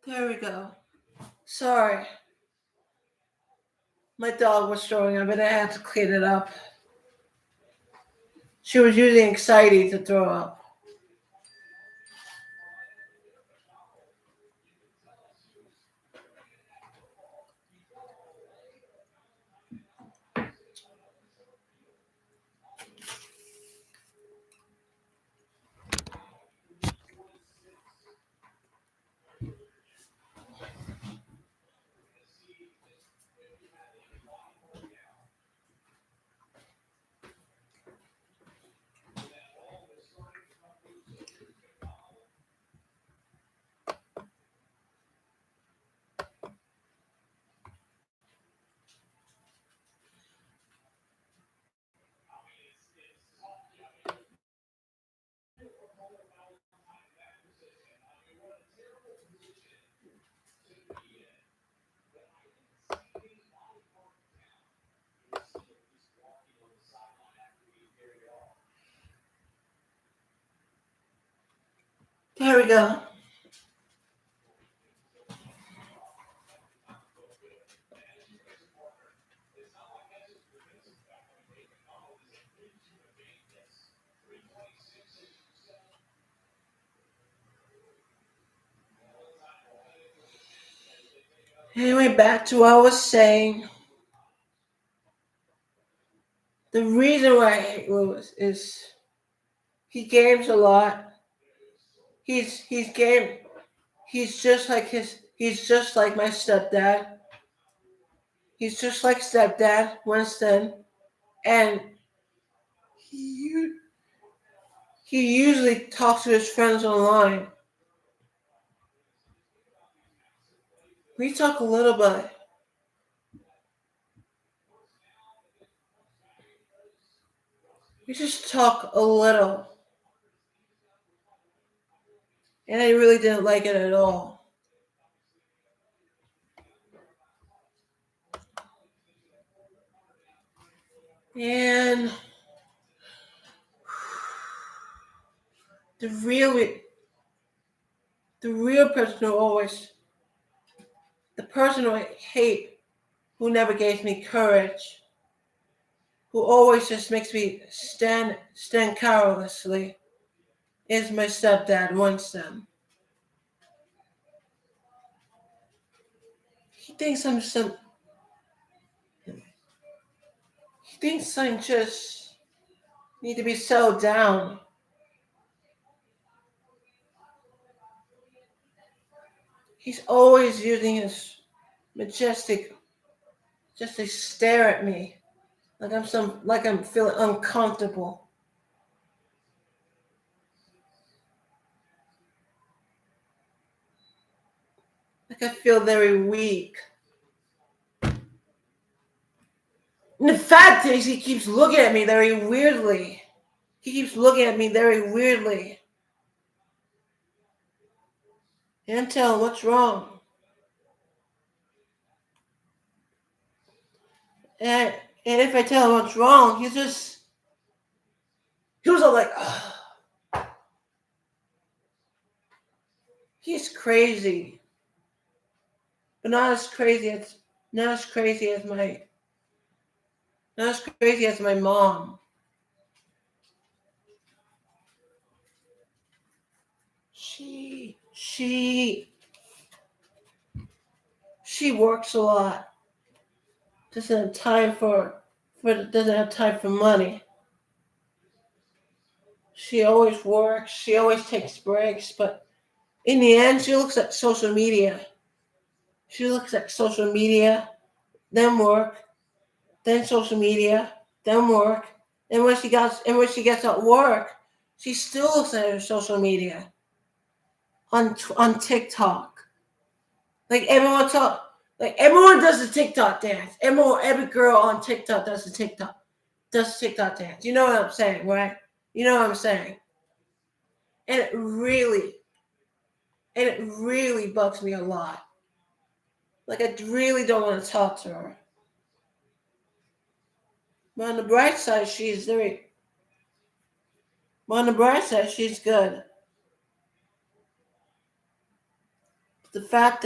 There we go. Sorry. My dog was throwing up and I had to clean it up. She was using anxiety to throw up. There we go. Anyway, back to what I was saying. The reason why I hate Lewis is he games a lot. He's game. He's just like my stepdad. He's just like stepdad, Winston, and he usually talks to his friends online. We talk a little bit. We just talk a little. And I really didn't like it at all. And the real person the person who I hate, who never gave me courage, who always just makes me stand cowardice, is my stepdad, Winston. He thinks I'm just need to be settled down. He's always using his majestic just to stare at me like I'm feeling uncomfortable. Like I feel very weak. And the fact is, he keeps looking at me very weirdly. And tell him what's wrong. And if I tell him what's wrong, he was all like, ugh. He's crazy. But not as crazy as my mom. She works a lot. Doesn't have time for money. She always works. She always takes breaks. But in the end, she looks at social media. Then work, then social media, then work. And when she gets at work, she still looks at her social media on TikTok. Everyone does the TikTok dance. Every girl on TikTok does the TikTok dance. You know what I'm saying, right? You know what I'm saying. And it really bugs me a lot. Like I really don't want to talk to her. But on the bright side, she's good. the fact that